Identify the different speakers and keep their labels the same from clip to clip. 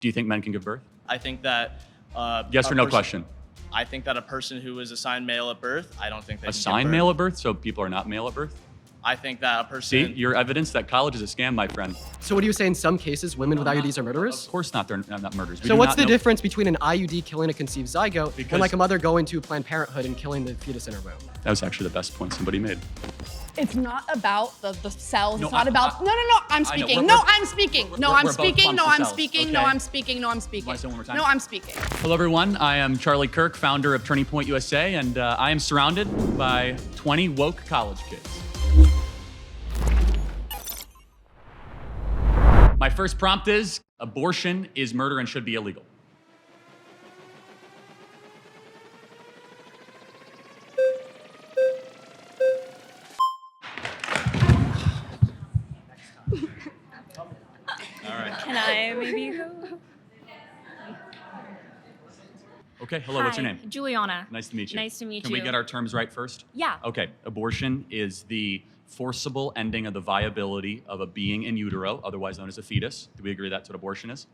Speaker 1: Do you think men can give birth?
Speaker 2: I think that
Speaker 1: Yes or no question.
Speaker 2: I think that a person who is assigned male at birth, I don't think they can
Speaker 1: Assigned
Speaker 2: give birth.
Speaker 1: male at birth, so people are not male at birth?
Speaker 2: I think that a person.
Speaker 1: See, your evidence that college is a scam, my friend.
Speaker 3: So what do you say in some cases women with IUDs are murderers?
Speaker 1: Of course not, they're not murderers. We
Speaker 3: So
Speaker 1: do
Speaker 3: what's
Speaker 1: not
Speaker 3: the
Speaker 1: know-
Speaker 3: difference between an IUD killing a conceived zygote
Speaker 1: Because-
Speaker 3: and like a mother going to Planned Parenthood and killing the fetus in her womb?
Speaker 1: That was actually the best point somebody made.
Speaker 4: It's not about the cells.
Speaker 1: No,
Speaker 4: It's not
Speaker 1: I-
Speaker 4: about.
Speaker 1: I-
Speaker 4: No. I'm
Speaker 1: I know,
Speaker 4: speaking.
Speaker 1: we're-
Speaker 4: No,
Speaker 1: we're-
Speaker 4: I'm speaking. No,
Speaker 1: we're
Speaker 4: I'm
Speaker 1: both
Speaker 4: speaking. No,
Speaker 1: bunks of
Speaker 4: I'm
Speaker 1: cells,
Speaker 4: speaking. No,
Speaker 1: okay?
Speaker 4: I'm speaking. No, I'm speaking.
Speaker 1: Wanna say it one more time?
Speaker 4: No, I'm speaking.
Speaker 1: Hello, everyone. I am Charlie Kirk, founder of Turning Point USA, and I am surrounded by 20 woke college kids. My first prompt is, abortion is murder and should be illegal. All right.
Speaker 5: Can I maybe go?
Speaker 1: Okay, hello, what's your
Speaker 5: Hi,
Speaker 1: name?
Speaker 5: Juliana.
Speaker 1: Nice to meet you.
Speaker 5: Nice to meet
Speaker 1: Can
Speaker 5: you.
Speaker 1: we get our terms right first?
Speaker 5: Yeah.
Speaker 1: Okay, abortion is the forcible ending of the viability of a being in utero, otherwise known as a fetus. Do we agree that's what abortion is?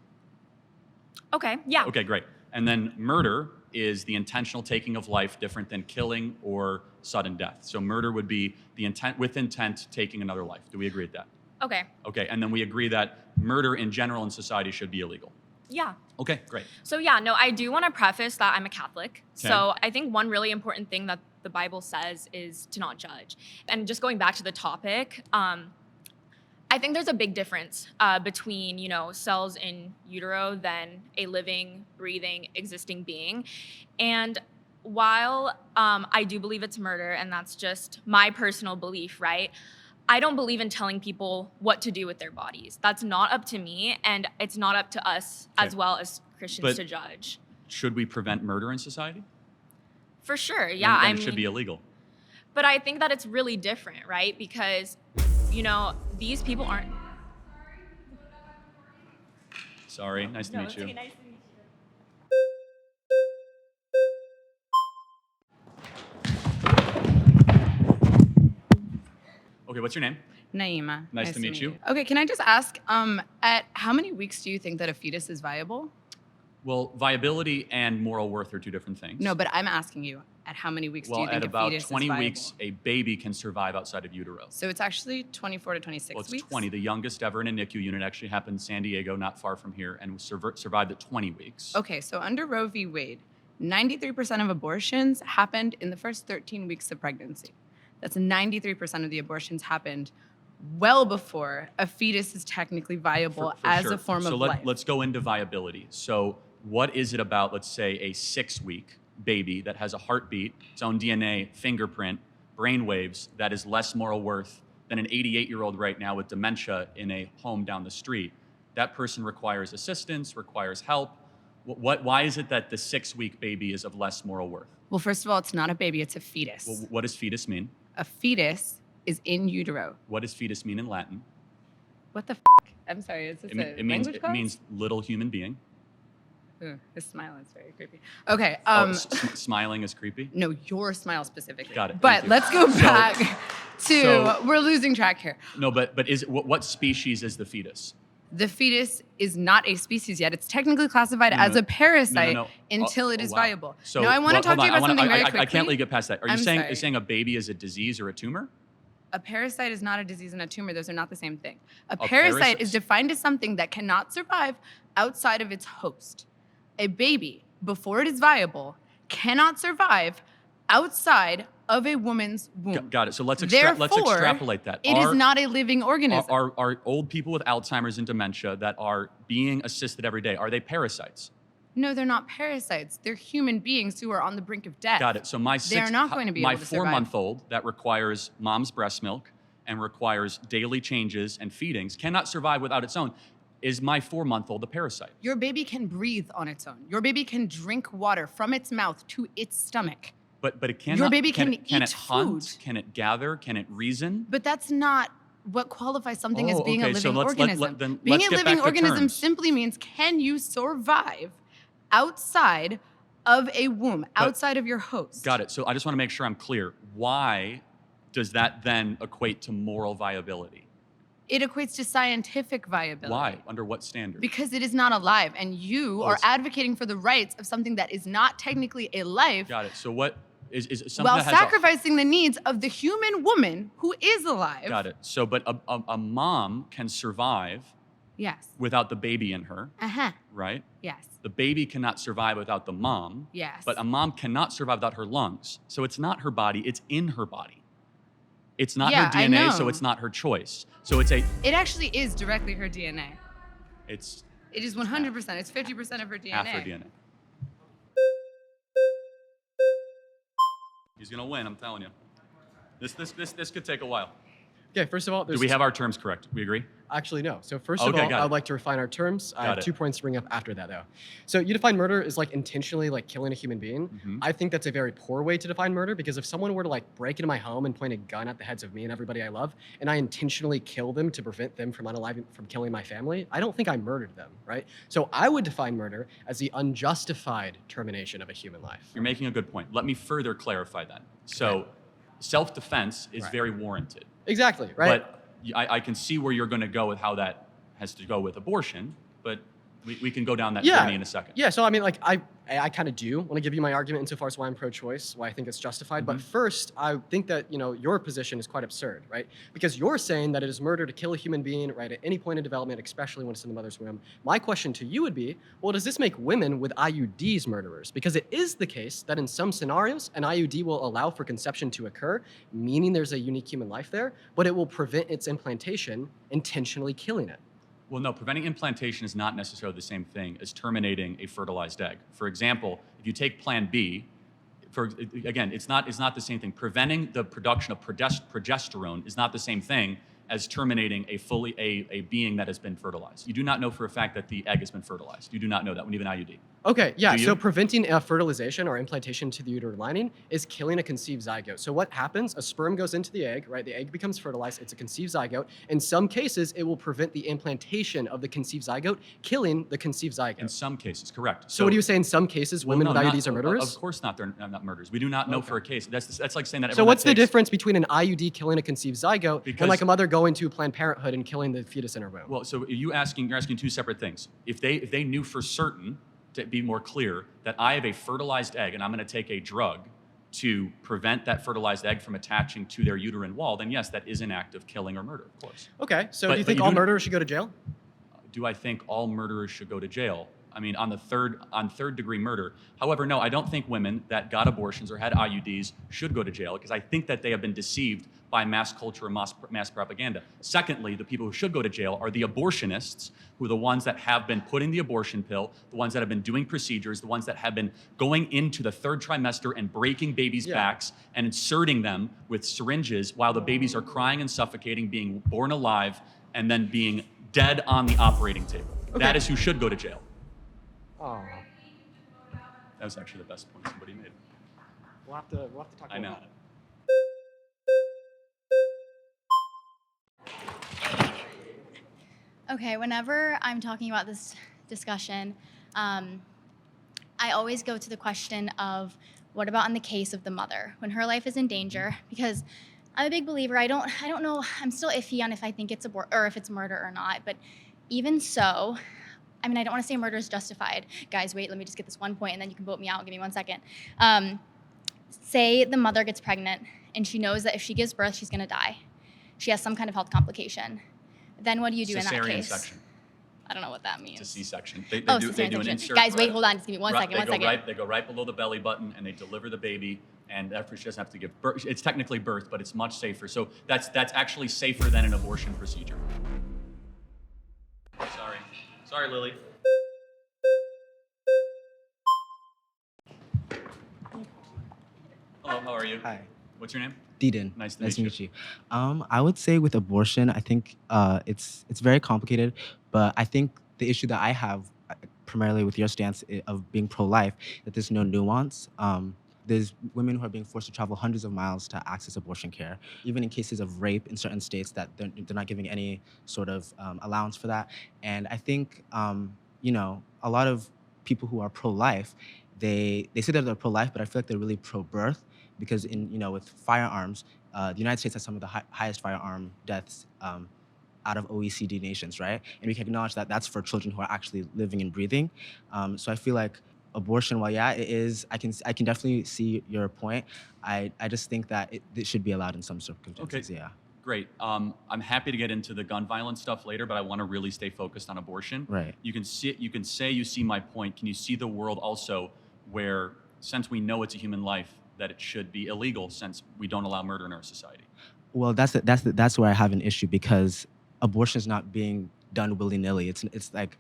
Speaker 5: Okay, yeah.
Speaker 1: Okay, great. And then murder is the intentional taking of life, different than killing or sudden death. So murder would be the intent, with intent, taking another life. Do we agree with that?
Speaker 5: Okay,
Speaker 1: Okay, and then we agree that murder in general in society should be illegal.
Speaker 5: yeah.
Speaker 1: Okay, great.
Speaker 5: So yeah, no, I do want to preface that I'm a Catholic.
Speaker 1: Okay.
Speaker 5: So I think one really important thing that the Bible says is to not judge. And just going back to the topic, I think there's a big difference between, cells in utero than a living, breathing, existing being. And while I do believe it's murder, and that's just my personal belief, right? I don't believe in telling people what to do with their bodies. That's not up to me, and it's not up to us
Speaker 1: Okay.
Speaker 5: as well as Christians
Speaker 1: But-
Speaker 5: to judge.
Speaker 1: Should we prevent murder in society?
Speaker 5: For sure, yeah.
Speaker 1: Then it should be illegal.
Speaker 5: But I think that it's really different, right? Because, these people aren't.
Speaker 1: Sorry, nice to meet you.
Speaker 5: Nice to meet you.
Speaker 1: Okay, what's your name?
Speaker 6: Naima.
Speaker 1: Nice to meet you.
Speaker 6: Okay, can I just ask, at how many weeks do you think that a fetus is viable?
Speaker 1: Well, viability and moral worth are two different things.
Speaker 6: No, but I'm asking you, at how many weeks do
Speaker 1: Well,
Speaker 6: you think
Speaker 1: at
Speaker 6: a
Speaker 1: about
Speaker 6: fetus
Speaker 1: 20
Speaker 6: is viable?
Speaker 1: weeks, a baby can survive outside of utero.
Speaker 6: So it's actually 24 to 26
Speaker 1: Well, it's
Speaker 6: weeks?
Speaker 1: 20. The youngest ever in a NICU unit actually happened in San Diego, not far from here, and survived at 20 weeks.
Speaker 6: Okay, so under Roe v. Wade, 93% of abortions happened in the first 13 weeks of pregnancy. That's 93% of the abortions happened well before a fetus is technically viable
Speaker 1: For
Speaker 6: as
Speaker 1: sure.
Speaker 6: a form
Speaker 1: so
Speaker 6: of
Speaker 1: let,
Speaker 6: life.
Speaker 1: let's go into viability. So what is it about, let's say, a 6-week baby that has a heartbeat, its own DNA, fingerprint, brain waves, that is less moral worth than an 88-year-old right now with dementia in a home down the street? That person requires assistance, requires help. Why is it that the 6-week baby is of less moral worth?
Speaker 6: Well, first of all, it's not a baby, it's a fetus.
Speaker 1: Well, what does fetus mean?
Speaker 6: A fetus is in utero.
Speaker 1: What does fetus mean in Latin?
Speaker 6: What the f***? I'm sorry, is this
Speaker 1: It
Speaker 6: a
Speaker 1: means
Speaker 6: language class?
Speaker 1: little human being.
Speaker 6: Ooh, his smile is very creepy. Okay,
Speaker 1: Smiling is creepy.
Speaker 6: no, your smile specifically.
Speaker 1: Got it,
Speaker 6: But
Speaker 1: thank you.
Speaker 6: let's go
Speaker 1: So-
Speaker 6: back to,
Speaker 1: so-
Speaker 6: we're losing track here.
Speaker 1: No, but what species is the fetus?
Speaker 6: The fetus is not a species yet. It's technically classified
Speaker 1: No,
Speaker 6: as
Speaker 1: no.
Speaker 6: a parasite
Speaker 1: No.
Speaker 6: until it is
Speaker 1: wow.
Speaker 6: viable.
Speaker 1: So,
Speaker 6: now, I want to talk to you about something very quickly.
Speaker 1: I can't let you get past that. Are you
Speaker 6: I'm
Speaker 1: saying
Speaker 6: sorry.
Speaker 1: saying a baby is a disease or a tumor?
Speaker 6: A parasite is not a disease and a tumor. Those are not the same thing. A
Speaker 1: parasite-
Speaker 6: parasite is defined as something that cannot survive outside of its host. A baby, before it is viable, cannot survive outside of a woman's womb.
Speaker 1: Got it. So let's
Speaker 6: Therefore,
Speaker 1: extrapolate that.
Speaker 6: It is not a living organism.
Speaker 1: Are old people with Alzheimer's and dementia that are being assisted every day, are they parasites?
Speaker 6: No, they're not parasites. They're human beings who are on the brink of death.
Speaker 1: Got it. So
Speaker 6: They're not going to be
Speaker 1: my
Speaker 6: able to survive.
Speaker 1: 4-month-old that requires mom's breast milk and requires daily changes and feedings cannot survive without its own. Is my 4-month-old a parasite?
Speaker 6: Your baby can breathe on its own. Your baby can drink water from its mouth to its stomach.
Speaker 1: But it cannot.
Speaker 6: Your baby
Speaker 1: can
Speaker 6: can
Speaker 1: it
Speaker 6: eat
Speaker 1: hunt?
Speaker 6: food.
Speaker 1: Can it gather? Can it reason?
Speaker 6: But that's not what qualifies something as
Speaker 1: Oh,
Speaker 6: being
Speaker 1: okay,
Speaker 6: a
Speaker 1: so
Speaker 6: living
Speaker 1: let's-
Speaker 6: organism.
Speaker 1: then
Speaker 6: Being
Speaker 1: let's
Speaker 6: a
Speaker 1: get
Speaker 6: living
Speaker 1: back to
Speaker 6: organism
Speaker 1: terms.
Speaker 6: simply means, can you survive outside of a womb, outside of your host?
Speaker 1: Got it. So I just want to make sure I'm clear. Why does that then equate to moral viability?
Speaker 6: It equates to scientific viability.
Speaker 1: Why? Under what standard?
Speaker 6: Because it is not alive, and you are
Speaker 1: it's-
Speaker 6: advocating for the rights of something that is not technically a life
Speaker 1: Got it. So what is something
Speaker 6: while
Speaker 1: that has
Speaker 6: sacrificing the needs of the human woman who is alive.
Speaker 1: Got it. So, but a mom can survive
Speaker 6: Yes.
Speaker 1: without the baby in her,
Speaker 6: Uh-huh.
Speaker 1: right?
Speaker 6: Yes.
Speaker 1: The baby cannot survive without the mom.
Speaker 6: Yes.
Speaker 1: But a mom cannot survive without her lungs. So it's not her body, it's in her body. It's not
Speaker 6: Yeah,
Speaker 1: her
Speaker 6: I
Speaker 1: DNA,
Speaker 6: know.
Speaker 1: so it's not her choice. So it's
Speaker 6: It actually is directly her DNA.
Speaker 1: it's
Speaker 6: It is 100%. It's 50% of her DNA.
Speaker 1: half her DNA. He's gonna win, I'm telling you. This could take a while.
Speaker 3: Okay, first of all,
Speaker 1: Do we have our terms correct? We agree?
Speaker 3: Actually, no. So first of
Speaker 1: Okay,
Speaker 3: all,
Speaker 1: got it.
Speaker 3: I'd like to refine our terms. I
Speaker 1: Got
Speaker 3: have
Speaker 1: it.
Speaker 3: 2 points to bring up after that, though. So you define murder as like intentionally like killing a human being.
Speaker 1: Mhm.
Speaker 3: I think that's a very poor way to define murder because if someone were to like break into my home and point a gun at the heads of me and everybody I love, and I intentionally kill them to prevent them from from killing my family, I don't think I murdered them, right? So I would define murder as the unjustified termination of a human life.
Speaker 1: You're making a good point. Let me further clarify that. So self-defense is
Speaker 3: Right.
Speaker 1: very warranted.
Speaker 3: Exactly, right?
Speaker 1: But I can see where you're going to go with how that has to go with abortion, but we can go down that
Speaker 3: Yeah.
Speaker 1: journey in a second.
Speaker 3: Yeah, so I mean, like, I kind of do want to give you my argument insofar as why I'm pro-choice, why I think it's justified. But first, I think that your position is quite absurd, right? Because you're saying that it is murder to kill a human being, right, at any point in development, especially when it's in the mother's womb. My question to you would be, well, does this make women with IUDs murderers? Because it is the case that in some scenarios, an IUD will allow for conception to occur, meaning there's a unique human life there, but it will prevent its implantation, intentionally killing it.
Speaker 1: Well, no, preventing implantation is not necessarily the same thing as terminating a fertilized egg. For example, if you take Plan B, again, it's not the same thing. Preventing the production of progesterone is not the same thing as terminating a being that has been fertilized. You do not know for a fact that the egg has been fertilized. You do not know that when you have an IUD.
Speaker 3: Okay, yeah,
Speaker 1: Do
Speaker 3: so
Speaker 1: you?
Speaker 3: preventing fertilization or implantation to the uterine lining is killing a conceived zygote. So what happens? A sperm goes into the egg, right? The egg becomes fertilized. It's a conceived zygote. In some cases, it will prevent the implantation of the conceived zygote, killing the conceived zygote.
Speaker 1: In some cases, correct.
Speaker 3: So what do you say in some cases,
Speaker 1: Well,
Speaker 3: women
Speaker 1: no,
Speaker 3: with
Speaker 1: not-
Speaker 3: IUDs are murderers?
Speaker 1: Of course not, they're not murderers. We do not know for a case. That's like saying that
Speaker 3: So
Speaker 1: everyone
Speaker 3: what's
Speaker 1: that
Speaker 3: the
Speaker 1: takes-
Speaker 3: difference between an IUD killing a conceived zygote and
Speaker 1: Because-
Speaker 3: like a mother going to Planned Parenthood and killing the fetus in her womb?
Speaker 1: Well, so you're asking two separate things. If they knew for certain, to be more clear, that I have a fertilized egg and I'm going to take a drug to prevent that fertilized egg from attaching to their uterine wall, then yes, that is an act of killing or murder, of course.
Speaker 3: Okay, so
Speaker 1: But-
Speaker 3: do you
Speaker 1: but
Speaker 3: think
Speaker 1: you
Speaker 3: all
Speaker 1: do-
Speaker 3: murderers should go to jail?
Speaker 1: Do I think all murderers should go to jail? I mean, on third degree murder. However, no, I don't think women that got abortions or had IUDs should go to jail because I think that they have been deceived by mass culture and mass propaganda. Secondly, the people who should go to jail are the abortionists, who are the ones that have been putting the abortion pill, the ones that have been doing procedures, the ones that have been going into the third trimester and breaking babies' backs and inserting them with syringes while the babies are crying and suffocating, being born alive, and then being dead on the operating table. That is who should go to jail.
Speaker 3: Oh,
Speaker 1: That was actually the best point somebody made.
Speaker 3: we'll have to talk
Speaker 1: I
Speaker 3: more
Speaker 1: know.
Speaker 3: about it.
Speaker 7: Okay, whenever I'm talking about this discussion, I always go to the question of what about in the case of the mother when her life is in danger? Because I'm a big believer. I don't know. I'm still iffy on if I think it's or if it's murder or not. But even so, I mean, I don't want to say murder is justified. Guys, wait. Let me just get this one point, and then you can vote me out. Give me 1 second. Say the mother gets pregnant, and she knows that if she gives birth, she's gonna die. She has some kind of health complication. Then what do you do in that
Speaker 1: Cesarean
Speaker 7: case?
Speaker 1: section.
Speaker 7: I don't know what that means.
Speaker 1: It's a C-section. They
Speaker 7: Oh,
Speaker 1: do
Speaker 7: cesarean
Speaker 1: an
Speaker 7: section.
Speaker 1: insert.
Speaker 7: Guys, wait,
Speaker 1: right-
Speaker 7: hold on. Just give me one
Speaker 1: right-
Speaker 7: second.
Speaker 1: they
Speaker 7: One
Speaker 1: go
Speaker 7: second.
Speaker 1: They go right below the belly button and they deliver the baby. And after she doesn't have to give birth, it's technically birth, but it's much safer. So that's actually safer than an abortion procedure. Sorry, Lily. Hello, how are you?
Speaker 8: Hi,
Speaker 1: What's your name?
Speaker 8: Deedon.
Speaker 1: Nice to
Speaker 8: nice
Speaker 1: meet
Speaker 8: to meet you. I would say with abortion, I think it's very complicated, but I think the issue that I have primarily with your stance of being pro-life, that there's no nuance. There's women who are being forced to travel hundreds of miles to access abortion care, even in cases of rape in certain states that they're not giving any sort of allowance for that. And I think, a lot of people who are pro-life, they say that they're pro-life, but I feel like they're really pro-birth because with firearms, the United States has some of the highest firearm deaths out of OECD nations, right? And we can acknowledge that that's for children who are actually living and breathing. So I feel like abortion, while yeah, it is, I can definitely see your point. I just think that it should be allowed in some circumstances.
Speaker 1: Okay.
Speaker 8: Yeah.
Speaker 1: Great. I'm happy to get into the gun violence stuff later, but I want to really stay focused on abortion.
Speaker 8: Right.
Speaker 1: You can say you see my point. Can you see the world also where, since we know it's a human life, that it should be illegal since we don't allow murder in our society?
Speaker 8: Well, that's where I have an issue, because abortion is not being done willy-nilly. It's like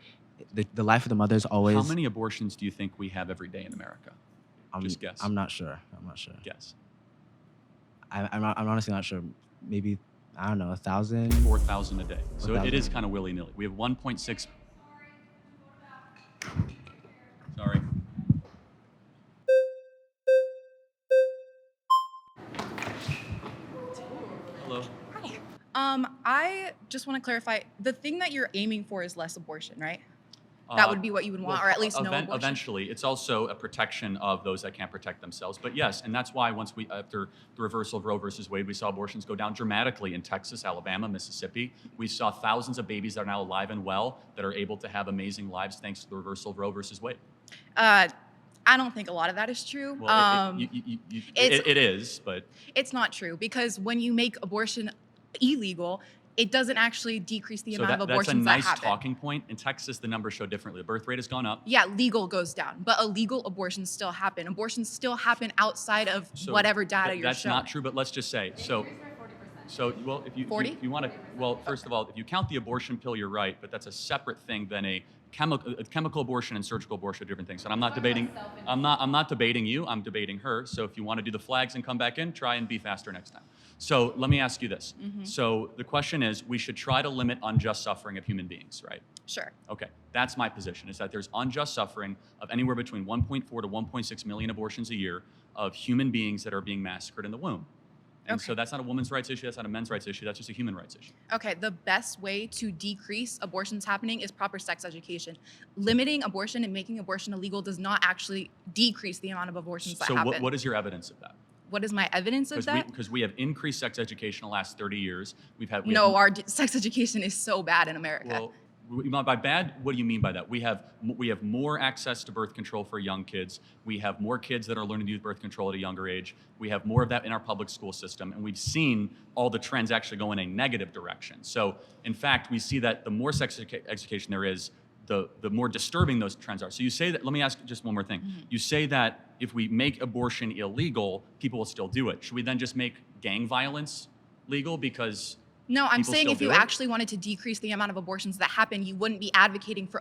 Speaker 8: the life of the mother is always.
Speaker 1: How many abortions do you think we have every day in America? Just guess.
Speaker 8: I'm not sure.
Speaker 1: Guess.
Speaker 8: I'm honestly not sure. Maybe, I don't know, 1,000.
Speaker 1: 4,000 a day. So
Speaker 8: 4,000.
Speaker 1: it is kind of willy-nilly. We have 1.6. Sorry. Hello.
Speaker 9: I just want to clarify, the thing that you're aiming for is less abortion, right? That would be what you would want, or at least no abortion?
Speaker 1: Eventually. It's also a protection of those that can't protect themselves. But yes, and that's why after the reversal of Roe versus Wade, we saw abortions go down dramatically in Texas, Alabama, Mississippi. We saw thousands of babies that are now alive and well that are able to have amazing lives thanks to the reversal of Roe versus Wade.
Speaker 9: I don't think a lot of that is true.
Speaker 1: Well, it is, but
Speaker 9: It's not true, because when you make abortion illegal, it doesn't actually decrease the amount of abortions that happen.
Speaker 1: That's a nice talking point. In Texas, the numbers show differently. The birth rate has gone up.
Speaker 9: Yeah, legal goes down, but illegal abortions still happen. Abortions still happen outside of whatever data you're
Speaker 1: That's
Speaker 9: showing.
Speaker 1: not true, but let's just say, well, if you
Speaker 9: 40?
Speaker 1: if you want to, well, first of all, if you count the abortion pill, you're right, but that's a separate thing than a chemical abortion and surgical abortion are different things. And I'm not debating you, I'm debating her. So if you want to do the flags and come back in, try and be faster next time. So let me ask you this. So the question is, we should try to limit unjust suffering of human beings, right?
Speaker 9: Sure.
Speaker 1: Okay, that's my position, is that there's unjust suffering of anywhere between 1.4 to 1.6 million abortions a year of human beings that are being massacred in the womb. And so that's not a woman's rights issue, that's not a men's rights issue, that's just a human rights issue.
Speaker 9: Okay, the best way to decrease abortions happening is proper sex education. Limiting abortion and making abortion illegal does not actually decrease the amount of abortions that happen.
Speaker 1: So what is your evidence of that?
Speaker 9: What is my evidence of that?
Speaker 1: Because we have increased sex education in the last 30 years.
Speaker 9: Our sex education is so bad in America.
Speaker 1: Well, by bad, what do you mean by that? We have more access to birth control for young kids. We have more kids that are learning to use birth control at a younger age. We have more of that in our public school system, and we've seen all the trends actually go in a negative direction. So, in fact, we see that the more sex education there is, the more disturbing those trends are. So you say that, let me ask just one more thing. You say that if we make abortion illegal, people will still do it. Should we then just make gang violence legal because
Speaker 9: No, I'm
Speaker 1: people
Speaker 9: saying
Speaker 1: still
Speaker 9: if you
Speaker 1: do it?
Speaker 9: actually wanted to decrease the amount of abortions that happen, you wouldn't be advocating for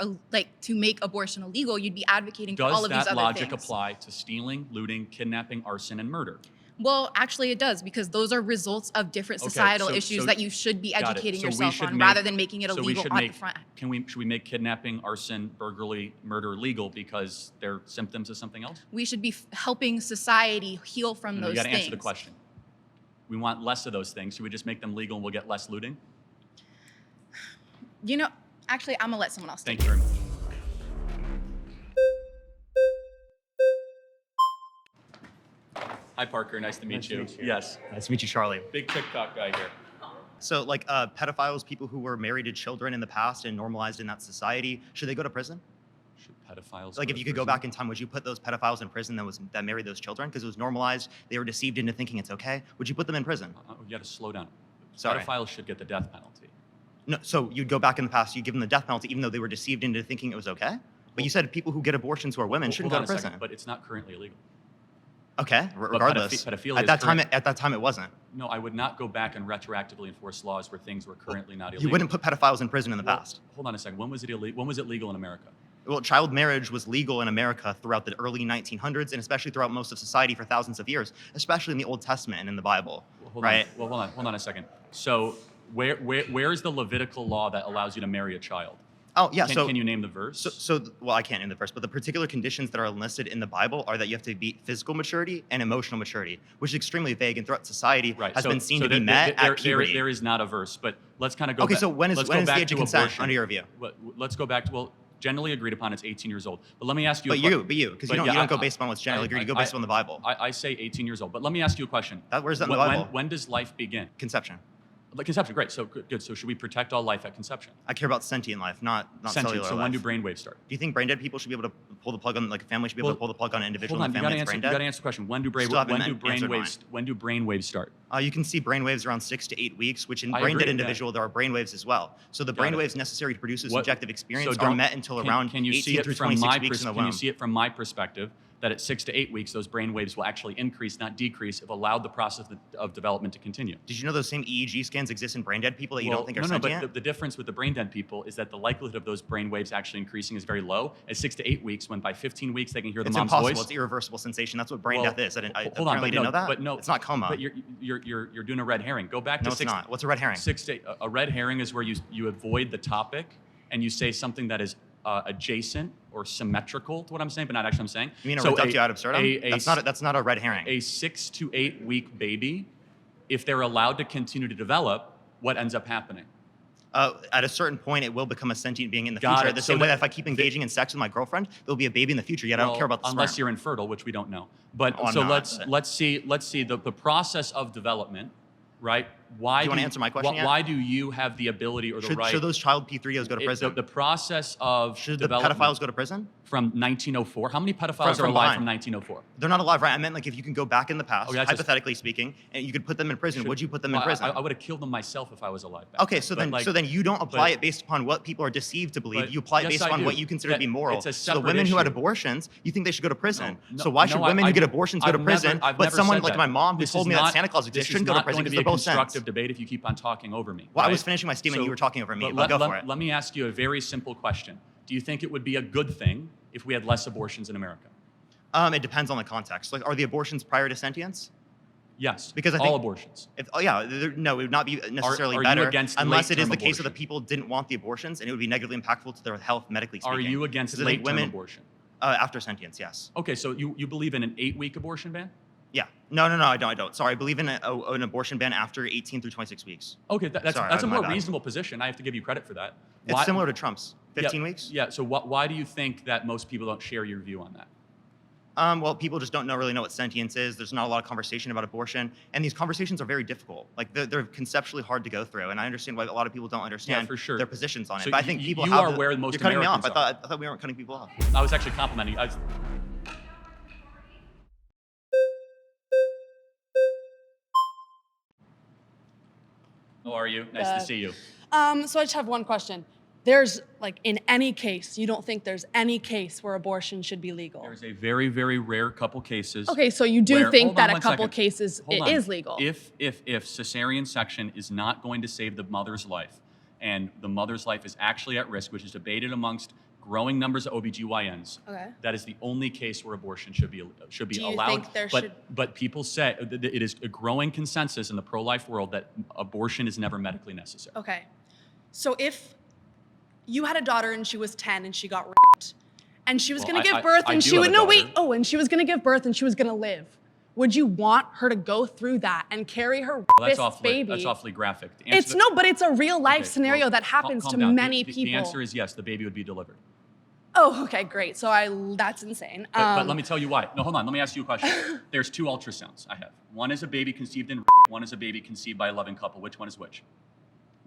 Speaker 9: to make abortion illegal. You'd be advocating for all
Speaker 1: Does
Speaker 9: of these
Speaker 1: that
Speaker 9: other
Speaker 1: logic
Speaker 9: things.
Speaker 1: apply to stealing, looting, kidnapping, arson, and murder?
Speaker 9: Well, actually, it does, because those are results of different
Speaker 1: Okay,
Speaker 9: societal
Speaker 1: so-
Speaker 9: issues
Speaker 1: so-
Speaker 9: that you should be
Speaker 1: Got it.
Speaker 9: educating
Speaker 1: So we
Speaker 9: yourself
Speaker 1: should
Speaker 9: on,
Speaker 1: make-
Speaker 9: rather than making it
Speaker 1: so we
Speaker 9: illegal
Speaker 1: should
Speaker 9: on
Speaker 1: make-
Speaker 9: the front.
Speaker 1: Should we make kidnapping, arson, burglary, murder legal because they're symptoms of something else?
Speaker 9: We should be helping society heal from
Speaker 1: No,
Speaker 9: those
Speaker 1: you got to
Speaker 9: things.
Speaker 1: answer the question. We want less of those things. Should we just make them legal and we'll get less looting?
Speaker 9: Actually, I'm gonna let someone else.
Speaker 1: Thank you very much. Hi, Parker. Nice to meet you. Yes.
Speaker 10: Nice to meet you, Charlie.
Speaker 1: Big TikTok guy here.
Speaker 10: So, pedophiles, people who were married to children in the past and normalized in that society, should they go to prison?
Speaker 1: Should pedophiles
Speaker 10: Like,
Speaker 1: go
Speaker 10: if
Speaker 1: to
Speaker 10: you could go
Speaker 1: prison?
Speaker 10: back in time, would you put those pedophiles in prison that married those children because it was normalized? They were deceived into thinking it's okay. Would you put them in prison?
Speaker 1: You got to slow down.
Speaker 10: Sorry.
Speaker 1: Pedophiles should get the death penalty.
Speaker 10: No. So you'd go back in the past, you'd give them the death penalty, even though they were deceived into thinking it was okay. But you said people who get abortions who are women shouldn't
Speaker 1: Hold
Speaker 10: go
Speaker 1: on
Speaker 10: to
Speaker 1: a
Speaker 10: prison.
Speaker 1: second, but it's not currently illegal.
Speaker 10: Okay. Regardless,
Speaker 1: pedophilia
Speaker 10: at
Speaker 1: is
Speaker 10: that time,
Speaker 1: current-
Speaker 10: at that time, it wasn't.
Speaker 1: No, I would not go back and retroactively enforce laws where things were currently not illegal.
Speaker 10: You wouldn't put pedophiles in prison in the
Speaker 1: Well,
Speaker 10: past.
Speaker 1: Hold on a second. When was it illegal? When was it legal in America?
Speaker 10: Well, child marriage was legal in America throughout the early 1900s and especially throughout most of society for thousands of years, especially in the Old Testament and in the Bible.
Speaker 1: Well, hold
Speaker 10: right?
Speaker 1: on. Well, hold on a second. So, where is the Levitical law that allows you to marry a child?
Speaker 10: Oh, yeah.
Speaker 1: Can you name the verse?
Speaker 10: Well, I can't name the verse, but the particular conditions that are listed in the Bible are that you have to be physical maturity and emotional maturity, which is extremely vague and throughout society has been seen to be met at puberty.
Speaker 1: There is not a verse, but let's kind of go
Speaker 10: Okay,
Speaker 1: back.
Speaker 10: so when is
Speaker 1: let's
Speaker 10: the
Speaker 1: go back
Speaker 10: age of
Speaker 1: to
Speaker 10: consent
Speaker 1: abortion.
Speaker 10: under your view?
Speaker 1: Let's go back to, well, generally agreed upon it's 18 years old. But let me ask you
Speaker 10: Because
Speaker 1: but
Speaker 10: you
Speaker 1: yeah,
Speaker 10: don't go based on what's generally agreed, you go based on the Bible.
Speaker 1: I say 18 years old. But let me ask you a question.
Speaker 10: Where's that in the Bible?
Speaker 1: When does life begin?
Speaker 10: Conception.
Speaker 1: Like conception, great. So good. So should we protect all life at conception?
Speaker 10: I care about sentient life, not
Speaker 1: Sentient.
Speaker 10: cellular
Speaker 1: So
Speaker 10: life.
Speaker 1: when do brainwaves start?
Speaker 10: Do you think brain dead people should be able to pull the plug on, like a family should be able to pull the plug on an individual
Speaker 1: Hold
Speaker 10: in
Speaker 1: on,
Speaker 10: the family that's
Speaker 1: you
Speaker 10: brain dead?
Speaker 1: got to answer the question. When do
Speaker 10: Still haven't
Speaker 1: brainwaves start?
Speaker 10: You can see brainwaves around 6 to 8 weeks, which in
Speaker 1: I
Speaker 10: brain
Speaker 1: agree,
Speaker 10: dead
Speaker 1: yeah.
Speaker 10: individual, there are brainwaves as well. So the
Speaker 1: Got it.
Speaker 10: brainwaves necessary to produce a
Speaker 1: What-
Speaker 10: subjective experience
Speaker 1: so
Speaker 10: are
Speaker 1: don't-
Speaker 10: met until
Speaker 1: can-
Speaker 10: around
Speaker 1: can you see
Speaker 10: 18
Speaker 1: it
Speaker 10: through
Speaker 1: from
Speaker 10: 26
Speaker 1: my
Speaker 10: weeks in the
Speaker 1: Can you
Speaker 10: womb.
Speaker 1: see it from my perspective that at 6 to 8 weeks, those brain waves will actually increase, not decrease, if allowed the process of development to continue?
Speaker 10: Did you know those same EEG scans exist in brain dead people that you don't think are
Speaker 1: no,
Speaker 10: sentient?
Speaker 1: but the difference with the brain dead people is that the likelihood of those brain waves actually increasing is very low at 6 to 8 weeks, when by 15 weeks they can hear the
Speaker 10: It's
Speaker 1: mom's
Speaker 10: impossible.
Speaker 1: voice.
Speaker 10: It's irreversible sensation. That's what brain death is. I
Speaker 1: Hold on,
Speaker 10: apparently
Speaker 1: but
Speaker 10: didn't know that.
Speaker 1: But no,
Speaker 10: it's not coma.
Speaker 1: But you're doing a red herring. Go back
Speaker 10: No,
Speaker 1: to
Speaker 10: it's
Speaker 1: 6.
Speaker 10: not. What's a red herring?
Speaker 1: A red herring is where you avoid the topic and you say something that is adjacent or symmetrical to what I'm saying, but not actually I'm saying.
Speaker 10: You mean a
Speaker 1: So
Speaker 10: reductio ad absurdum? That's not a red herring.
Speaker 1: A 6 to 8 week baby, if they're allowed to continue to develop, what ends up happening?
Speaker 10: At a certain point, it will become a sentient being in the
Speaker 1: Got
Speaker 10: future.
Speaker 1: it.
Speaker 10: The
Speaker 1: So
Speaker 10: same way
Speaker 1: that-
Speaker 10: that if I keep engaging in sex with my girlfriend, there'll be a baby in the future. Yet I don't care about the
Speaker 1: unless
Speaker 10: sperm.
Speaker 1: you're infertile, which we don't know. But
Speaker 10: Oh, I'm
Speaker 1: so
Speaker 10: not.
Speaker 1: let's see the process of development, right? Why
Speaker 10: Do you wanna answer my question yet?
Speaker 1: Why do you have the ability or the right?
Speaker 10: Should those child P3os go to prison?
Speaker 1: The process of
Speaker 10: Should the
Speaker 1: development
Speaker 10: pedophiles go to prison?
Speaker 1: from 1904. How many pedophiles
Speaker 10: From
Speaker 1: are alive
Speaker 10: behind.
Speaker 1: from 1904?
Speaker 10: They're not alive, right? I meant like if you can go back in the past,
Speaker 1: Oh, yeah, that's just-
Speaker 10: hypothetically speaking, and you could put them in prison. Would you put them in prison?
Speaker 1: I would have killed them myself if I was alive. Back
Speaker 10: Okay,
Speaker 1: then.
Speaker 10: so
Speaker 1: But
Speaker 10: then you don't apply
Speaker 1: but-
Speaker 10: it based upon what people are deceived to believe.
Speaker 1: but
Speaker 10: You apply it
Speaker 1: yes,
Speaker 10: based
Speaker 1: I
Speaker 10: upon
Speaker 1: do.
Speaker 10: what you consider to be moral.
Speaker 1: It's a
Speaker 10: So the
Speaker 1: separate
Speaker 10: women who had
Speaker 1: issue.
Speaker 10: abortions, you think they should go to prison.
Speaker 1: No,
Speaker 10: so why
Speaker 1: no,
Speaker 10: should women who get
Speaker 1: I've-
Speaker 10: abortions go to
Speaker 1: I've
Speaker 10: prison,
Speaker 1: never- I've
Speaker 10: but
Speaker 1: never
Speaker 10: someone
Speaker 1: said
Speaker 10: like
Speaker 1: that.
Speaker 10: my mom who
Speaker 1: This
Speaker 10: told
Speaker 1: is
Speaker 10: me
Speaker 1: not-
Speaker 10: that Santa Claus
Speaker 1: this
Speaker 10: exists
Speaker 1: is
Speaker 10: shouldn't go to
Speaker 1: not
Speaker 10: prison?
Speaker 1: going to
Speaker 10: Because
Speaker 1: be
Speaker 10: they're
Speaker 1: a
Speaker 10: both sins.
Speaker 1: constructive debate if you keep on talking over me.
Speaker 10: Well, I
Speaker 1: right?
Speaker 10: was finishing my statement. You were talking over me.
Speaker 1: But
Speaker 10: But go for it.
Speaker 1: Let me ask you a very simple question. Do you think it would be a good thing if we had less abortions in America?
Speaker 10: It depends on the context. Like, are the abortions prior to sentience?
Speaker 1: Yes.
Speaker 10: Because I
Speaker 1: all
Speaker 10: think
Speaker 1: abortions.
Speaker 10: No, it would not be necessarily
Speaker 1: are you
Speaker 10: better
Speaker 1: against
Speaker 10: unless it is
Speaker 1: late-term
Speaker 10: the case of the
Speaker 1: abortion?
Speaker 10: people didn't want the abortions and it would be negatively impactful to their health medically
Speaker 1: Are
Speaker 10: speaking.
Speaker 1: you against
Speaker 10: 'Cause I think
Speaker 1: late-term
Speaker 10: women
Speaker 1: abortion?
Speaker 10: After sentience? Yes.
Speaker 1: Okay, so you believe in an 8-week abortion ban?
Speaker 10: Yeah. No, I don't. Sorry, I believe in an abortion ban after 18 through 26 weeks.
Speaker 1: Okay, that's
Speaker 10: Sorry,
Speaker 1: a
Speaker 10: my
Speaker 1: more
Speaker 10: bad.
Speaker 1: reasonable position. I have to give you credit for that.
Speaker 10: It's similar to Trump's 15
Speaker 1: Yeah,
Speaker 10: weeks.
Speaker 1: Yeah. So why do you think that most people don't share your view on that?
Speaker 10: Well, people just don't really know what sentience is. There's not a lot of conversation about abortion, and these conversations are very difficult. Like they're conceptually hard to go through, and I understand why a lot of people don't understand
Speaker 1: for sure.
Speaker 10: their positions on it.
Speaker 1: So
Speaker 10: But I think people
Speaker 1: you
Speaker 10: have
Speaker 1: are
Speaker 10: the-
Speaker 1: where most
Speaker 10: You're cutting me off.
Speaker 1: Americans
Speaker 10: I thought we weren't cutting people off.
Speaker 1: I was actually complimenting. How are you? Nice to see you.
Speaker 4: So I just have one question. There's like in any case, you don't think there's any case where abortion should be legal?
Speaker 1: There's a very, very rare couple cases.
Speaker 4: Okay, so you do
Speaker 1: where-
Speaker 4: think
Speaker 1: hold
Speaker 4: that
Speaker 1: on
Speaker 4: a
Speaker 1: one
Speaker 4: couple
Speaker 1: second.
Speaker 4: cases
Speaker 1: Hold
Speaker 4: it
Speaker 1: on.
Speaker 4: is legal?
Speaker 1: If cesarean section is not going to save the mother's life, and the mother's life is actually at risk, which is debated amongst growing numbers of OBGYNs,
Speaker 4: Okay.
Speaker 1: that is the only case where abortion should be
Speaker 4: Do you
Speaker 1: allowed.
Speaker 4: think there should-
Speaker 1: But people say that it is a growing consensus in the pro-life world that abortion is never medically necessary.
Speaker 4: Okay. So if you had a daughter and she was 10 and she got raped, and she was
Speaker 1: Well,
Speaker 4: going to
Speaker 1: I-
Speaker 4: give birth
Speaker 1: I
Speaker 4: and
Speaker 1: do
Speaker 4: she
Speaker 1: have
Speaker 4: would
Speaker 1: a
Speaker 4: no wait,
Speaker 1: daughter.
Speaker 4: oh, and she was going to give birth and she was going to live. Would you want her to go through that and carry her
Speaker 1: Well, that's
Speaker 4: rapist baby?
Speaker 1: That's awfully graphic. To answer
Speaker 4: It's
Speaker 1: the-
Speaker 4: no, but it's a real life
Speaker 1: Okay,
Speaker 4: scenario
Speaker 1: well,
Speaker 4: that happens
Speaker 1: calm
Speaker 4: to
Speaker 1: down.
Speaker 4: many
Speaker 1: The
Speaker 4: people.
Speaker 1: answer is yes, the baby would be delivered.
Speaker 4: Oh, okay, great. So that's insane.
Speaker 1: But let me tell you why. No, hold on. Let me ask you a question. There's 2 ultrasounds I have. One is a baby conceived in rape. One is a baby conceived by a loving couple. Which one is which?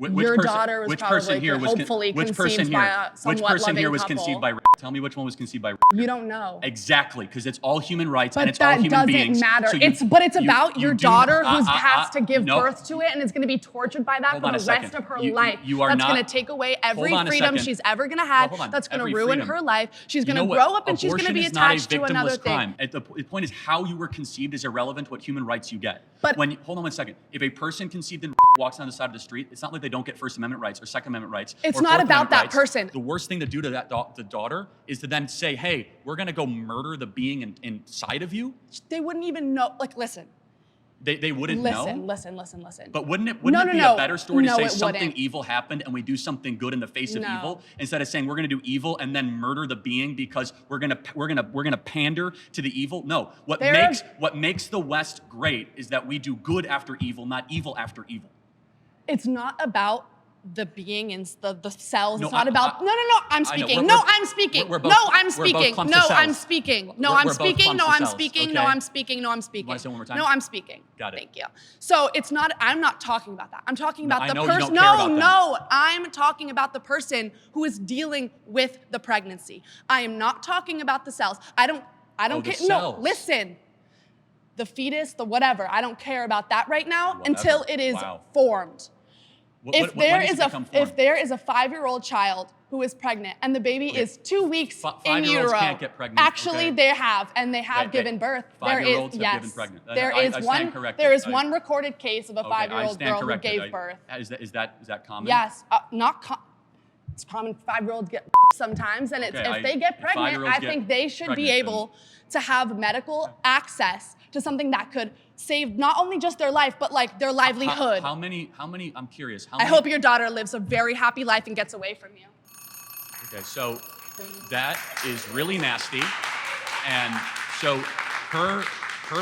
Speaker 4: Your daughter was
Speaker 1: which
Speaker 4: probably
Speaker 1: person here was
Speaker 4: hopefully
Speaker 1: which person
Speaker 4: conceived
Speaker 1: here,
Speaker 4: by a
Speaker 1: which
Speaker 4: somewhat
Speaker 1: person here
Speaker 4: loving
Speaker 1: was
Speaker 4: couple.
Speaker 1: conceived by rape? Tell me which one was conceived by rape.
Speaker 4: You don't know.
Speaker 1: Exactly, because it's all human rights
Speaker 4: But
Speaker 1: and it's all
Speaker 4: that
Speaker 1: human
Speaker 4: doesn't
Speaker 1: beings.
Speaker 4: matter.
Speaker 1: So you-
Speaker 4: It's
Speaker 1: you-
Speaker 4: about
Speaker 1: you
Speaker 4: your
Speaker 1: do-
Speaker 4: daughter who has to give
Speaker 1: no.
Speaker 4: birth to it and is going to be tortured by that
Speaker 1: Hold
Speaker 4: for
Speaker 1: on
Speaker 4: the
Speaker 1: a second.
Speaker 4: rest of her
Speaker 1: You-
Speaker 4: life.
Speaker 1: you are
Speaker 4: That's
Speaker 1: not-
Speaker 4: going to take away every
Speaker 1: Hold on a
Speaker 4: freedom
Speaker 1: second.
Speaker 4: she's ever going to
Speaker 1: Well,
Speaker 4: have.
Speaker 1: hold on.
Speaker 4: That's going to
Speaker 1: Every
Speaker 4: ruin
Speaker 1: freedom.
Speaker 4: her life. She's
Speaker 1: You
Speaker 4: going
Speaker 1: know
Speaker 4: to
Speaker 1: what?
Speaker 4: grow up and she's going to
Speaker 1: Abortion
Speaker 4: be
Speaker 1: is not a
Speaker 4: attached to another
Speaker 1: victimless
Speaker 4: thing.
Speaker 1: crime. The point is how you were conceived is irrelevant to what human rights you get.
Speaker 4: But-
Speaker 1: Hold on one second. If a person conceived in walks down the side of the street, it's not like they don't get First Amendment rights or Second Amendment rights.
Speaker 4: It's
Speaker 1: or
Speaker 4: not
Speaker 1: Fourth
Speaker 4: about
Speaker 1: Amendment
Speaker 4: that
Speaker 1: rights.
Speaker 4: person.
Speaker 1: The worst thing to do to the daughter is to then say, "Hey, we're going to go murder the being inside of you."
Speaker 4: They wouldn't even know. Like, listen.
Speaker 1: They wouldn't know.
Speaker 4: Listen.
Speaker 1: But wouldn't it
Speaker 4: No,
Speaker 1: be
Speaker 4: no.
Speaker 1: a better story to
Speaker 4: No,
Speaker 1: say
Speaker 4: it
Speaker 1: something
Speaker 4: wouldn't.
Speaker 1: evil happened and we do something good in the face of
Speaker 4: No.
Speaker 1: evil instead of saying we're going to do evil and then murder the being because we're going to pander to the evil? No. What makes the West great is that we do good after evil, not evil after evil.
Speaker 4: It's not about the being in the cells.
Speaker 1: No,
Speaker 4: It's not
Speaker 1: I-
Speaker 4: about.
Speaker 1: I-
Speaker 4: No, I'm
Speaker 1: I know.
Speaker 4: speaking.
Speaker 1: We're-
Speaker 4: No,
Speaker 1: we're-
Speaker 4: I'm speaking.
Speaker 1: we're both-
Speaker 4: No, I'm
Speaker 1: we're both
Speaker 4: speaking.
Speaker 1: clumps
Speaker 4: No,
Speaker 1: of
Speaker 4: I'm
Speaker 1: cells.
Speaker 4: speaking. No,
Speaker 1: We're
Speaker 4: I'm
Speaker 1: both
Speaker 4: speaking.
Speaker 1: clumps
Speaker 4: No,
Speaker 1: of
Speaker 4: I'm
Speaker 1: cells,
Speaker 4: speaking.
Speaker 1: okay?
Speaker 4: No, I'm speaking. No, I'm speaking.
Speaker 1: wanna say it one more time?
Speaker 4: No, I'm speaking.
Speaker 1: Got it.
Speaker 4: Thank you. So it's not. I'm not talking about that. I'm talking
Speaker 1: No,
Speaker 4: about
Speaker 1: I
Speaker 4: the
Speaker 1: know you don't
Speaker 4: person.
Speaker 1: care about them.
Speaker 4: No, I'm talking about the person who is dealing with the pregnancy. I am not talking about the cells. I don't
Speaker 1: the
Speaker 4: care.
Speaker 1: cells.
Speaker 4: No, listen. The fetus, the whatever. I don't care about that right now until it is
Speaker 1: Wow.
Speaker 4: formed. If
Speaker 1: when does it become formed?
Speaker 4: there is a 5-year-old child who is pregnant and the baby is 2 weeks in
Speaker 1: 5-year-olds
Speaker 4: utero,
Speaker 1: can't get pregnant,
Speaker 4: actually
Speaker 1: okay?
Speaker 4: they have
Speaker 1: They-
Speaker 4: given birth. There is
Speaker 1: 5-year-olds have
Speaker 4: yes,
Speaker 1: given pregnant.
Speaker 4: there
Speaker 1: I
Speaker 4: is
Speaker 1: stand
Speaker 4: one.
Speaker 1: corrected.
Speaker 4: There is
Speaker 1: I-
Speaker 4: one recorded case of a
Speaker 1: Okay, I
Speaker 4: 5-year-old
Speaker 1: stand
Speaker 4: girl who
Speaker 1: corrected.
Speaker 4: gave birth.
Speaker 1: Is that common?
Speaker 4: Yes, it's common 5-year-olds get sometimes, and
Speaker 1: Okay,
Speaker 4: if they get pregnant,
Speaker 1: 5-year-olds
Speaker 4: I
Speaker 1: get
Speaker 4: think they should be
Speaker 1: pregnant,
Speaker 4: able to have medical access to something that could save not only just their life, but like their livelihood.
Speaker 1: How many, I'm curious, how
Speaker 4: I
Speaker 1: many?
Speaker 4: hope your daughter lives a very happy life and gets away from you.
Speaker 1: Okay, so that is really nasty. And so her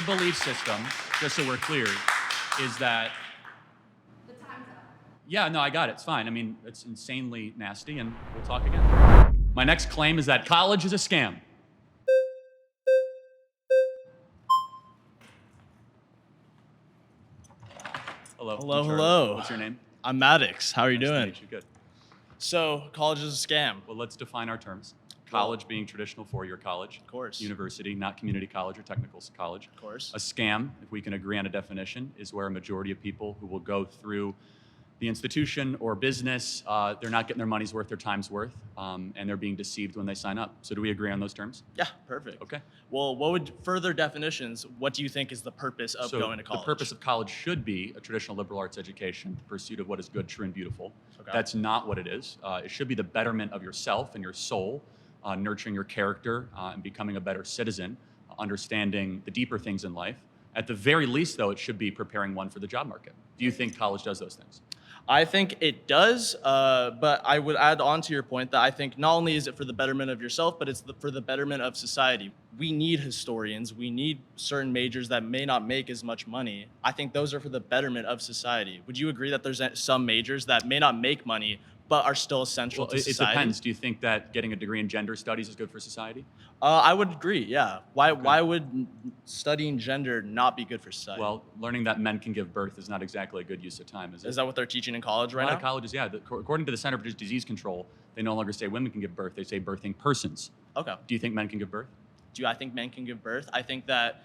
Speaker 1: belief system, just so we're clear, is that. Yeah, no, I got it. It's fine. I mean, it's insanely nasty, and we'll talk again. My next claim is that college is a scam. Hello.
Speaker 2: Hello,
Speaker 1: I'm Charlie.
Speaker 2: hello.
Speaker 1: What's your name?
Speaker 2: I'm Maddox. How are you
Speaker 1: Nice to
Speaker 2: doing?
Speaker 1: meet you. Good.
Speaker 2: So, college is a scam.
Speaker 1: Well, let's define our terms. College being traditional four-year college.
Speaker 2: Of course.
Speaker 1: University, not community college or technical college.
Speaker 2: Of course.
Speaker 1: A scam, if we can agree on a definition, is where a majority of people who will go through the institution or business, they're not getting their money's worth, their time's worth, and they're being deceived when they sign up. So do we agree on those terms?
Speaker 2: Yeah, perfect.
Speaker 1: Okay.
Speaker 2: Well, what would further definitions, what do you think is the purpose of
Speaker 1: So
Speaker 2: going to college?
Speaker 1: the purpose of college should be a traditional liberal arts education, the pursuit of what is good, true, and beautiful.
Speaker 2: Okay.
Speaker 1: That's not what it is. It should be the betterment of yourself and your soul, nurturing your character and becoming a better citizen, understanding the deeper things in life. At the very least, though, it should be preparing one for the job market. Do you think college does those things?
Speaker 2: I think it does, but I would add on to your point that I think not only is it for the betterment of yourself, but it's for the betterment of society. We need historians. We need certain majors that may not make as much money. I think those are for the betterment of society. Would you agree that there's some majors that may not make money, but are still essential
Speaker 1: Well,
Speaker 2: to
Speaker 1: it
Speaker 2: society?
Speaker 1: depends. Do you think that getting a degree in gender studies is good for society?
Speaker 2: I would agree, yeah. Why would studying gender not be good for society?
Speaker 1: Well, learning that men can give birth is not exactly a good use of time, is it?
Speaker 2: Is that what they're teaching in college
Speaker 1: A
Speaker 2: right
Speaker 1: lot
Speaker 2: now?
Speaker 1: of colleges, yeah. According to the Center for Disease Control, they no longer say women can give birth; they say birthing persons.
Speaker 2: Okay.
Speaker 1: Do you think men can give birth?
Speaker 2: Do I think men can give birth? I think that.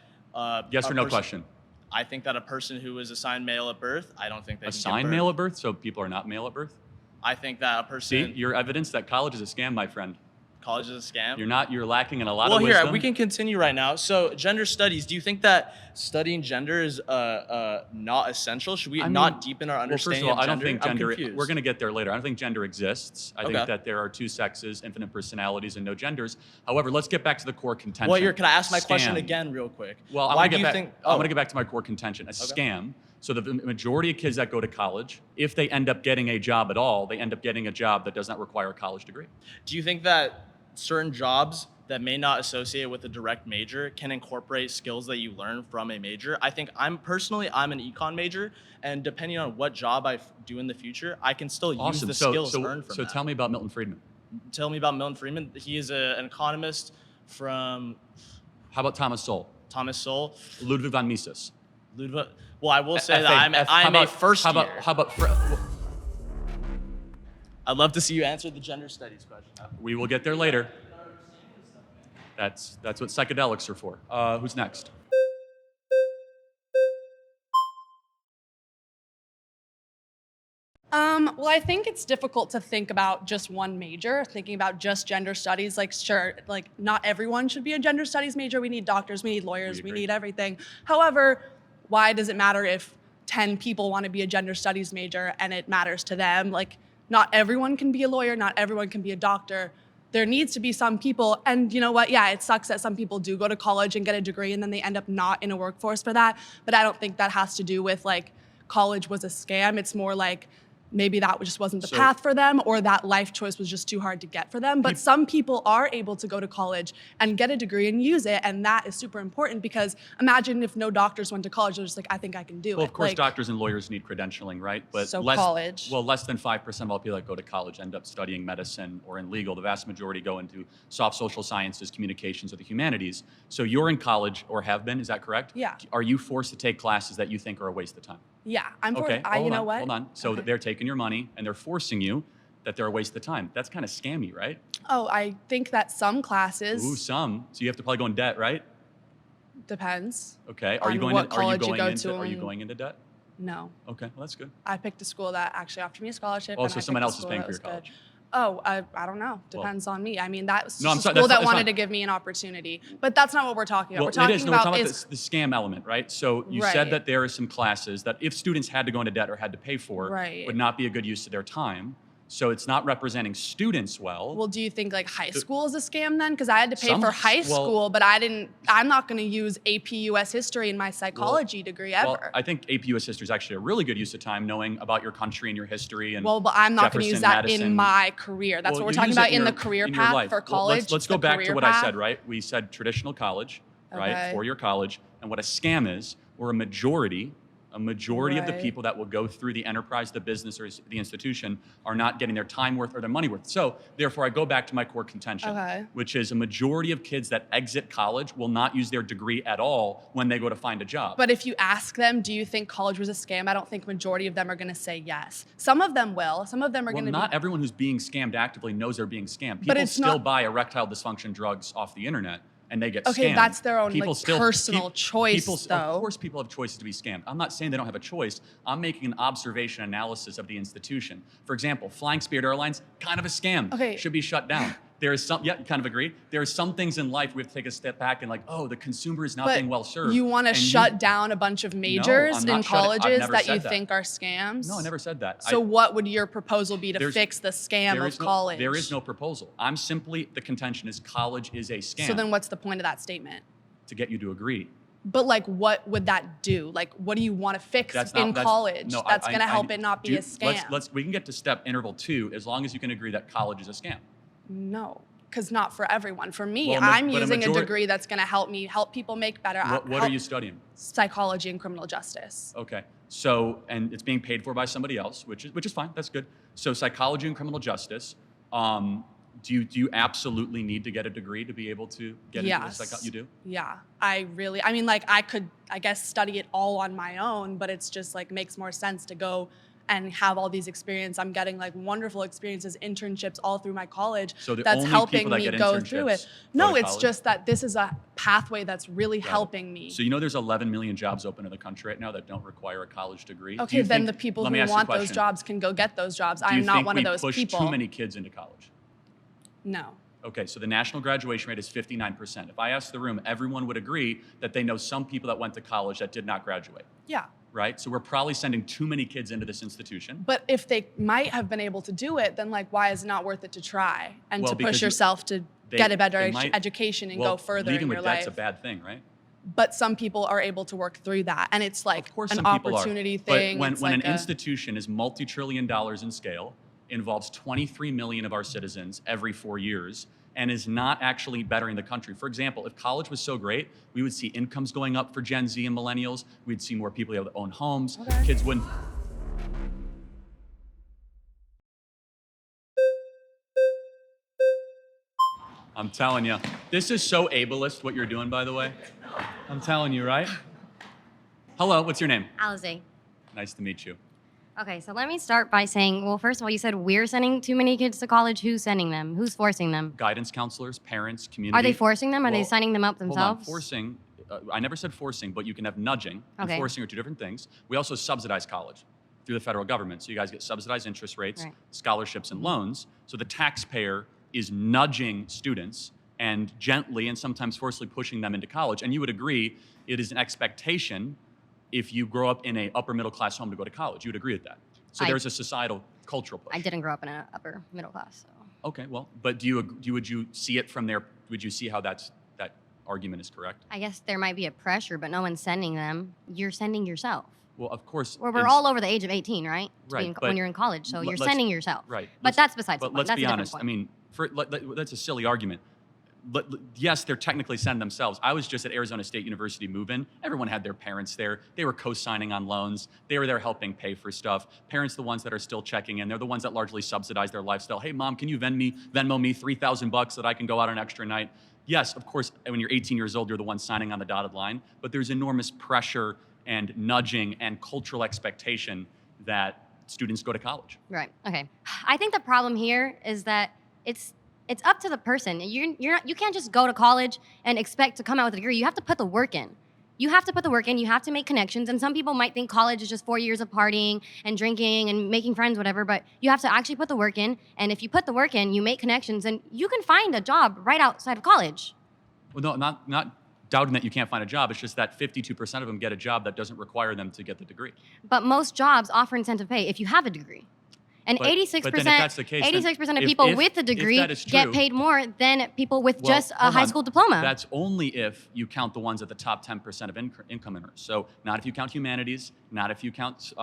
Speaker 1: Yes
Speaker 2: a
Speaker 1: or no
Speaker 2: person-
Speaker 1: question.
Speaker 2: I think that a person who is assigned male at birth, I don't think they can
Speaker 1: Assigned
Speaker 2: give birth.
Speaker 1: male at birth, so people are not male at birth.
Speaker 2: I think that a person.
Speaker 1: See, your evidence that college is a scam, my friend.
Speaker 2: College is a scam.
Speaker 1: You're lacking in a lot
Speaker 2: Well,
Speaker 1: of
Speaker 2: here
Speaker 1: wisdom.
Speaker 2: we can continue right now. So, gender studies. Do you think that studying gender is not essential? Should we
Speaker 1: I
Speaker 2: not
Speaker 1: mean,
Speaker 2: deepen our
Speaker 1: Well,
Speaker 2: understanding
Speaker 1: first of all,
Speaker 2: of
Speaker 1: I don't
Speaker 2: gender?
Speaker 1: think
Speaker 2: I'm
Speaker 1: gender.
Speaker 2: confused.
Speaker 1: We're going to get there later. I don't think gender exists. I
Speaker 2: Okay.
Speaker 1: think that there are two sexes, infinite personalities, and no genders. However, let's get back to the core contention.
Speaker 2: Well, here, can I ask my question
Speaker 1: Scam.
Speaker 2: again, real quick?
Speaker 1: Well,
Speaker 2: why do you think?
Speaker 1: I'm going to get back to my core contention. A
Speaker 2: Okay.
Speaker 1: scam. So the majority of kids that go to college, if they end up getting a job at all, they end up getting a job that does not require a college degree.
Speaker 2: Do you think that certain jobs that may not associate with a direct major can incorporate skills that you learn from a major? I think I'm an econ major, and depending on what job I do in the future, I can still use
Speaker 1: Awesome.
Speaker 2: the
Speaker 1: So,
Speaker 2: skills
Speaker 1: so,
Speaker 2: learned from
Speaker 1: so
Speaker 2: that.
Speaker 1: tell me about Milton Friedman.
Speaker 2: Tell me about Milton Friedman. He is an economist from
Speaker 1: How about Thomas Sowell?
Speaker 2: Thomas Sowell.
Speaker 1: Ludwig von Mises.
Speaker 2: Ludwig. Well, I will say
Speaker 1: F-
Speaker 2: that I'm
Speaker 1: how
Speaker 2: a
Speaker 1: about-
Speaker 2: first
Speaker 1: how
Speaker 2: year.
Speaker 1: about, how about
Speaker 2: I'd love to see you answer the gender studies question.
Speaker 1: we will get there later. That's what psychedelics are for. Who's next?
Speaker 4: Well, I think it's difficult to think about just one major, thinking about just gender studies. Like, sure, like not everyone should be a gender studies major. We need doctors, we need lawyers, we
Speaker 1: agree.
Speaker 4: need everything. However, why does it matter if 10 people want to be a gender studies major and it matters to them? Like, not everyone can be a lawyer, not everyone can be a doctor. There needs to be some people, and you know what? Yeah, it sucks that some people do go to college and get a degree and then they end up not in a workforce for that. But I don't think that has to do with like college was a scam. It's more like maybe that just wasn't the
Speaker 1: So-
Speaker 4: path for them, or that life choice was just too hard to get for them. But some people are able to go to college and get a degree and use it, and that is super important, because imagine if no doctors went to college, they're just like, I think I can do
Speaker 1: Well,
Speaker 4: it.
Speaker 1: of course,
Speaker 4: Like,
Speaker 1: doctors and lawyers need credentialing, right? But
Speaker 4: So
Speaker 1: less,
Speaker 4: college.
Speaker 1: Well, less than 5% of all people that go to college end up studying medicine or in legal. The vast majority go into soft social sciences, communications, or the humanities. So you're in college, or have been, is that correct?
Speaker 4: Yeah.
Speaker 1: Are you forced to take classes that you think are a waste of time?
Speaker 4: Yeah, I'm for
Speaker 1: Okay,
Speaker 4: you know what?
Speaker 1: Hold on. So
Speaker 4: Okay.
Speaker 1: they're taking your money and they're forcing you that they're a waste of time. That's kind of scammy, right?
Speaker 4: Oh, I think that some classes
Speaker 1: Ooh, some. So you have to probably go in debt, right?
Speaker 4: depends.
Speaker 1: Okay. Are you
Speaker 4: On
Speaker 1: going?
Speaker 4: what
Speaker 1: Are you
Speaker 4: college you
Speaker 1: going
Speaker 4: go
Speaker 1: into?
Speaker 4: to
Speaker 1: Are you
Speaker 4: and-
Speaker 1: going into debt?
Speaker 4: No,
Speaker 1: Okay, well that's good.
Speaker 4: I picked a school that actually offered me a scholarship.
Speaker 1: Oh,
Speaker 4: and
Speaker 1: so
Speaker 4: I
Speaker 1: someone
Speaker 4: picked a
Speaker 1: else is
Speaker 4: school
Speaker 1: paying
Speaker 4: that
Speaker 1: for your
Speaker 4: was good.
Speaker 1: college.
Speaker 4: Oh, I don't know. Depends on me. I mean, that was
Speaker 1: No, I'm
Speaker 4: just a
Speaker 1: sorry,
Speaker 4: school that
Speaker 1: that's
Speaker 4: wanted
Speaker 1: fine.
Speaker 4: to give me an opportunity. But that's not what we're talking about.
Speaker 1: Well,
Speaker 4: we're talking
Speaker 1: it is. No, we're
Speaker 4: about
Speaker 1: talking
Speaker 4: is
Speaker 1: about the scam element, right? So you said
Speaker 4: Right.
Speaker 1: that there are some classes that if students had to go into debt or had to pay for,
Speaker 4: Right.
Speaker 1: would not be a good use of their time. So it's not representing students well.
Speaker 4: Well, do you think like high school is a scam then? Because I had to pay
Speaker 1: Some-
Speaker 4: for high
Speaker 1: well-
Speaker 4: school, but I'm not going to use AP US history in my psychology degree ever.
Speaker 1: Well, I think AP US history is actually a really good use of time, knowing about your country and your history. And
Speaker 4: But I'm not going to use
Speaker 1: Jefferson,
Speaker 4: that
Speaker 1: Madison.
Speaker 4: in my career. That's
Speaker 1: Well,
Speaker 4: what we're
Speaker 1: you
Speaker 4: talking
Speaker 1: use it
Speaker 4: about in
Speaker 1: your-
Speaker 4: the career
Speaker 1: in your
Speaker 4: path
Speaker 1: life.
Speaker 4: for
Speaker 1: Well,
Speaker 4: college.
Speaker 1: let's go
Speaker 4: the
Speaker 1: back to
Speaker 4: career
Speaker 1: what I
Speaker 4: path.
Speaker 1: said, right? We said traditional college, right?
Speaker 4: Okay.
Speaker 1: Four-year college. And what a scam is, or a majority of the
Speaker 4: Right.
Speaker 1: people that will go through the enterprise, the business, or the institution are not getting their time worth or their money worth. So therefore, I go back to my core contention,
Speaker 4: Okay.
Speaker 1: which is a majority of kids that exit college will not use their degree at all when they go to find a job.
Speaker 4: But if you ask them, do you think college was a scam? I don't think majority of them are going to say yes. Some of them will. Some of them are
Speaker 1: Well,
Speaker 4: going to
Speaker 1: not
Speaker 4: be.
Speaker 1: everyone who's being scammed actively knows they're being scammed.
Speaker 4: But
Speaker 1: People
Speaker 4: it's
Speaker 1: still
Speaker 4: not-
Speaker 1: buy erectile dysfunction drugs off the internet and they get
Speaker 4: Okay,
Speaker 1: scammed.
Speaker 4: that's their own,
Speaker 1: People
Speaker 4: like,
Speaker 1: still,
Speaker 4: personal choice,
Speaker 1: people,
Speaker 4: though.
Speaker 1: Of course, people have choices to be scammed. I'm not saying they don't have a choice. I'm making an observation analysis of the institution. For example, flying Spirit Airlines, kind of a scam.
Speaker 4: Okay.
Speaker 1: Should be shut down. There is some, yeah, you kind of agree. There are some things in life we have to take a step back and like, oh, the consumer is not
Speaker 4: But
Speaker 1: being well served.
Speaker 4: you want to
Speaker 1: And
Speaker 4: shut down a bunch of majors
Speaker 1: I'm
Speaker 4: in
Speaker 1: not shutting- I've
Speaker 4: colleges
Speaker 1: never
Speaker 4: that you
Speaker 1: said that.
Speaker 4: think are scams?
Speaker 1: No, I never said that.
Speaker 4: So what would your proposal be to
Speaker 1: There's-
Speaker 4: fix the scam
Speaker 1: There
Speaker 4: of
Speaker 1: is no-
Speaker 4: college?
Speaker 1: There is no proposal. I'm simply, the contention is college is a scam
Speaker 4: So then what's the point of that statement?
Speaker 1: to get you to agree.
Speaker 4: But like, what would that do? Like, what do you want to fix
Speaker 1: That's not
Speaker 4: in
Speaker 1: that's-
Speaker 4: college
Speaker 1: no,
Speaker 4: that's
Speaker 1: I-
Speaker 4: going to
Speaker 1: I-
Speaker 4: help it not be
Speaker 1: do-
Speaker 4: a scam?
Speaker 1: we can get to step interval 2 as long as you can agree that college is a scam.
Speaker 4: No, because not for everyone. For me,
Speaker 1: Well,
Speaker 4: I'm
Speaker 1: but a
Speaker 4: using a
Speaker 1: majority-
Speaker 4: degree that's going to help people make better.
Speaker 1: What are
Speaker 4: help-
Speaker 1: you studying?
Speaker 4: Psychology and criminal justice.
Speaker 1: Okay. So, and it's being paid for by somebody else, which is fine. That's good. So, psychology and criminal justice. Do you absolutely need to get a degree to be able to get into
Speaker 4: Yes.
Speaker 1: this? You do?
Speaker 4: Yeah, I mean, like, I could, I guess, study it all on my own, but it's just like makes more sense to go and have all these experience. I'm getting like wonderful experiences, internships all through my college.
Speaker 1: So the
Speaker 4: that's
Speaker 1: only
Speaker 4: helping
Speaker 1: people that
Speaker 4: me
Speaker 1: get
Speaker 4: go through
Speaker 1: internships
Speaker 4: it. No,
Speaker 1: go to
Speaker 4: it's
Speaker 1: college?
Speaker 4: just that this is a pathway that's really
Speaker 1: Got it.
Speaker 4: helping me.
Speaker 1: So you know there's 11 million jobs open in the country right now that don't require a college degree. Do
Speaker 4: Okay,
Speaker 1: you
Speaker 4: then
Speaker 1: think-
Speaker 4: the people
Speaker 1: let me
Speaker 4: who
Speaker 1: ask you a
Speaker 4: want those
Speaker 1: question.
Speaker 4: jobs can go get those jobs.
Speaker 1: Do you
Speaker 4: I'm not
Speaker 1: think
Speaker 4: one
Speaker 1: we
Speaker 4: of those
Speaker 1: push
Speaker 4: people.
Speaker 1: too many kids into college?
Speaker 4: No.
Speaker 1: Okay, so the national graduation rate is 59%. If I ask the room, everyone would agree that they know some people that went to college that did not graduate,
Speaker 4: Yeah.
Speaker 1: right? So we're probably sending too many kids into this institution.
Speaker 4: But if they might have been able to do it, then like, why is it not worth it to try and
Speaker 1: Well,
Speaker 4: to
Speaker 1: because
Speaker 4: push
Speaker 1: you-
Speaker 4: yourself to
Speaker 1: they-
Speaker 4: get a better
Speaker 1: they might-
Speaker 4: education and
Speaker 1: well,
Speaker 4: go further
Speaker 1: leaving
Speaker 4: in
Speaker 1: with
Speaker 4: your
Speaker 1: debt's
Speaker 4: life?
Speaker 1: a bad thing, right?
Speaker 4: But some people are able to work through that, and it's like
Speaker 1: Of course,
Speaker 4: an
Speaker 1: some people
Speaker 4: opportunity
Speaker 1: are.
Speaker 4: thing.
Speaker 1: But when,
Speaker 4: It's
Speaker 1: when
Speaker 4: like
Speaker 1: an institution is multi-trillion dollars in scale, involves 23 million of our citizens every 4 years, and is not actually bettering the country. For example, if college was so great, we would see incomes going up for Gen Z and millennials. We'd see more people able to own homes.
Speaker 4: Okay.
Speaker 1: Kids wouldn't. I'm telling you, this is so ableist what you're doing, by the way. I'm telling you, right? Hello, what's your name?
Speaker 11: Alize.
Speaker 1: Nice to meet you.
Speaker 11: Okay, so let me start by saying, well, first of all, you said we're sending too many kids to college. Who's sending them? Who's forcing them?
Speaker 1: Guidance counselors, parents, community.
Speaker 11: Are they forcing them? Are they
Speaker 1: Well,
Speaker 11: signing them up
Speaker 1: Hold on,
Speaker 11: themselves?
Speaker 1: forcing, I never said forcing, but you can have nudging and
Speaker 11: Okay.
Speaker 1: forcing are two different things. We also subsidize college through the federal government. So you guys get subsidized interest rates,
Speaker 11: Right.
Speaker 1: scholarships, and loans. So the taxpayer is nudging students and gently and sometimes forcefully pushing them into college. And you would agree it is an expectation if you grow up in a upper middle class home to go to college. You would agree with that. So
Speaker 11: I-
Speaker 1: there's a societal cultural push.
Speaker 11: I didn't grow up in an upper middle class, so.
Speaker 1: Okay, well, but would you see it from there? Would you see how that argument is correct?
Speaker 11: I guess there might be a pressure, but no one's sending them. You're sending yourself.
Speaker 1: Well, of course.
Speaker 11: Where we're
Speaker 1: it's-
Speaker 11: all over the age of 18, right? To be
Speaker 1: Right,
Speaker 11: in,
Speaker 1: but
Speaker 11: when you're in college, so you're
Speaker 1: let's-
Speaker 11: sending yourself.
Speaker 1: Right.
Speaker 11: But
Speaker 1: let's-
Speaker 11: that's besides the
Speaker 1: But
Speaker 11: point.
Speaker 1: let's
Speaker 11: That's
Speaker 1: be
Speaker 11: a different
Speaker 1: honest.
Speaker 11: point.
Speaker 1: I mean, that's a silly argument. Yes, they're technically sending themselves. I was just at Arizona State University move-in. Everyone had their parents there. They were co-signing on loans. They were there helping pay for stuff. Parents, the ones that are still checking in. They're the ones that largely subsidize their lifestyle. Hey, mom, can you Venmo me $3,000 so that I can go out an extra night? Yes, of course, when you're 18 years old, you're the one signing on the dotted line. But there's enormous pressure and nudging and cultural expectation that students go to college.
Speaker 11: Right. Okay. I think the problem here is that it's up to the person. You can't just go to college and expect to come out with a degree. You have to put the work in. You have to put the work in. You have to make connections. And some people might think college is just 4 years of partying and drinking and making friends, whatever. But you have to actually put the work in. And if you put the work in, you make connections, and you can find a job right outside of college.
Speaker 1: Well, no, not doubting that you can't find a job. It's just that 52% of them get a job that doesn't require them to get the degree.
Speaker 11: But most jobs offer incentive pay if you have a degree. And
Speaker 1: But-
Speaker 11: 86%,
Speaker 1: but then if that's the case, then
Speaker 11: 86% of
Speaker 1: if-
Speaker 11: people
Speaker 1: if-
Speaker 11: with a
Speaker 1: if
Speaker 11: degree
Speaker 1: that is
Speaker 11: get
Speaker 1: true-
Speaker 11: paid more than people with
Speaker 1: Well,
Speaker 11: just a
Speaker 1: hold
Speaker 11: high
Speaker 1: on.
Speaker 11: school diploma.
Speaker 1: That's only if you count the ones at the top 10% of income earners. So not if you count humanities, not if you count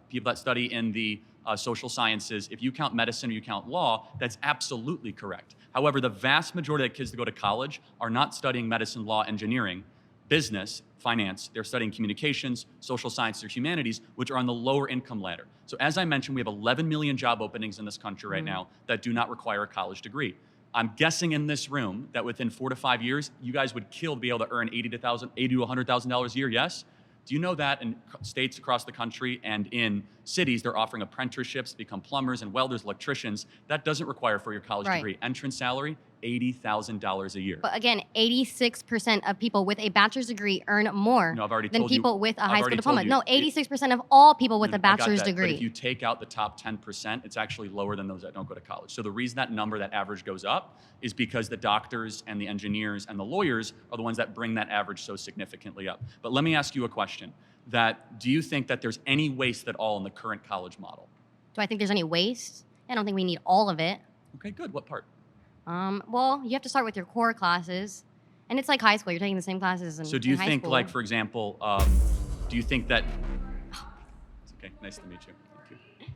Speaker 1: people that study in the social sciences. If you count medicine or you count law, that's absolutely correct. However, the vast majority of kids that go to college are not studying medicine, law, engineering, business, finance. They're studying communications, social sciences, or humanities, which are on the lower income ladder. So as I mentioned, we have 11 million job openings in this country right now that do not require a college degree. I'm guessing in this room that within 4 to 5 years, you guys would kill to be able to earn $80 to $100,000 a year, yes? Do you know that in states across the country and in cities, they're offering apprenticeships to become plumbers and welders, electricians? That doesn't require for your college
Speaker 11: Right.
Speaker 1: degree. Entrance salary, $80,000 a year.
Speaker 11: But again, 86% of people with a bachelor's degree earn more
Speaker 1: No, I've already
Speaker 11: than
Speaker 1: told you-
Speaker 11: people with a
Speaker 1: I've
Speaker 11: high school
Speaker 1: already
Speaker 11: diploma.
Speaker 1: told you.
Speaker 11: No,
Speaker 1: It-
Speaker 11: 86% of all people with
Speaker 1: No,
Speaker 11: a
Speaker 1: I got
Speaker 11: bachelor's
Speaker 1: that,
Speaker 11: degree.
Speaker 1: But if you take out the top 10%, it's actually lower than those that don't go to college. So the reason that number, that average goes up is because the doctors and the engineers and the lawyers are the ones that bring that average so significantly up. But let me ask you a question. Do you think that there's any waste at all in the current college model?
Speaker 11: Do I think there's any waste? I don't think we need all of it.
Speaker 1: Okay, good. What part?
Speaker 11: Well, you have to start with your core classes. And it's like high school. You're taking the same classes in
Speaker 1: So do you
Speaker 11: in high
Speaker 1: think,
Speaker 11: school.
Speaker 1: like, for example, do you think that... It's okay. Nice to meet you. Thank you.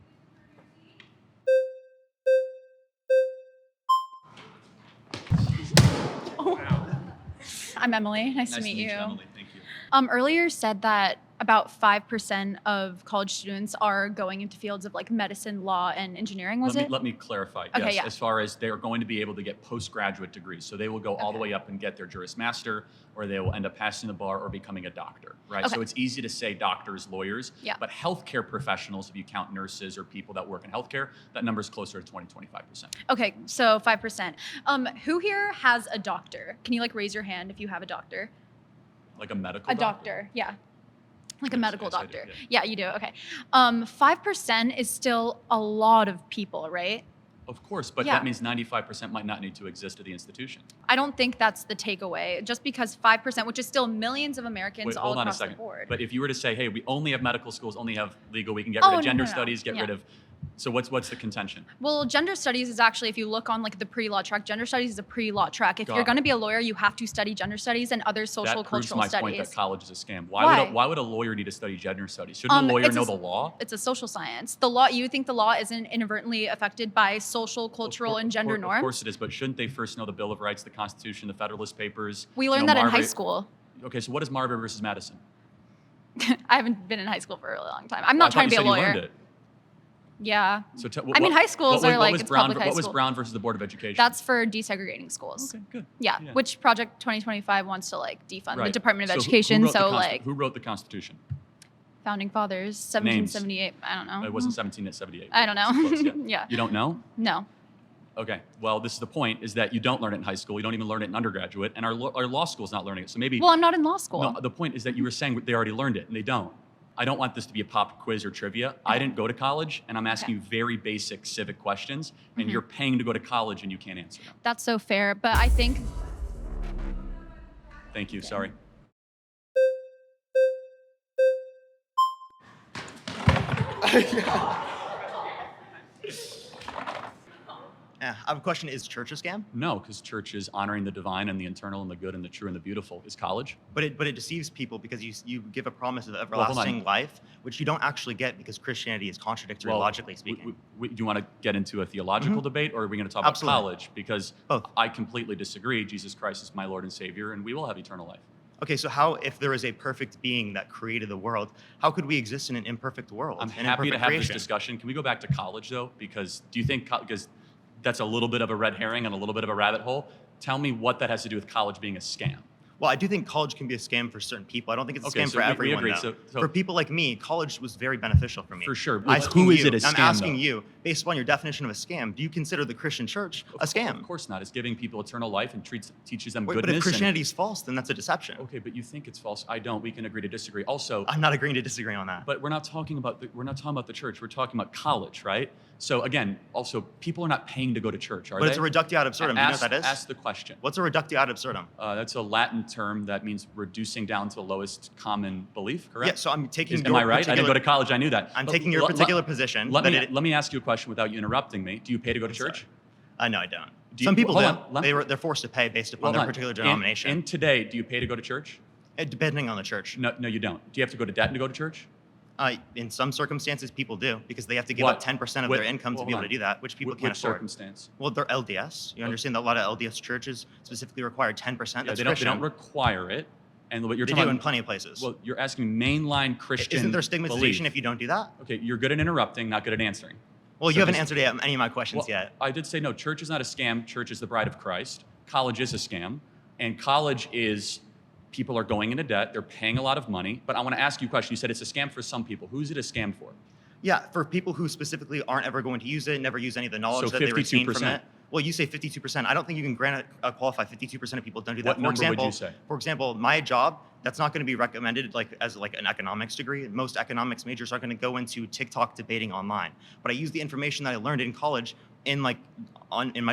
Speaker 12: I'm Emily. Nice to meet you.
Speaker 1: Emily. Thank you.
Speaker 12: Earlier said that about 5% of college students are going into fields of like medicine, law, and engineering, was it?
Speaker 1: Let me clarify.
Speaker 12: Okay,
Speaker 1: Yes,
Speaker 12: yeah.
Speaker 1: as far as they're going to be able to get postgraduate degrees. So they will go all the way up and get their Juris Master, or they will end up passing the bar or becoming a doctor, right?
Speaker 12: Okay.
Speaker 1: So it's easy to say doctors, lawyers,
Speaker 12: Yeah.
Speaker 1: but healthcare professionals, if you count nurses or people that work in healthcare, that number is closer to 20-25%.
Speaker 12: Okay, so 5%. Who here has a doctor? Can you like raise your hand if you have a doctor?
Speaker 1: Like a medical
Speaker 12: A doctor, yeah. Like a
Speaker 1: Yes,
Speaker 12: medical
Speaker 1: yes, I do,
Speaker 12: doctor.
Speaker 1: yeah.
Speaker 12: Yeah, you do. Okay. 5% is still a lot of people, right?
Speaker 1: Of course, but
Speaker 12: Yeah.
Speaker 1: that means 95% might not need to exist at the institution.
Speaker 12: I don't think that's the takeaway. Just because 5%, which is still millions of Americans
Speaker 1: Wait,
Speaker 12: all
Speaker 1: hold on a
Speaker 12: across the
Speaker 1: second.
Speaker 12: board.
Speaker 1: But if you were to say, hey, we only have medical schools, only have legal, we can get
Speaker 12: Oh,
Speaker 1: rid
Speaker 12: no,
Speaker 1: of gender
Speaker 12: no, no.
Speaker 1: studies, get
Speaker 12: Yeah.
Speaker 1: rid of... So what's the contention?
Speaker 12: Well, gender studies is actually, if you look on like the pre-law track, gender studies is a pre-law track. If
Speaker 1: Got
Speaker 12: you're
Speaker 1: it.
Speaker 12: going to be a lawyer, you have to study gender studies and other social
Speaker 1: That proves
Speaker 12: cultural
Speaker 1: my
Speaker 12: studies.
Speaker 1: point that college is a scam.
Speaker 12: Why?
Speaker 1: Why would a lawyer need to study gender studies? Shouldn't a lawyer
Speaker 12: it's
Speaker 1: know
Speaker 12: a-
Speaker 1: the law?
Speaker 12: It's a social science. The law, you think the law isn't inadvertently affected by social, cultural, and gender norms?
Speaker 1: Of course it is, but shouldn't they first know the Bill of Rights, the Constitution, the Federalist Papers?
Speaker 12: We
Speaker 1: you
Speaker 12: learned
Speaker 1: know,
Speaker 12: that in high
Speaker 1: Marbury-
Speaker 12: school.
Speaker 1: Okay, so what is Marbury versus Madison?
Speaker 12: I haven't been in high school for a really long time. I'm
Speaker 1: Well, I
Speaker 12: not
Speaker 1: thought
Speaker 12: trying to
Speaker 1: you
Speaker 12: be a
Speaker 1: said you
Speaker 12: lawyer.
Speaker 1: learned it.
Speaker 12: Yeah.
Speaker 1: So
Speaker 12: I mean, high schools are like,
Speaker 1: was
Speaker 12: it's
Speaker 1: Brown,
Speaker 12: public high
Speaker 1: What was
Speaker 12: school.
Speaker 1: Brown versus the Board of Education?
Speaker 12: That's for desegregating schools.
Speaker 1: Okay, good.
Speaker 12: Yeah,
Speaker 1: Yeah.
Speaker 12: which Project 2025 wants to like defund the
Speaker 1: Right.
Speaker 12: Department of
Speaker 1: So who
Speaker 12: Education.
Speaker 1: wrote the
Speaker 12: So
Speaker 1: Consti-
Speaker 12: like
Speaker 1: who wrote the Constitution?
Speaker 12: founding fathers, 1778. I don't know.
Speaker 1: It wasn't 1778.
Speaker 12: I don't know.
Speaker 1: Close, yeah.
Speaker 12: Yeah.
Speaker 1: You don't know?
Speaker 12: No.
Speaker 1: Okay. Well, this is the point: is that you don't learn it in high school. You don't even learn it in undergraduate, and our law school's not learning it. So maybe.
Speaker 12: Well, I'm not in law school.
Speaker 1: No, the point is that you were saying they already learned it, and they don't. I don't want this to be a pop quiz or trivia. I didn't go to college, and I'm asking you very basic civic questions, and you're paying to go to college, and you can't answer them.
Speaker 12: That's so fair, but I think
Speaker 1: Thank you. Sorry.
Speaker 10: I have a question. Is church a scam?
Speaker 1: No, because church is honoring the divine and the eternal and the good and the true and the beautiful. Is college?
Speaker 10: But it deceives people because you give a promise of
Speaker 1: hold on.
Speaker 10: everlasting life, which you don't actually get because Christianity is contradictory, logically speaking.
Speaker 1: Do you want to get into a theological debate, or are we going to talk
Speaker 10: Absolutely.
Speaker 1: about college? Because
Speaker 10: Both.
Speaker 1: I completely disagree. Jesus Christ is my Lord and Savior, and we will have eternal life.
Speaker 10: Okay, so how, if there is a perfect being that created the world, how could we exist in an imperfect world?
Speaker 1: I'm
Speaker 10: an
Speaker 1: happy to
Speaker 10: imperfect
Speaker 1: have
Speaker 10: creation?
Speaker 1: this discussion. Can we go back to college, though? Because do you think, because that's a little bit of a red herring and a little bit of a rabbit hole. Tell me what that has to do with college being a scam.
Speaker 10: Well, I do think college can be a scam for certain people. I don't think it's a
Speaker 1: Okay,
Speaker 10: scam
Speaker 1: so
Speaker 10: for
Speaker 1: we
Speaker 10: everyone.
Speaker 1: agree.
Speaker 10: Though.
Speaker 1: So-
Speaker 10: For people like me, college was very beneficial for me.
Speaker 1: For sure.
Speaker 10: I'm
Speaker 1: Who
Speaker 10: asking
Speaker 1: is
Speaker 10: you-
Speaker 1: it a
Speaker 10: I'm
Speaker 1: scam,
Speaker 10: asking
Speaker 1: though?
Speaker 10: you, based upon your definition of a scam, do you consider the Christian church a scam?
Speaker 1: Of course not. It's giving people eternal life and teaches them
Speaker 10: Wait,
Speaker 1: goodness.
Speaker 10: but if
Speaker 1: and-
Speaker 10: Christianity is false, then that's a deception.
Speaker 1: Okay, but you think it's false. I don't. We can agree to disagree. Also,
Speaker 10: I'm not agreeing to disagree on that.
Speaker 1: but we're not talking about the church. We're talking about college, right? So again, also people are not paying to go to church, are
Speaker 10: But
Speaker 1: they?
Speaker 10: it's a reductio ad absurdum. Do you know what that is?
Speaker 1: Ask the question.
Speaker 10: What's a reductio ad absurdum?
Speaker 1: That's a Latin term that means reducing down to the lowest common belief, correct?
Speaker 10: Yeah, so I'm taking
Speaker 1: Am
Speaker 10: your
Speaker 1: I right? I didn't
Speaker 10: particular-
Speaker 1: go to college. I knew that.
Speaker 10: I'm
Speaker 1: But
Speaker 10: taking your particular position.
Speaker 1: Let
Speaker 10: that
Speaker 1: me, let me ask you a question without you interrupting me. Do you pay to go to church?
Speaker 10: No, I don't.
Speaker 1: Do you-
Speaker 10: Some people
Speaker 1: hold
Speaker 10: do.
Speaker 1: on, let me-
Speaker 10: They're forced to pay based upon
Speaker 1: Hold
Speaker 10: their
Speaker 1: on.
Speaker 10: particular denomination.
Speaker 1: And today, do you pay to go to church?
Speaker 10: Depending on the church.
Speaker 1: No, you don't. Do you have to go to debt to go to church?
Speaker 10: In some circumstances, people do because they have to give
Speaker 1: What?
Speaker 10: up 10% of
Speaker 1: What-
Speaker 10: their income to
Speaker 1: hold
Speaker 10: be able
Speaker 1: on.
Speaker 10: to do that, which people
Speaker 1: Which
Speaker 10: can't afford.
Speaker 1: circumstance?
Speaker 10: Well, they're LDS. You understand that a lot of LDS churches specifically require 10%.
Speaker 1: Yeah,
Speaker 10: That's
Speaker 1: they don't
Speaker 10: Christian.
Speaker 1: require it. And what you're
Speaker 10: They
Speaker 1: talking
Speaker 10: do in
Speaker 1: about,
Speaker 10: plenty of places.
Speaker 1: well, you're asking mainline Christian.
Speaker 10: Isn't there stigmatization
Speaker 1: belief.
Speaker 10: if you don't do that?
Speaker 1: Okay, you're good at interrupting, not good at answering.
Speaker 10: Well,
Speaker 1: So
Speaker 10: you haven't
Speaker 1: just-
Speaker 10: answered any of my questions
Speaker 1: Well,
Speaker 10: yet.
Speaker 1: I did say no. Church is not a scam. Church is the bride of Christ. College is a scam, and college is people are going into debt. They're paying a lot of money. But I want to ask you a question. You said it's a scam for some people. Who's it a scam for?
Speaker 10: Yeah, for people who specifically aren't ever going to use it, never use any of the knowledge
Speaker 1: So
Speaker 10: that they retain from
Speaker 1: 52%.
Speaker 10: it. Well, you say 52%. I don't think you can qualify 52% of people don't do that.
Speaker 1: What number would you say?
Speaker 10: For example, my job, that's not going to be recommended as an economics degree. Most economics majors are going to go into TikTok debating online. But I use the information that I learned in college in my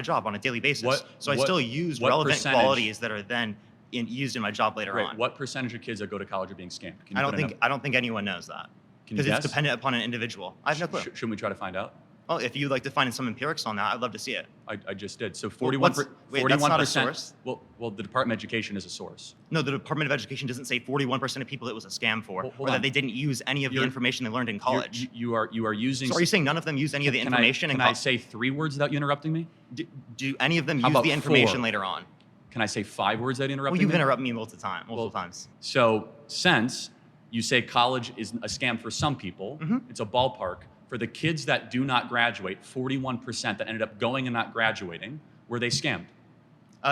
Speaker 10: job on a daily basis. So I still use
Speaker 1: what
Speaker 10: relevant
Speaker 1: percentage-
Speaker 10: qualities that are then used in my job later
Speaker 1: Right.
Speaker 10: on.
Speaker 1: What percentage of kids that go to college are being scammed? Can you
Speaker 10: I
Speaker 1: put
Speaker 10: don't
Speaker 1: a
Speaker 10: think
Speaker 1: number?
Speaker 10: I don't think anyone knows that
Speaker 1: Can you
Speaker 10: because it's
Speaker 1: guess?
Speaker 10: dependent upon an individual. I have no clue.
Speaker 1: Shouldn't we try to find out?
Speaker 10: Oh, if you'd like to find some empirics on that, I'd love to see it.
Speaker 1: I just did. So
Speaker 10: Well,
Speaker 1: 41.
Speaker 10: wait, that's not a
Speaker 1: 41%.
Speaker 10: source.
Speaker 1: Well, the Department of Education is a source.
Speaker 10: No, the Department of Education doesn't say 41% of people it was a scam for,
Speaker 1: Hold
Speaker 10: or that
Speaker 1: on.
Speaker 10: they didn't use any of the
Speaker 1: You're-
Speaker 10: information they learned in college.
Speaker 1: You are using.
Speaker 10: So are you saying none of them used any of the
Speaker 1: Can
Speaker 10: information in
Speaker 1: Can I
Speaker 10: college?
Speaker 1: say 3 words without you interrupting me?
Speaker 10: Do any of them
Speaker 1: How
Speaker 10: use
Speaker 1: about
Speaker 10: the information
Speaker 1: 4?
Speaker 10: later on?
Speaker 1: Can I say 5 words without interrupting
Speaker 10: Well, you've
Speaker 1: me?
Speaker 10: interrupted me multiple times.
Speaker 1: So since you say college is a scam for some people,
Speaker 10: Mm-hmm.
Speaker 1: it's a ballpark. For the kids that do not graduate, 41% that ended up going and not graduating, were they scammed?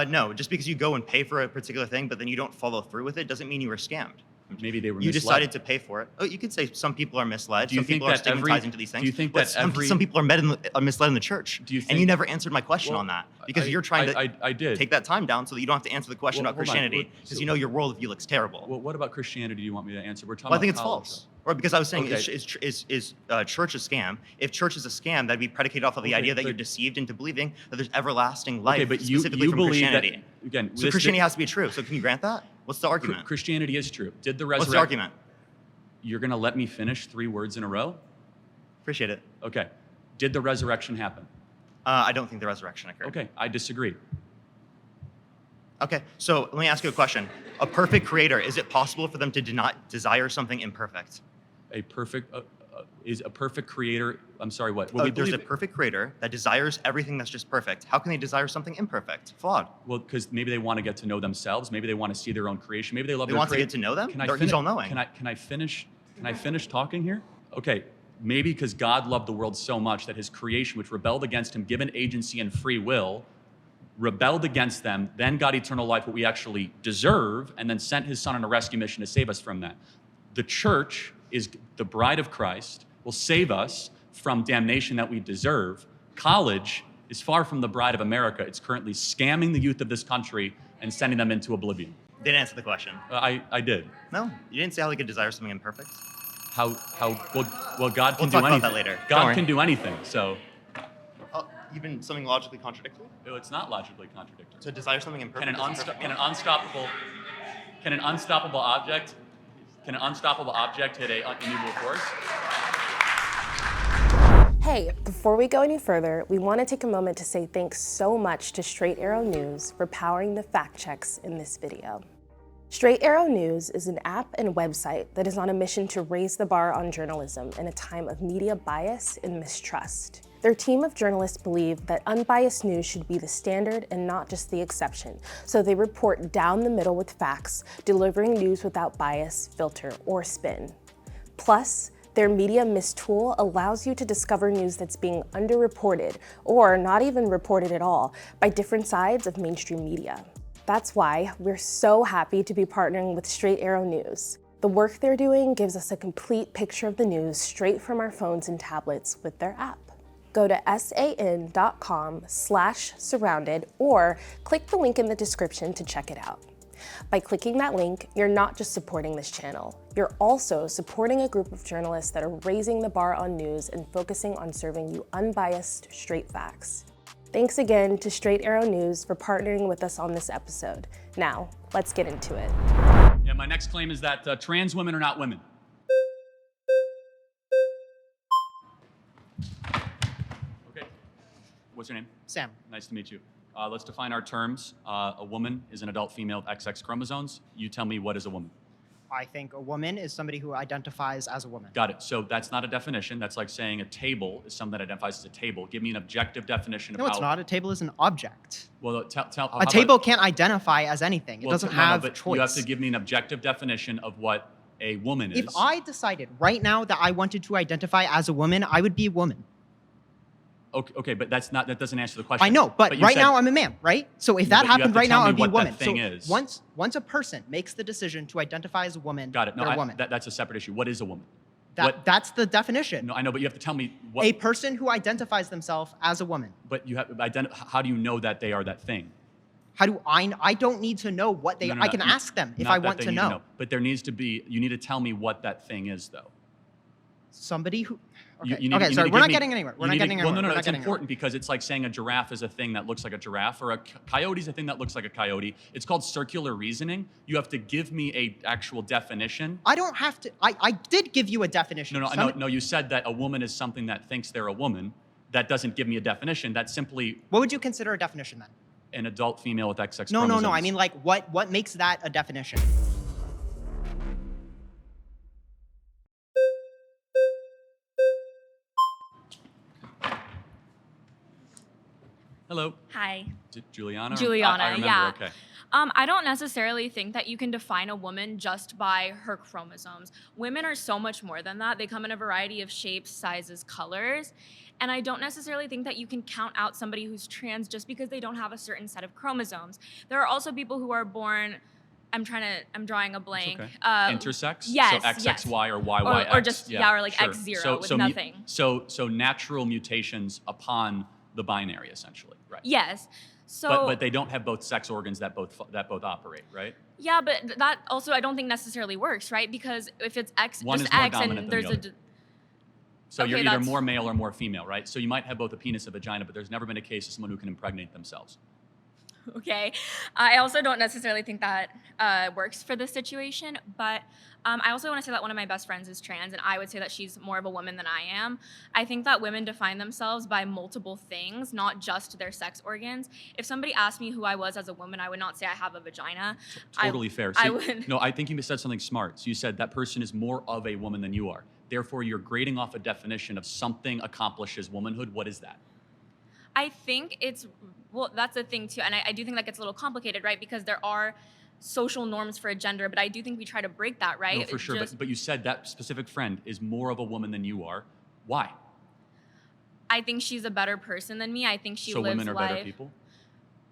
Speaker 10: No, just because you go and pay for a particular thing, but then you don't follow through with it, doesn't mean you were scammed.
Speaker 1: Maybe they were
Speaker 10: You
Speaker 1: misled.
Speaker 10: decided to pay for it. Oh, you could say some people are misled.
Speaker 1: Do you
Speaker 10: Some
Speaker 1: think
Speaker 10: people are
Speaker 1: that every-
Speaker 10: stigmatizing to these things.
Speaker 1: do you think
Speaker 10: but
Speaker 1: that every-
Speaker 10: some people are misled in the church?
Speaker 1: Do you
Speaker 10: and
Speaker 1: think-
Speaker 10: you never answered my question
Speaker 1: Well,
Speaker 10: on that because
Speaker 1: I-
Speaker 10: you're trying to
Speaker 1: I did.
Speaker 10: take that time down so that you don't have to answer the question
Speaker 1: Well,
Speaker 10: about
Speaker 1: hold on.
Speaker 10: Christianity
Speaker 1: Well,
Speaker 10: because
Speaker 1: so-
Speaker 10: you know your worldview looks terrible.
Speaker 1: Well, what about Christianity do you want me to answer? We're talking
Speaker 10: Well, I
Speaker 1: about
Speaker 10: think it's
Speaker 1: college,
Speaker 10: false. Or because I was saying,
Speaker 1: Okay.
Speaker 10: is church a scam? If church is a scam, that'd be predicated off of the
Speaker 1: Okay,
Speaker 10: idea that
Speaker 1: but-
Speaker 10: you're deceived into believing that there's everlasting life,
Speaker 1: Okay, but you
Speaker 10: specifically from
Speaker 1: believe
Speaker 10: Christianity.
Speaker 1: that again.
Speaker 10: So Christianity has to be true. So can you grant that? What's the argument?
Speaker 1: Christianity is true. Did the
Speaker 10: What's
Speaker 1: resurrection?
Speaker 10: the argument?
Speaker 1: You're going to let me finish 3 words in a row?
Speaker 10: Appreciate it.
Speaker 1: Okay. Did the resurrection happen?
Speaker 10: I don't think the resurrection occurred.
Speaker 1: Okay, I disagree.
Speaker 10: Okay, so let me ask you a question. A perfect creator, is it possible for them to not desire something imperfect?
Speaker 1: Is a perfect creator? I'm sorry. What? Well,
Speaker 10: There's a perfect creator that desires everything that's just perfect. How can they desire something imperfect, flawed?
Speaker 1: Well, because maybe they want to get to know themselves. Maybe they want to see their own creation. Maybe they love.
Speaker 10: They
Speaker 1: their
Speaker 10: want to get to know them? He's all-knowing.
Speaker 1: Can I finish? Can I finish talking here? Okay. Maybe because God loved the world so much that His creation, which rebelled against Him, given agency and free will, rebelled against them, then got eternal life, what we actually deserve, and then sent His Son on a rescue mission to save us from that. The church is the bride of Christ, will save us from damnation that we deserve. College is far from the bride of America. It's currently scamming the youth of this country and sending them into oblivion.
Speaker 10: Didn't answer the question.
Speaker 1: I did.
Speaker 10: No, you didn't say how they could desire something imperfect.
Speaker 1: Well, God can
Speaker 10: We'll
Speaker 1: do
Speaker 10: talk
Speaker 1: anything.
Speaker 10: about that later. Don't
Speaker 1: God
Speaker 10: worry.
Speaker 1: can do anything. So
Speaker 10: Oh, even something logically contradictory?
Speaker 1: it's not logically contradictory.
Speaker 10: To desire something imperfect?
Speaker 1: Can an
Speaker 10: is perfect?
Speaker 1: unstoppable object hit a immovable force?
Speaker 13: Hey, before we go any further, we want to take a moment to say thanks so much to Straight Arrow News for powering the fact checks in this video. Straight Arrow News is an app and website that is on a mission to raise the bar on journalism in a time of media bias and mistrust. Their team of journalists believe that unbiased news should be the standard and not just the exception, so they report down the middle with facts, delivering news without bias, filter, or spin. Plus, their Media Mist tool allows you to discover news that's being underreported or not even reported at all by different sides of mainstream media. That's why we're so happy to be partnering with Straight Arrow News. The work they're doing gives us a complete picture of the news straight from our phones and tablets with their app. Go to san.com/surrounded or click the link in the description to check it out. By clicking that link, you're not just supporting this channel, you're also supporting a group of journalists that are raising the bar on news and focusing on serving you unbiased, straight facts. Thanks again to Straight Arrow News for partnering with us on this episode. Now, let's get into it.
Speaker 1: Yeah, my next claim is that trans women are not women. Okay. What's your name?
Speaker 14: Sam.
Speaker 1: Nice to meet you. Let's define our terms. A woman is an adult female with XX chromosomes. You tell me, what is a woman?
Speaker 14: I think a woman is somebody who identifies as a woman.
Speaker 1: Got it. So that's not a definition. That's like saying a table is something that identifies as a table. Give me an objective definition of
Speaker 14: No,
Speaker 1: how...
Speaker 14: it's not. A table is an object.
Speaker 1: Well, tell
Speaker 14: A table can't identify as anything. It
Speaker 1: well,
Speaker 14: doesn't
Speaker 1: no,
Speaker 14: have
Speaker 1: but
Speaker 14: choice.
Speaker 1: You have to give me an objective definition of what a woman is.
Speaker 14: If I decided right now that I wanted to identify as a woman, I would be a woman.
Speaker 1: Okay, but that doesn't answer the question.
Speaker 14: I know, but
Speaker 1: you
Speaker 14: right
Speaker 1: said-
Speaker 14: now I'm a man, right? So if
Speaker 1: Yeah,
Speaker 14: that
Speaker 1: but you have
Speaker 14: happened
Speaker 1: to
Speaker 14: right
Speaker 1: tell
Speaker 14: now,
Speaker 1: me
Speaker 14: I'd be a
Speaker 1: what that
Speaker 14: woman.
Speaker 1: thing
Speaker 14: So
Speaker 1: is.
Speaker 14: once a person makes the decision to identify as a woman,
Speaker 1: Got it. No,
Speaker 14: they're a woman.
Speaker 1: that's a separate issue. What is a woman?
Speaker 14: That's the definition.
Speaker 1: No, I know, but you have to tell me what.
Speaker 14: A person who identifies themselves as a woman.
Speaker 1: But you have how do you know that they are that thing?
Speaker 14: How do I don't need to know what they
Speaker 1: No,
Speaker 14: are.
Speaker 1: no,
Speaker 14: I
Speaker 1: no,
Speaker 14: can
Speaker 1: no,
Speaker 14: ask them if
Speaker 1: not
Speaker 14: I
Speaker 1: that
Speaker 14: want
Speaker 1: they
Speaker 14: to
Speaker 1: need
Speaker 14: know.
Speaker 1: But there needs to be. You need to tell me what that thing is, though.
Speaker 14: Somebody who. Okay,
Speaker 1: You need
Speaker 14: okay
Speaker 1: to
Speaker 14: sorry,
Speaker 1: give
Speaker 14: we're not
Speaker 1: me-
Speaker 14: getting anywhere. We're
Speaker 1: you
Speaker 14: not
Speaker 1: need to-
Speaker 14: getting
Speaker 1: well,
Speaker 14: anywhere.
Speaker 1: no,
Speaker 14: We're not
Speaker 1: it's
Speaker 14: getting
Speaker 1: important because it's like saying a giraffe is a thing that looks like a giraffe, or a coyote is a thing that looks like a coyote. It's called circular reasoning. You have to give me a actual definition.
Speaker 14: I don't have to. I did give you a definition.
Speaker 1: No. You said that a woman is something that thinks they're a woman. That doesn't give me a definition. That's simply
Speaker 14: What would you consider a definition then?
Speaker 1: an adult female with XX
Speaker 14: No.
Speaker 1: chromosomes.
Speaker 14: I mean, like, what makes that a definition?
Speaker 1: Hello.
Speaker 5: Hi.
Speaker 1: Is it Juliana?
Speaker 5: Juliana,
Speaker 1: I remember,
Speaker 5: yeah.
Speaker 1: okay.
Speaker 5: I don't necessarily think that you can define a woman just by her chromosomes. Women are so much more than that. They come in a variety of shapes, sizes, colors. And I don't necessarily think that you can count out somebody who's trans just because they don't have a certain set of chromosomes. There are also people who are born, I'm drawing a blank.
Speaker 1: Okay.
Speaker 5: Uh,
Speaker 1: Intersex?
Speaker 5: yes,
Speaker 1: So XXY
Speaker 5: yes.
Speaker 1: or YYX?
Speaker 5: Or just, or like
Speaker 1: sure.
Speaker 5: X0 with nothing.
Speaker 1: So natural mutations upon the binary, essentially, right?
Speaker 5: Yes. So,
Speaker 1: but they don't have both sex organs that both operate, right?
Speaker 5: yeah, but that also I don't think necessarily works, right? Because if it's X,
Speaker 1: One
Speaker 5: just
Speaker 1: is more
Speaker 5: X,
Speaker 1: dominant
Speaker 5: and
Speaker 1: than
Speaker 5: there's
Speaker 1: the other. So you're
Speaker 5: Okay,
Speaker 1: either
Speaker 5: that's-
Speaker 1: more male or more female, right? So you might have both a penis and vagina, but there's never been a case of someone who can impregnate themselves.
Speaker 5: Okay. I also don't necessarily think that works for this situation, but I also want to say that one of my best friends is trans, and I would say that she's more of a woman than I am. I think that women define themselves by multiple things, not just their sex organs. If somebody asked me who I was as a woman, I would not say I have a vagina.
Speaker 1: Totally fair.
Speaker 5: I
Speaker 1: See,
Speaker 5: would.
Speaker 1: No, I think you said something smart. So you said that person is more of a woman than you are. Therefore, you're grading off a definition of something accomplishes womanhood. What is that?
Speaker 5: I think it's, well, that's the thing too. And I do think that gets a little complicated, right? Because there are social norms for a gender, but I do think we try to break that, right?
Speaker 1: No, for sure.
Speaker 5: Just-
Speaker 1: But you said that specific friend is more of a woman than you are. Why?
Speaker 5: I think she's a better person than me. I think she
Speaker 1: So
Speaker 5: lives
Speaker 1: women are
Speaker 5: life.
Speaker 1: better people?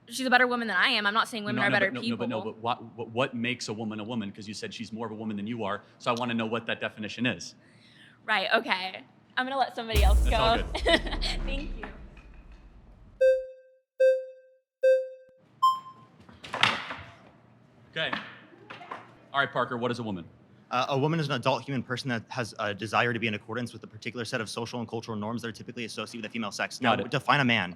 Speaker 5: She's a better woman than I am. I'm not saying women are better people.
Speaker 1: But what makes a woman? Because you said she's more of a woman than you are. So I want to know what that definition is.
Speaker 5: Right, okay. I'm gonna let somebody else
Speaker 1: That's
Speaker 5: go.
Speaker 1: all good.
Speaker 5: Thank you.
Speaker 1: Okay. All right, Parker, what is a woman?
Speaker 10: A woman is an adult human person that has a desire to be in accordance with a particular set of social and cultural norms that are typically associated with the female sex. Now,
Speaker 1: Got it.
Speaker 10: define a man.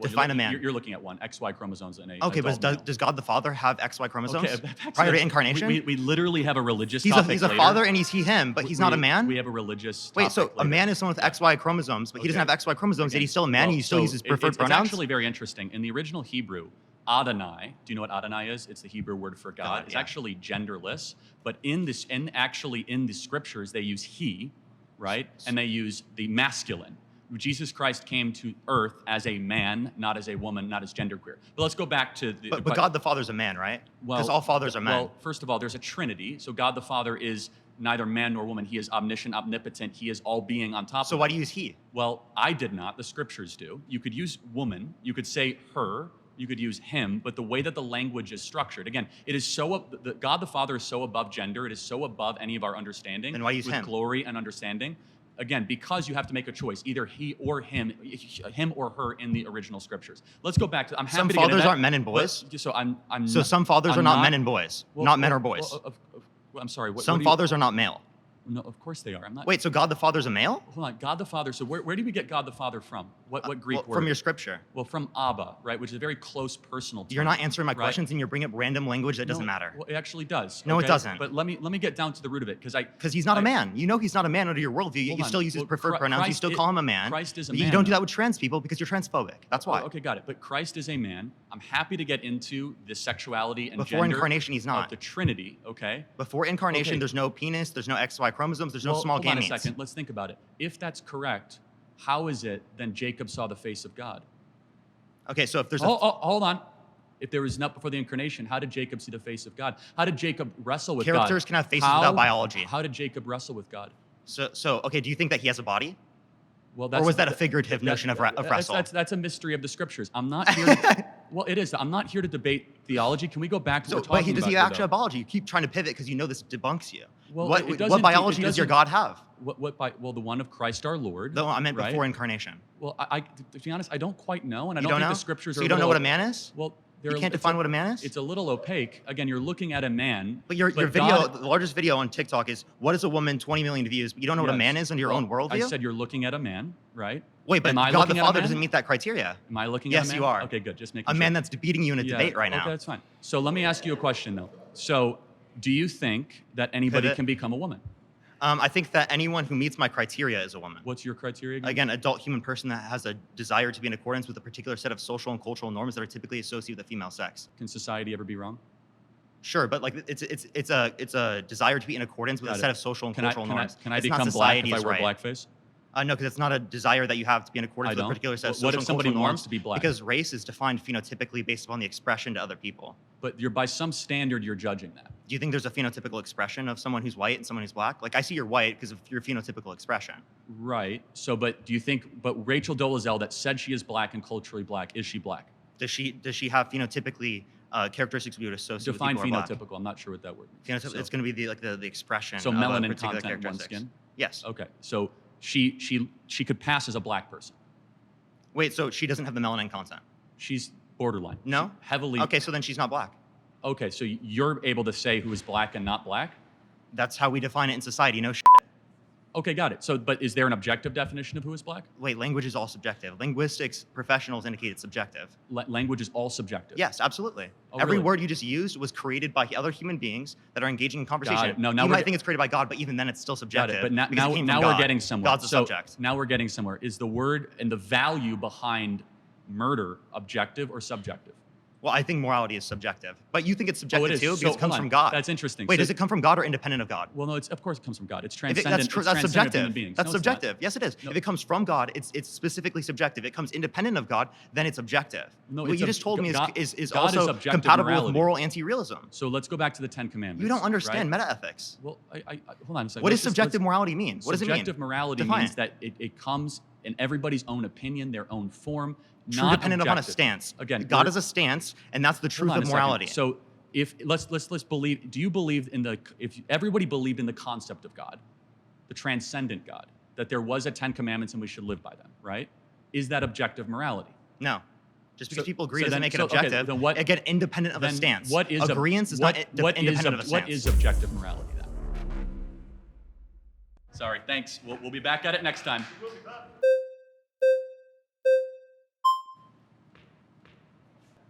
Speaker 10: Define a man.
Speaker 1: You're looking at one, XY chromosomes in a
Speaker 10: Okay,
Speaker 1: adult
Speaker 10: but
Speaker 1: male.
Speaker 10: does God the Father have XY chromosomes
Speaker 1: back
Speaker 10: prior to
Speaker 1: the-
Speaker 10: incarnation?
Speaker 1: We literally have a religious
Speaker 10: he's
Speaker 1: topic
Speaker 10: he's a
Speaker 1: later.
Speaker 10: father and he's he/him, but he's not a man.
Speaker 1: We have a religious
Speaker 10: Wait, so
Speaker 1: topic
Speaker 10: a
Speaker 1: later.
Speaker 10: man is someone with XY chromosomes, but he doesn't have XY chromosomes, yet he's still a man, and he still
Speaker 1: so
Speaker 10: uses preferred
Speaker 1: it's
Speaker 10: pronouns?
Speaker 1: actually very interesting. In the original Hebrew, Adonai, do you know what Adonai is? It's the Hebrew word for God. It's
Speaker 10: yeah.
Speaker 1: actually genderless, but in the scriptures, they use he, right? And they use the masculine. Jesus Christ came to earth as a man, not as a woman, not as genderqueer. But let's go back to the
Speaker 10: But God the Father's a man, right? Because all fathers are men.
Speaker 1: Well, first of all, there's a trinity. So God the Father is neither man nor woman. He is omniscient, omnipotent. He is all being on top
Speaker 10: So
Speaker 1: of
Speaker 10: why
Speaker 1: it.
Speaker 10: do you use he?
Speaker 1: Well, I did not. The scriptures do. You could use woman. You could say her. You could use him. But the way that the language is structured, again, it is so. God the Father is so above gender. It is so above any of our understanding.
Speaker 10: Then why use
Speaker 1: with
Speaker 10: him?
Speaker 1: glory and understanding. Again, because you have to make a choice, either he or him or her in the original scriptures. Let's go back to. I'm happy
Speaker 10: Some
Speaker 1: to get into
Speaker 10: fathers
Speaker 1: that,
Speaker 10: aren't men and boys?
Speaker 1: but- So I'm.
Speaker 10: So
Speaker 1: not-
Speaker 10: some fathers
Speaker 1: I'm
Speaker 10: are not men and boys, not men or boys.
Speaker 1: I'm sorry. What,
Speaker 10: Some
Speaker 1: what do you-
Speaker 10: fathers are not male.
Speaker 1: No, of course they are. I'm not.
Speaker 10: Wait, so God the Father's a male?
Speaker 1: Hold on. God the Father. So where do we get God the Father from? What Greek
Speaker 10: Well,
Speaker 1: word?
Speaker 10: from your scripture.
Speaker 1: Well, from Abba, right, which is a very close personal term.
Speaker 10: You're not answering my
Speaker 1: right?
Speaker 10: questions, and you're bringing up random language that doesn't
Speaker 1: No,
Speaker 10: matter.
Speaker 1: Well, it actually does.
Speaker 10: No, it
Speaker 1: okay?
Speaker 10: doesn't.
Speaker 1: But let me get down to the root of it, because
Speaker 10: Because he's not a man. You know he's not a man under your worldview, yet
Speaker 1: Hold
Speaker 10: you
Speaker 1: on.
Speaker 10: still use his
Speaker 1: Well,
Speaker 10: preferred pronouns. You
Speaker 1: Christ
Speaker 10: still
Speaker 1: i-
Speaker 10: call him a man.
Speaker 1: Christ is a
Speaker 10: but You
Speaker 1: man,
Speaker 10: don't do
Speaker 1: though.
Speaker 10: that with trans people because you're transphobic. That's why.
Speaker 1: Okay, got it. But Christ is a man. I'm happy to get into the sexuality and
Speaker 10: Before
Speaker 1: gender
Speaker 10: incarnation, he's not.
Speaker 1: of the Trinity. Okay.
Speaker 10: Before incarnation,
Speaker 1: Okay.
Speaker 10: there's no penis, there's no XY chromosomes, there's no
Speaker 1: Well,
Speaker 10: small
Speaker 1: hold on a
Speaker 10: gametes.
Speaker 1: second. Let's think about it. If that's correct, how is it then Jacob saw the face of God?
Speaker 10: Okay, so if there's
Speaker 1: Hold on. If there was not before the incarnation, how did Jacob see the face of God? How did Jacob wrestle with God?
Speaker 10: Characters can have faces without biology.
Speaker 1: How did Jacob wrestle with God?
Speaker 10: So okay, do you think that he has a body?
Speaker 1: Well,
Speaker 10: Or was that a figurative notion of wrestle?
Speaker 1: That's a mystery of the scriptures. I'm not here. To, well, it is. I'm not here to debate theology. Can we go back to
Speaker 10: So,
Speaker 1: what we're
Speaker 10: but
Speaker 1: talking
Speaker 10: does
Speaker 1: about?
Speaker 10: he
Speaker 1: here,
Speaker 10: actually
Speaker 1: though?
Speaker 10: have biology? You keep trying to pivot because you know this debunks you.
Speaker 1: Well,
Speaker 10: what,
Speaker 1: it
Speaker 10: what
Speaker 1: doesn't-
Speaker 10: biology
Speaker 1: it
Speaker 10: does your
Speaker 1: doesn't-
Speaker 10: God have?
Speaker 1: Well, the one of Christ our Lord.
Speaker 10: No, I meant
Speaker 1: right?
Speaker 10: before incarnation.
Speaker 1: Well, to be honest, I don't quite know, and I
Speaker 10: You
Speaker 1: don't
Speaker 10: don't
Speaker 1: think
Speaker 10: know?
Speaker 1: the scriptures
Speaker 10: So
Speaker 1: are.
Speaker 10: you don't know
Speaker 1: little-
Speaker 10: what a man is?
Speaker 1: Well,
Speaker 10: You can't define what a man is?
Speaker 1: It's a little opaque. Again, you're looking at a man.
Speaker 10: But your video,
Speaker 1: God-
Speaker 10: the largest video on TikTok is what is a woman, 20 million views, but you don't know what a
Speaker 1: Yes.
Speaker 10: man is under your
Speaker 1: Well,
Speaker 10: own worldview?
Speaker 1: I said you're looking at a man, right?
Speaker 10: Wait, but
Speaker 1: Am I
Speaker 10: God
Speaker 1: looking
Speaker 10: the
Speaker 1: at a
Speaker 10: Father
Speaker 1: man?
Speaker 10: doesn't meet that criteria.
Speaker 1: Am I looking at a
Speaker 10: Yes,
Speaker 1: man?
Speaker 10: you are.
Speaker 1: Okay, good. Just making
Speaker 10: A
Speaker 1: sure.
Speaker 10: man that's beating you in a
Speaker 1: Yeah,
Speaker 10: debate right now.
Speaker 1: Okay, that's fine. So let me ask you a question, though. So, do you think that anybody
Speaker 10: Pivot.
Speaker 1: can become a woman?
Speaker 10: I think that anyone who meets my criteria is a woman.
Speaker 1: What's your criteria again?
Speaker 10: Again, adult human person that has a desire to be in accordance with a particular set of social and cultural norms that are typically associated with the female sex.
Speaker 1: Can society ever be wrong?
Speaker 10: Sure, but like it's a desire to be in accordance with
Speaker 1: Got
Speaker 10: a
Speaker 1: it.
Speaker 10: set of social and
Speaker 1: Can I
Speaker 10: cultural norms.
Speaker 1: can I
Speaker 10: It's not
Speaker 1: become black
Speaker 10: society
Speaker 1: if I
Speaker 10: is
Speaker 1: wear
Speaker 10: right.
Speaker 1: blackface?
Speaker 10: No, because it's not a desire that you have to be in accordance
Speaker 1: I
Speaker 10: with a
Speaker 1: don't.
Speaker 10: particular set of
Speaker 1: What
Speaker 10: social
Speaker 1: if
Speaker 10: and
Speaker 1: somebody
Speaker 10: cultural
Speaker 1: wants
Speaker 10: norms.
Speaker 1: to be black?
Speaker 10: Because race is defined phenotypically based upon the expression to other people.
Speaker 1: But you're by some standard you're judging that.
Speaker 10: Do you think there's a phenotypical expression of someone who's white and someone who's black? Like I see you're white because of your phenotypical expression.
Speaker 1: Right. So, but do you think? But Rachel Dolezal that said she is black and culturally black, is she black?
Speaker 10: Does she have phenotypically characteristics we would associate
Speaker 1: Define
Speaker 10: with people who are black?
Speaker 1: phenotypical. I'm not sure what that word means.
Speaker 10: Phenotyp-
Speaker 1: So-
Speaker 10: it's going to be the expression.
Speaker 1: So
Speaker 10: of a
Speaker 1: melanin
Speaker 10: particular
Speaker 1: content in one's
Speaker 10: characteristics.
Speaker 1: skin.
Speaker 10: Yes.
Speaker 1: Okay. So she could pass as a black person.
Speaker 10: Wait, so she doesn't have the melanin content?
Speaker 1: She's borderline.
Speaker 10: No.
Speaker 1: Heavily.
Speaker 10: Okay, so then she's not black.
Speaker 1: Okay, so you're able to say who is black and not black?
Speaker 10: That's how we define it in society. No shit.
Speaker 1: Okay, got it. So, but is there an objective definition of who is black?
Speaker 10: Wait, language is all subjective. Linguistics professionals indicate it's subjective.
Speaker 1: Language is all subjective.
Speaker 10: Yes, absolutely.
Speaker 1: Oh,
Speaker 10: Every
Speaker 1: really?
Speaker 10: word you just used was created by other human beings that are engaging in conversation.
Speaker 1: it. No, now
Speaker 10: you
Speaker 1: we're
Speaker 10: might
Speaker 1: get-
Speaker 10: think it's created by God, but even then it's still
Speaker 1: Got
Speaker 10: subjective.
Speaker 1: it. But now,
Speaker 10: because it came from
Speaker 1: we're
Speaker 10: God.
Speaker 1: getting somewhere.
Speaker 10: God's a
Speaker 1: So
Speaker 10: subject.
Speaker 1: now we're getting somewhere. Is the word and the value behind murder objective or subjective?
Speaker 10: Well, I think morality is subjective. But you think it's subjective
Speaker 1: is.
Speaker 10: too
Speaker 1: So,
Speaker 10: because it comes
Speaker 1: hold
Speaker 10: from
Speaker 1: on.
Speaker 10: God.
Speaker 1: That's interesting.
Speaker 10: Wait,
Speaker 1: So-
Speaker 10: does it come from God or independent of God?
Speaker 1: Well, no, of course it comes from God. It's
Speaker 10: If
Speaker 1: transcendent.
Speaker 10: that's true,
Speaker 1: it's
Speaker 10: that's
Speaker 1: transcendent of
Speaker 10: subjective.
Speaker 1: human beings.
Speaker 10: That's
Speaker 1: No, it's not.
Speaker 10: subjective. Yes, it is.
Speaker 1: No.
Speaker 10: If it comes from God, it's specifically subjective. If it comes independent of God, then it's objective.
Speaker 1: No,
Speaker 10: what
Speaker 1: it's
Speaker 10: you just told me
Speaker 1: God-
Speaker 10: is
Speaker 1: God is
Speaker 10: also
Speaker 1: objective
Speaker 10: compatible
Speaker 1: morality.
Speaker 10: with moral anti-realism.
Speaker 1: So let's go back to the Ten Commandments.
Speaker 10: You don't understand
Speaker 1: right?
Speaker 10: meta-ethics.
Speaker 1: Well, I hold on a second.
Speaker 10: What
Speaker 1: Let's
Speaker 10: does
Speaker 1: just-
Speaker 10: subjective
Speaker 1: let's-
Speaker 10: morality mean? What does it mean?
Speaker 1: Subjective morality
Speaker 10: Define
Speaker 1: means
Speaker 10: it.
Speaker 1: that it comes in everybody's own opinion, their own form,
Speaker 10: True
Speaker 1: not
Speaker 10: dependent upon a
Speaker 1: objective.
Speaker 10: stance.
Speaker 1: Again,
Speaker 10: God
Speaker 1: we're-
Speaker 10: is a stance, and that's the truth
Speaker 1: Hold on
Speaker 10: of
Speaker 1: a second.
Speaker 10: morality.
Speaker 1: So if let's believe. Do you believe in if everybody believed in the concept of God, the transcendent God, that there was a Ten Commandments and we should live by them, right? Is that objective morality?
Speaker 10: No. Just because
Speaker 1: So-
Speaker 10: people agree
Speaker 1: so
Speaker 10: doesn't
Speaker 1: then-
Speaker 10: make it
Speaker 1: so, okay,
Speaker 10: objective.
Speaker 1: then what-
Speaker 10: Again, independent of a
Speaker 1: Then
Speaker 10: stance.
Speaker 1: What is
Speaker 10: Agreeance is
Speaker 1: what,
Speaker 10: not
Speaker 1: what is
Speaker 10: independent of a stance.
Speaker 1: what is objective morality then? Sorry, thanks. We'll be back at it next time.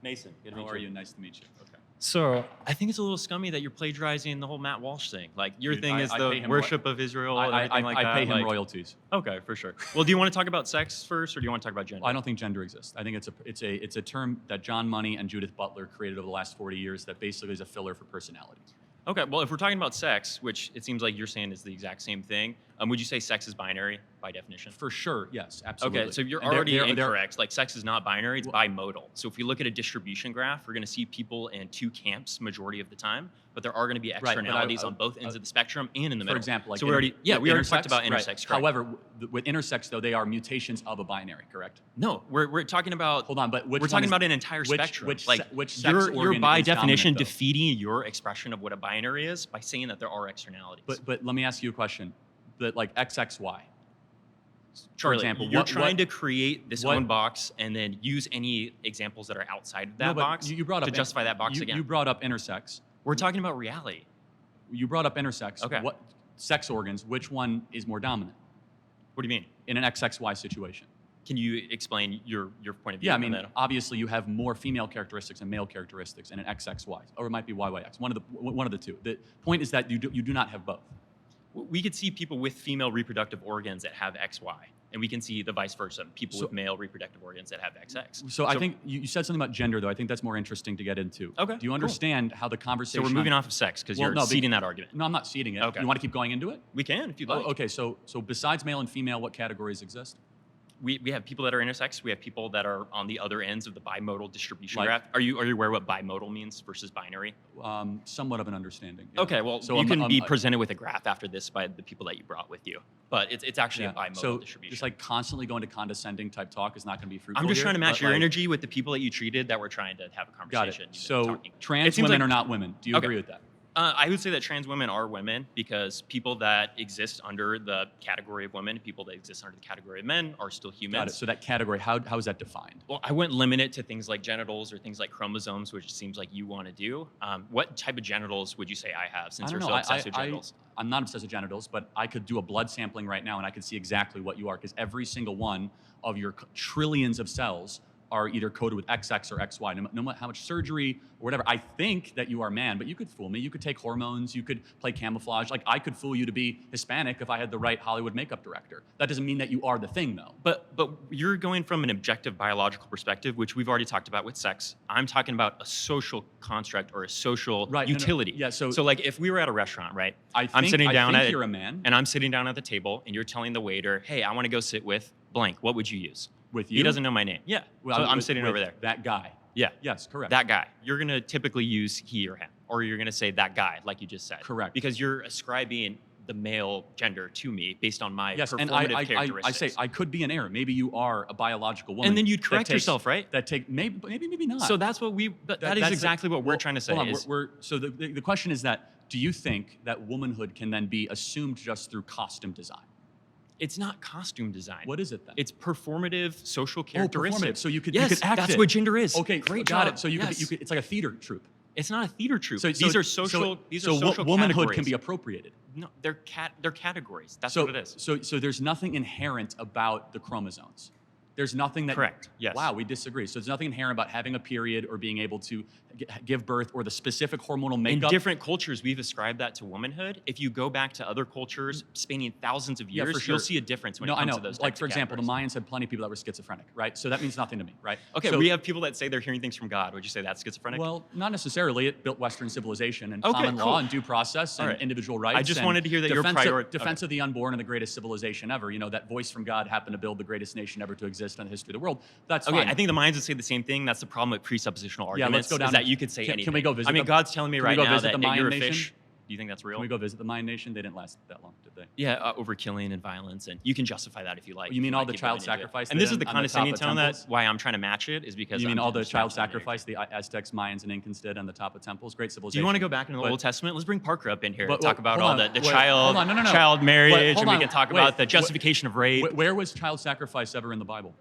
Speaker 15: Mason, good to meet
Speaker 1: How are you? Nice to meet you. Okay.
Speaker 15: So I think it's a little scummy that you're plagiarizing the whole Matt Walsh thing. Like your
Speaker 1: Dude,
Speaker 15: thing is
Speaker 1: I
Speaker 15: the
Speaker 1: pay him
Speaker 15: worship of Israel and everything like that.
Speaker 1: I pay him
Speaker 15: like-
Speaker 1: royalties.
Speaker 15: Okay, for sure. Well, do you want to talk about sex first, or do you want to talk about gender?
Speaker 1: I don't think gender exists. I think it's a term that John Money and Judith Butler created over the last 40 years that basically is a filler for personality.
Speaker 15: Okay, well, if we're talking about sex, which it seems like you're saying is the exact same thing, would you say sex is binary by definition?
Speaker 1: For sure, yes, absolutely.
Speaker 15: Okay, so you're
Speaker 1: And they're-
Speaker 15: already
Speaker 1: they're-
Speaker 15: incorrect. Like sex is not binary; it's bimodal. So if we look at a distribution graph, we're going to see people in two camps majority of the time, but there are going to be
Speaker 1: but I-
Speaker 15: externalities on both ends of the spectrum and in the middle.
Speaker 1: For example, like
Speaker 15: so we already
Speaker 1: with
Speaker 15: we already talked
Speaker 1: intersex,
Speaker 15: about
Speaker 1: right.
Speaker 15: intersex. correct.
Speaker 1: However, with intersex though, they are mutations of a binary, correct?
Speaker 15: No, we're talking about.
Speaker 1: Hold on, but which
Speaker 15: we're
Speaker 1: one
Speaker 15: talking
Speaker 1: is-
Speaker 15: about an entire
Speaker 1: which-
Speaker 15: spectrum.
Speaker 1: which
Speaker 15: like
Speaker 1: se- which sex
Speaker 15: you're
Speaker 1: organ
Speaker 15: by
Speaker 1: is dominant,
Speaker 15: definition
Speaker 1: though?
Speaker 15: defeating your expression of what a binary is by saying that there are externalities.
Speaker 1: But let me ask you a question. That like XXY.
Speaker 15: Charlie,
Speaker 1: for example,
Speaker 15: you're
Speaker 1: what-
Speaker 15: trying
Speaker 1: what-
Speaker 15: to create this
Speaker 1: what-
Speaker 15: own box and then use any examples that are outside of that
Speaker 1: No, but
Speaker 15: box
Speaker 1: you brought up
Speaker 15: to justify that box
Speaker 1: you,
Speaker 15: again.
Speaker 1: You brought up intersex.
Speaker 15: We're talking about reality.
Speaker 1: You brought up intersex.
Speaker 15: Okay.
Speaker 1: What sex organs? Which one is more dominant
Speaker 15: What do you mean?
Speaker 1: in an XXY situation?
Speaker 15: Can you explain your point of view?
Speaker 1: Yeah, I
Speaker 15: on
Speaker 1: mean,
Speaker 15: that?
Speaker 1: obviously you have more female characteristics and male characteristics in an XXY, or it might be YYX. One of the two. The point is that you do not have both.
Speaker 15: We could see people with female reproductive organs that have XY, and we can see the vice versa, people
Speaker 1: So-
Speaker 15: with male reproductive organs that have XX.
Speaker 1: So I think you said something about gender, though. I think that's more interesting to get into.
Speaker 15: Okay,
Speaker 1: Do you
Speaker 15: cool.
Speaker 1: understand how the
Speaker 15: So
Speaker 1: conversation?
Speaker 15: we're moving off of sex because
Speaker 1: Well,
Speaker 15: you're
Speaker 1: no,
Speaker 15: ceding that argument.
Speaker 1: No, I'm not ceding it.
Speaker 15: Okay.
Speaker 1: You want to keep going into it?
Speaker 15: We can if you'd
Speaker 1: Oh,
Speaker 15: like.
Speaker 1: okay. So besides male and female, what categories exist?
Speaker 15: We have people that are intersex. We have people that are on the other ends of the bimodal distribution
Speaker 1: Like-
Speaker 15: graph. Are you aware what bimodal means versus binary?
Speaker 1: Somewhat of an understanding. yeah.
Speaker 15: Okay, well,
Speaker 1: So
Speaker 15: you
Speaker 1: I'm-
Speaker 15: can be
Speaker 1: I'm-
Speaker 15: presented with a graph after this by the people that you brought with you, but it's actually a
Speaker 1: Yeah.
Speaker 15: bimodal
Speaker 1: So
Speaker 15: distribution.
Speaker 1: just like constantly going to condescending type talk is not going to be fruitful.
Speaker 15: I'm just
Speaker 1: here,
Speaker 15: trying to match
Speaker 1: but,
Speaker 15: your
Speaker 1: like,
Speaker 15: energy with the people that you treated that were trying to have a
Speaker 1: Got
Speaker 15: conversation.
Speaker 1: it.
Speaker 15: you've been
Speaker 1: So
Speaker 15: talking. It
Speaker 1: trans
Speaker 15: seems
Speaker 1: women
Speaker 15: like-
Speaker 1: are not women. Do you
Speaker 15: Okay.
Speaker 1: agree with that?
Speaker 15: I would say that trans women are women because people that exist under the category of women, people that exist under the category of men, are still
Speaker 1: Got it.
Speaker 15: humans.
Speaker 1: So that category, how is that defined?
Speaker 15: Well, I wouldn't limit it to things like genitals or things like chromosomes, which it seems like you want to do. What type of genitals would you say I have, since
Speaker 1: I
Speaker 15: you're
Speaker 1: don't
Speaker 15: so
Speaker 1: know.
Speaker 15: obsessed with genitals?
Speaker 1: I'm not obsessed with genitals, but I could do a blood sampling right now and I could see exactly what you are because every single one of your trillions of cells are either coded with XX or XY. No matter how much surgery or whatever, I think that you are man, but you could fool me. You could take hormones, you could play camouflage. Like I could fool you to be Hispanic if I had the right Hollywood makeup director. That doesn't mean that you are the thing though.
Speaker 15: But you're going from an objective biological perspective, which we've already talked about with sex. I'm talking about a social construct or a social
Speaker 1: Right, no, no.
Speaker 15: utility.
Speaker 1: Yeah, so-
Speaker 15: like if we were at a restaurant, right?
Speaker 1: I
Speaker 15: I'm
Speaker 1: think-
Speaker 15: sitting
Speaker 1: I
Speaker 15: down
Speaker 1: think
Speaker 15: at
Speaker 1: you're a man.
Speaker 15: and I'm sitting down at the table, and you're telling the waiter, "Hey, I want to go sit with blank. What would you use?"
Speaker 1: With
Speaker 15: He
Speaker 1: you?
Speaker 15: doesn't know my name. Yeah.
Speaker 1: Well,
Speaker 15: so I'm
Speaker 1: with-
Speaker 15: sitting
Speaker 1: with
Speaker 15: over there.
Speaker 1: That guy.
Speaker 15: Yeah.
Speaker 1: Yes, correct.
Speaker 15: That guy. You're going to typically use he or him, or you're going to say that guy, like you just said.
Speaker 1: Correct.
Speaker 15: Because you're ascribing the male gender to me based on my
Speaker 1: Yes, and
Speaker 15: performative
Speaker 1: I
Speaker 15: characteristics.
Speaker 1: say I could be an error. Maybe you are a biological woman.
Speaker 15: And then you'd
Speaker 1: that
Speaker 15: correct
Speaker 1: takes-
Speaker 15: yourself, right?
Speaker 1: That take maybe not.
Speaker 15: So that's what that is
Speaker 1: that's
Speaker 15: exactly what we're trying to say.
Speaker 1: Hold on,
Speaker 15: is-
Speaker 1: so the question is that do you think that womanhood can then be assumed just through costume design?
Speaker 15: It's not costume design.
Speaker 1: What is it then?
Speaker 15: It's performative social
Speaker 1: Oh,
Speaker 15: characteristics.
Speaker 1: performative. So you could
Speaker 15: yes,
Speaker 1: you could act
Speaker 15: that's
Speaker 1: it.
Speaker 15: what gender is.
Speaker 1: Okay,
Speaker 15: great
Speaker 1: got
Speaker 15: job.
Speaker 1: it. So you
Speaker 15: Yes.
Speaker 1: could it's like a theater troupe.
Speaker 15: It's not a theater troupe.
Speaker 1: So
Speaker 15: these are social. These are social
Speaker 1: womanhood can
Speaker 15: categories.
Speaker 1: be appropriated.
Speaker 15: No, they're categories. That's
Speaker 1: So
Speaker 15: what it is.
Speaker 1: So there's nothing inherent about the chromosomes. There's nothing that.
Speaker 15: Correct, yes.
Speaker 1: Wow, we disagree. So there's nothing inherent about having a period or being able to give birth or the specific hormonal
Speaker 15: In
Speaker 1: makeup.
Speaker 15: different cultures, we've ascribed that to womanhood. If you go back to other cultures spanning thousands of
Speaker 1: Yeah,
Speaker 15: years,
Speaker 1: for sure.
Speaker 15: you'll see a difference when
Speaker 1: No,
Speaker 15: it comes
Speaker 1: I know.
Speaker 15: to those
Speaker 1: Like
Speaker 15: types
Speaker 1: for
Speaker 15: of
Speaker 1: example, the
Speaker 15: categories.
Speaker 1: Mayans had plenty of people that were schizophrenic, right? So that means nothing to me, right?
Speaker 15: Okay,
Speaker 1: So-
Speaker 15: we have people that say they're hearing things from God. Would you say that's schizophrenic?
Speaker 1: Well, not necessarily. It built Western civilization and
Speaker 15: Okay,
Speaker 1: common
Speaker 15: cool.
Speaker 1: law and due process and
Speaker 15: All right.
Speaker 1: individual rights.
Speaker 15: I just
Speaker 1: and
Speaker 15: wanted to hear that you're
Speaker 1: defense of the unborn and the greatest civilization ever. You know, that voice from God happened to build the greatest nation ever to exist in the history of the world. That's
Speaker 15: Okay,
Speaker 1: fine.
Speaker 15: I think the minds would say the same thing. That's the problem with presuppositional arguments.
Speaker 1: Yeah, let's go down.
Speaker 15: Is that you could say
Speaker 1: Can
Speaker 15: anything.
Speaker 1: we go visit?
Speaker 15: I mean,
Speaker 1: the-
Speaker 15: God's telling me
Speaker 1: can we
Speaker 15: right
Speaker 1: go
Speaker 15: now
Speaker 1: visit
Speaker 15: that
Speaker 1: the Mayan
Speaker 15: you're a
Speaker 1: nation?
Speaker 15: fish. Do you think that's real?
Speaker 1: Can we go visit the Mayan nation? They didn't last that long, did they?
Speaker 15: Yeah, over killing and violence, and you can justify that if you like.
Speaker 1: You mean
Speaker 15: if
Speaker 1: all
Speaker 15: wanna
Speaker 1: the
Speaker 15: keep
Speaker 1: child
Speaker 15: going into it.
Speaker 1: sacrifice
Speaker 15: And
Speaker 1: they
Speaker 15: this is
Speaker 1: did
Speaker 15: the
Speaker 1: on the top
Speaker 15: condescending
Speaker 1: of
Speaker 15: tone that
Speaker 1: temples?
Speaker 15: why I'm trying to match it is because
Speaker 1: You mean
Speaker 15: I'm
Speaker 1: all the
Speaker 15: just
Speaker 1: child
Speaker 15: matching your
Speaker 1: sacrifice the Aztecs, Mayans, and Incans did on the top of temples? Great
Speaker 15: Do
Speaker 1: civilization.
Speaker 15: you want to go back into the
Speaker 1: But-
Speaker 15: Old Testament? Let's bring Parker up in here
Speaker 1: but-
Speaker 15: and talk about
Speaker 1: hold
Speaker 15: all
Speaker 1: on,
Speaker 15: the
Speaker 1: wait,
Speaker 15: child,
Speaker 1: hold on, no, no, no.
Speaker 15: child
Speaker 1: Wait,
Speaker 15: marriage,
Speaker 1: hold
Speaker 15: and we
Speaker 1: on,
Speaker 15: can talk
Speaker 1: wait,
Speaker 15: about the
Speaker 1: wh-
Speaker 15: justification of rape.
Speaker 1: Where was child sacrifice ever in the Bible?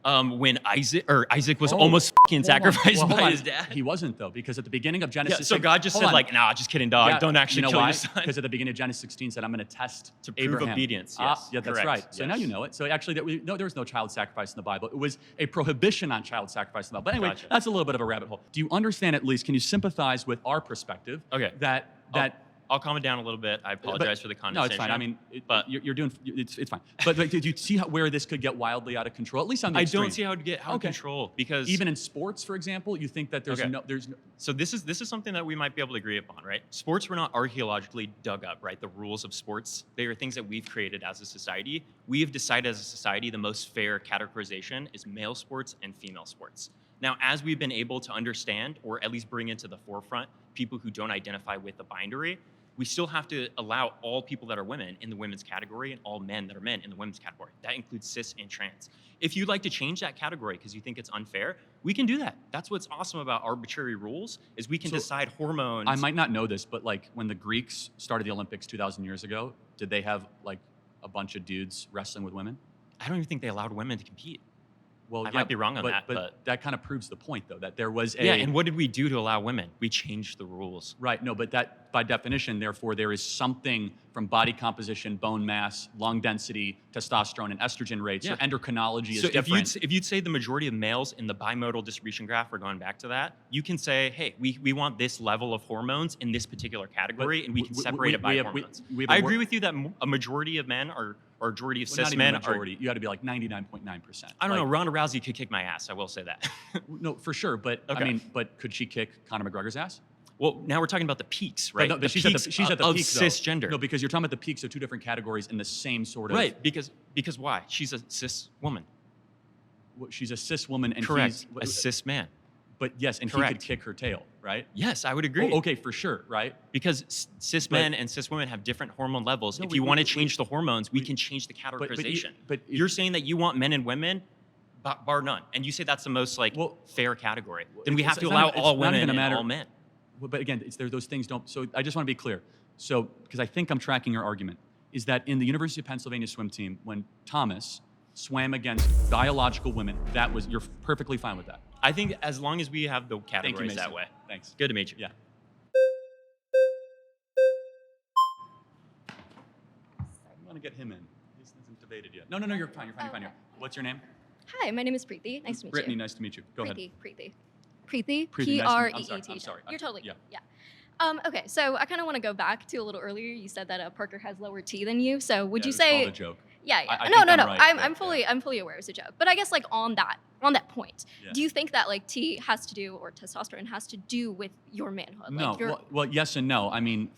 Speaker 15: when Isaac was
Speaker 1: Oh,
Speaker 15: almost fucking
Speaker 1: hold on.
Speaker 15: sacrificed
Speaker 1: Well, hold
Speaker 15: by
Speaker 1: on.
Speaker 15: his dad.
Speaker 1: He wasn't though, because at the beginning of
Speaker 15: Yeah,
Speaker 1: Genesis,
Speaker 15: so God just said like, nah, just kidding, dog.
Speaker 1: Yeah,
Speaker 15: Don't actually
Speaker 1: you know
Speaker 15: kill
Speaker 1: why?
Speaker 15: your son.
Speaker 1: Because at the beginning of Genesis 16 said, I'm going to test
Speaker 15: To prove
Speaker 1: Abraham.
Speaker 15: obedience,
Speaker 1: Ah,
Speaker 15: yes,
Speaker 1: yeah, that's
Speaker 15: correct,
Speaker 1: right. So now
Speaker 15: yes.
Speaker 1: you know it. So actually, there was no child sacrifice in the Bible. It was a prohibition on child sacrifice in the Bible. But anyway,
Speaker 15: Gotcha.
Speaker 1: that's a little bit of a rabbit hole. Do you understand at least? Can you sympathize with our perspective?
Speaker 15: Okay.
Speaker 1: That
Speaker 15: I'll calm it down a little bit. I apologize for the
Speaker 1: no,
Speaker 15: condescension.
Speaker 1: it's fine. I mean,
Speaker 15: but
Speaker 1: you're doing it's fine. But like, did you see where this could get wildly out of control? At least on the
Speaker 15: I
Speaker 1: extreme.
Speaker 15: don't see how to get out of control because
Speaker 1: even in sports, for example, you think that there's
Speaker 15: Okay.
Speaker 1: there's no,
Speaker 15: So this is something that we might be able to agree upon, right? Sports were not archaeologically dug up, right? The rules of sports, they are things that we've created as a society. We have decided as a society the most fair categorization is male sports and female sports. Now, as we've been able to understand or at least bring into the forefront people who don't identify with the binary, we still have to allow all people that are women in the women's category and all men that are men in the women's category. That includes cis and trans. If you'd like to change that category because you think it's unfair, we can do that. That's what's awesome about arbitrary rules is we can
Speaker 1: So,
Speaker 15: decide hormones.
Speaker 1: I might not know this, but like when the Greeks started the Olympics 2,000 years ago, did they have like a bunch of dudes wrestling with women?
Speaker 15: I don't even think they allowed women to compete.
Speaker 1: Well,
Speaker 15: I
Speaker 1: yeah,
Speaker 15: might be wrong on that,
Speaker 1: but
Speaker 15: but
Speaker 1: that kind of proves the point, though, that there was a
Speaker 15: yeah. And what did we do to allow women? We changed the rules.
Speaker 1: right. No, but that by definition, therefore, there is something from body composition, bone mass, lung density, testosterone, and estrogen rates.
Speaker 15: Yeah.
Speaker 1: Your endocrinology is
Speaker 15: So
Speaker 1: different.
Speaker 15: if you'd say the majority of males in the bimodal distribution graph, we're going back to that, you can say, hey, we want this level of hormones in this particular category, and we can separate it by hormones.
Speaker 1: we have
Speaker 15: I
Speaker 1: a
Speaker 15: agree
Speaker 1: wor-
Speaker 15: with you that a majority of men or a majority of
Speaker 1: well, not
Speaker 15: cis
Speaker 1: even
Speaker 15: men
Speaker 1: a majority. You got to be like 99.9%.
Speaker 15: I don't know.
Speaker 1: Like,
Speaker 15: Ronda Rousey could kick my ass. I will say that.
Speaker 1: No, for sure. But I
Speaker 15: Okay.
Speaker 1: mean, but could she kick Conor McGregor's ass?
Speaker 15: Well, now we're talking about the peaks, right?
Speaker 1: But, no,
Speaker 15: the
Speaker 1: but she's
Speaker 15: peaks
Speaker 1: at the
Speaker 15: of
Speaker 1: peak, though.
Speaker 15: cisgender.
Speaker 1: No, because you're talking about the peaks of two different categories in the same sort of.
Speaker 15: Right, because why? She's a cis woman.
Speaker 1: Well, she's a cis woman and
Speaker 15: Correct.
Speaker 1: he's
Speaker 15: A cis man.
Speaker 1: But yes, and he
Speaker 15: Correct.
Speaker 1: could kick her tail, right?
Speaker 15: Yes, I would agree.
Speaker 1: Oh, okay, for sure, right?
Speaker 15: Because cis
Speaker 1: But-
Speaker 15: men and cis women have different hormone levels.
Speaker 1: No,
Speaker 15: if
Speaker 1: we-
Speaker 15: you
Speaker 1: we-
Speaker 15: want to
Speaker 1: we-
Speaker 15: change the hormones, we can change the
Speaker 1: but
Speaker 15: categorization.
Speaker 1: but
Speaker 15: You're saying that you want men and women, bar none, and you say that's the most fair category. Then we
Speaker 1: it's-
Speaker 15: have to
Speaker 1: it's
Speaker 15: allow
Speaker 1: not-
Speaker 15: all
Speaker 1: it's not
Speaker 15: women
Speaker 1: even a
Speaker 15: and
Speaker 1: matter-
Speaker 15: all men.
Speaker 1: Well, but again, those things don't. So I just want to be clear. So because I think I'm tracking your argument, is that in the University of Pennsylvania swim team, when Thomas swam against biological women, you're perfectly fine with that.
Speaker 15: I think as long as we have the
Speaker 1: Thank you,
Speaker 15: categories that
Speaker 1: Mason.
Speaker 15: way.
Speaker 1: Thanks.
Speaker 15: Good to meet you.
Speaker 1: Yeah. I want to get him in. He hasn't debated yet. No, you're fine. You're fine. What's your name?
Speaker 16: Hi, my name is Preeti. Nice to meet
Speaker 1: Brittany,
Speaker 16: you.
Speaker 1: nice to meet you. Go ahead.
Speaker 16: Preeti.
Speaker 1: Preeti,
Speaker 16: P
Speaker 1: nice to
Speaker 16: R
Speaker 1: meet-
Speaker 16: E
Speaker 1: I'm
Speaker 16: E
Speaker 1: sorry,
Speaker 16: T.
Speaker 1: I'm sorry.
Speaker 16: You're totally
Speaker 1: Yeah.
Speaker 16: yeah. Okay, so I kind of want to go back to a little earlier. You said that Parker has lower T than you. So would
Speaker 1: Yeah,
Speaker 16: you
Speaker 1: it's
Speaker 16: say?
Speaker 1: called a joke.
Speaker 16: Yeah.
Speaker 1: I
Speaker 16: No.
Speaker 1: think I'm right,
Speaker 16: I'm
Speaker 1: but,
Speaker 16: I'm fully aware it's a joke. But I guess like on that point,
Speaker 1: Yeah.
Speaker 16: do you think that like T has to do or testosterone has to do with your manhood?
Speaker 1: No.
Speaker 16: Like your,
Speaker 1: Well, yes and no. I mean,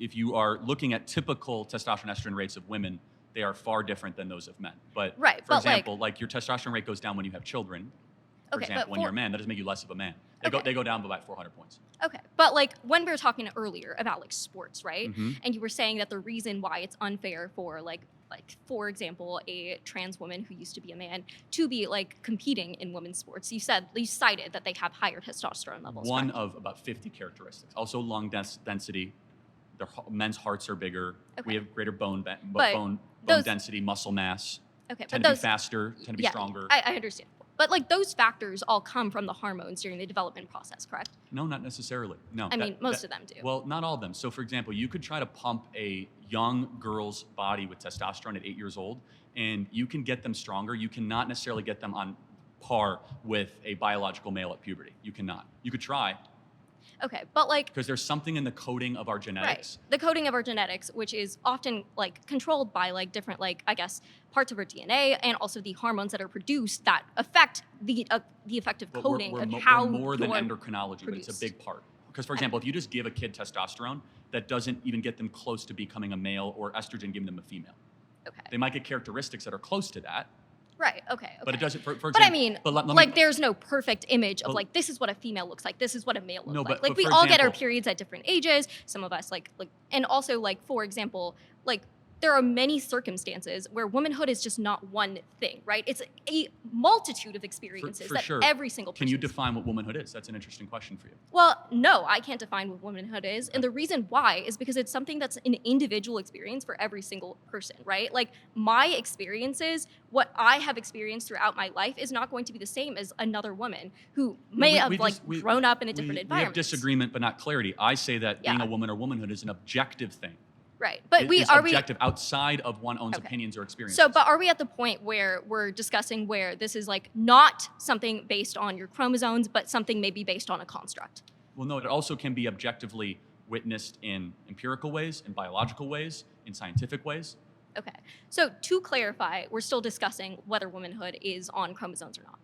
Speaker 1: if you are looking at typical testosterone estrogen rates of women, they are far different than those of men. But
Speaker 16: Right,
Speaker 1: for
Speaker 16: but, like-
Speaker 1: example, like your testosterone rate goes down when you have children. For
Speaker 16: Okay, but
Speaker 1: example, when you're a
Speaker 16: for-
Speaker 1: man, that doesn't make you less of a man.
Speaker 16: Okay.
Speaker 1: They go down by about 400 points.
Speaker 16: Okay, but like when we were talking earlier about like sports, right?
Speaker 1: Mhm.
Speaker 16: And you were saying that the reason why it's unfair for like for example a trans woman who used to be a man to be like competing in women's sports, you cited that they have higher testosterone levels.
Speaker 1: One
Speaker 16: correct?
Speaker 1: of about 50 characteristics. Also, lung density. Men's hearts are bigger.
Speaker 16: Okay.
Speaker 1: We have greater bone
Speaker 16: But
Speaker 1: bone
Speaker 16: those-
Speaker 1: density, muscle mass.
Speaker 16: Okay, but
Speaker 1: Tend to be
Speaker 16: those
Speaker 1: faster. Tend to be
Speaker 16: yeah,
Speaker 1: stronger.
Speaker 16: I understand. But like those factors all come from the hormones during the development process, correct?
Speaker 1: No, not necessarily. No.
Speaker 16: I mean, most of them do.
Speaker 1: Well, not all of them. So, for example, you could try to pump a young girl's body with testosterone at 8 years old, and you can get them stronger. You cannot necessarily get them on par with a biological male at puberty. You cannot. You could try,
Speaker 16: Okay, but like
Speaker 1: because there's something in the coding of our genetics.
Speaker 16: right, the coding of our genetics, which is often like controlled by like different like I guess parts of our DNA and also the hormones that are produced that affect the effective
Speaker 1: But
Speaker 16: coding
Speaker 1: we're
Speaker 16: of
Speaker 1: mo-
Speaker 16: how
Speaker 1: we're more than
Speaker 16: you're
Speaker 1: endocrinology, but it's a
Speaker 16: produced.
Speaker 1: big part. Because, for example, if you just give a kid testosterone, that doesn't even get them close to becoming a male, or estrogen giving them a female.
Speaker 16: Okay.
Speaker 1: They might get characteristics that are close to that,
Speaker 16: Right. Okay.
Speaker 1: but it
Speaker 16: okay.
Speaker 1: doesn't. For
Speaker 16: But
Speaker 1: example,
Speaker 16: I mean,
Speaker 1: let me-
Speaker 16: like, there's no perfect image of
Speaker 1: But-
Speaker 16: like this is what a female looks like. This is what a male looks
Speaker 1: No,
Speaker 16: like.
Speaker 1: but-
Speaker 16: Like
Speaker 1: but
Speaker 16: we
Speaker 1: for
Speaker 16: all get our
Speaker 1: example-
Speaker 16: periods at different ages. Some of us like, and also like for example, like there are many circumstances where womanhood is just not one thing, right? It's a multitude of experiences
Speaker 1: For
Speaker 16: that
Speaker 1: sure.
Speaker 16: every single person.
Speaker 1: Can you define what womanhood is? That's an interesting question for you.
Speaker 16: Well, no, I can't define what womanhood is. And the reason why is because it's something that's an individual experience for every single person, right? Like my experiences, what I have experienced throughout my life is not going to be the same as another woman who may have grown up in a different
Speaker 1: We have
Speaker 16: environment.
Speaker 1: disagreement, but not clarity. I say that being
Speaker 16: Yeah.
Speaker 1: a woman or womanhood is an objective thing.
Speaker 16: Right. But
Speaker 1: It's
Speaker 16: are
Speaker 1: objective outside of one's own
Speaker 16: Okay.
Speaker 1: opinions or experiences.
Speaker 16: So, but are we at the point where we're discussing where this is like not something based on your chromosomes, but something maybe based on a construct?
Speaker 1: Well, no, it also can be objectively witnessed in empirical ways, in biological ways, in scientific ways.
Speaker 16: Okay. So to clarify, we're still discussing whether womanhood is on chromosomes or not.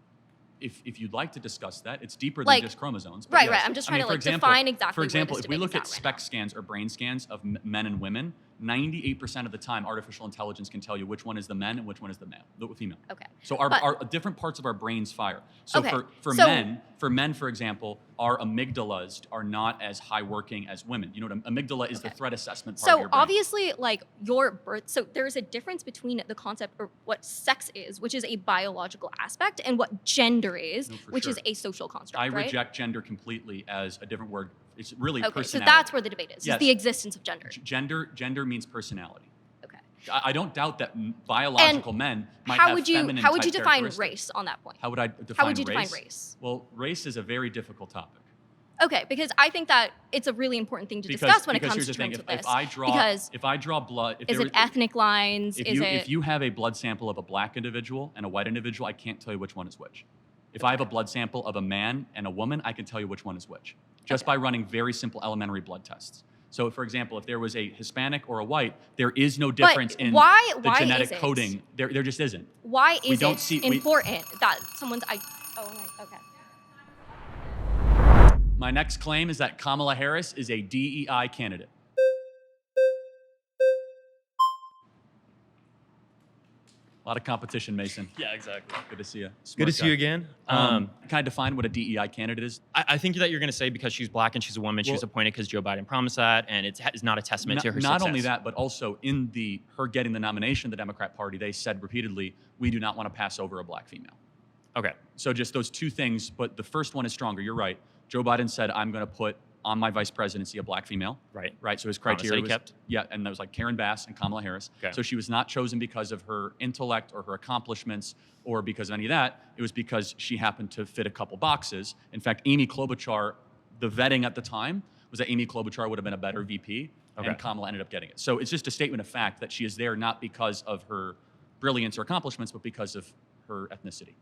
Speaker 1: If you'd like to discuss that, it's deeper than
Speaker 16: Like-
Speaker 1: just chromosomes. but
Speaker 16: right,
Speaker 1: yes.
Speaker 16: right. I'm just trying to
Speaker 1: for
Speaker 16: like
Speaker 1: example,
Speaker 16: define exactly
Speaker 1: For
Speaker 16: where
Speaker 1: example,
Speaker 16: this
Speaker 1: if we
Speaker 16: debate
Speaker 1: look
Speaker 16: is
Speaker 1: at
Speaker 16: right
Speaker 1: SPEC scans or brain scans of men and women, 98% of the time, artificial intelligence can tell you which one is the men and which one is the female.
Speaker 16: Okay.
Speaker 1: So
Speaker 16: But-
Speaker 1: our different parts of our brains fire. So
Speaker 16: Okay,
Speaker 1: for
Speaker 16: so-
Speaker 1: men, for example, our amygdalas are not as high working as women. You know what amygdala is the threat assessment part of
Speaker 16: So
Speaker 1: your brain.
Speaker 16: obviously, like your birth, so there's a difference between the concept or what sex is, which is a biological aspect, and what gender is,
Speaker 1: No, for
Speaker 16: which is
Speaker 1: sure.
Speaker 16: a social construct.
Speaker 1: I
Speaker 16: right?
Speaker 1: reject gender completely as a different word. It's really
Speaker 16: Okay, so
Speaker 1: personality.
Speaker 16: that's where the debate is.
Speaker 1: Yes.
Speaker 16: Is the existence of gender.
Speaker 1: Gender means personality.
Speaker 16: Okay.
Speaker 1: I don't doubt that biological men might
Speaker 16: How
Speaker 1: have
Speaker 16: would you
Speaker 1: feminine
Speaker 16: how would you
Speaker 1: type
Speaker 16: define
Speaker 1: characteristics.
Speaker 16: race on that point?
Speaker 1: How would I define
Speaker 16: How would you
Speaker 1: race?
Speaker 16: define race?
Speaker 1: Well, race is a very difficult topic.
Speaker 16: Okay, because I think that it's a really important thing to
Speaker 1: Because,
Speaker 16: discuss when it
Speaker 1: because
Speaker 16: comes
Speaker 1: here's
Speaker 16: to
Speaker 1: the thing,
Speaker 16: terms of
Speaker 1: if
Speaker 16: this.
Speaker 1: I draw blood, if
Speaker 16: is
Speaker 1: there
Speaker 16: it
Speaker 1: was-
Speaker 16: ethnic lines?
Speaker 1: if
Speaker 16: Is
Speaker 1: you
Speaker 16: it
Speaker 1: if you have a blood sample of a black individual and a white individual, I can't tell you which one is which. If I have a blood sample of a man and a woman, I can tell you which one is which, just by running very simple elementary blood tests. So, for example, if there was a Hispanic or a white, there is no difference in
Speaker 16: why
Speaker 1: the genetic
Speaker 16: is it-
Speaker 1: coding. There just isn't.
Speaker 16: why
Speaker 1: we
Speaker 16: is
Speaker 1: don't
Speaker 16: it
Speaker 1: see- we-
Speaker 16: important that someone's okay.
Speaker 1: My next claim is that Kamala Harris is a DEI candidate. A lot of competition, Mason.
Speaker 15: Yeah, exactly.
Speaker 1: Good to see you.
Speaker 15: Good to
Speaker 1: Smart
Speaker 15: see you
Speaker 1: guy.
Speaker 15: again.
Speaker 1: Can I define what a DEI candidate is?
Speaker 15: I think that you're going to say because she's black and she's a woman, she was
Speaker 1: Well-
Speaker 15: appointed because Joe Biden promised that, and it's not a testament to her
Speaker 1: Not
Speaker 15: success.
Speaker 1: only that, but also in her getting the nomination of the Democrat Party, they said repeatedly, we do not want to pass over a black female.
Speaker 15: Okay.
Speaker 1: So just those two things, but the first one is stronger. You're right. Joe Biden said, I'm going to put on my vice presidency a black female.
Speaker 15: Right.
Speaker 1: Right. So his
Speaker 15: Promise
Speaker 1: criteria
Speaker 15: that he
Speaker 1: was,
Speaker 15: kept.
Speaker 1: yeah, and that was like Karen Bass and Kamala Harris.
Speaker 15: Okay.
Speaker 1: So she was not chosen because of her intellect or her accomplishments or because of any of that. It was because she happened to fit a couple boxes. In fact, Amy Klobuchar, the vetting at the time was that Amy Klobuchar would have been a better VP,
Speaker 15: Okay.
Speaker 1: and Kamala ended up getting it. So it's just a statement of fact that she is there not because of her brilliance or accomplishments, but because of her ethnicity.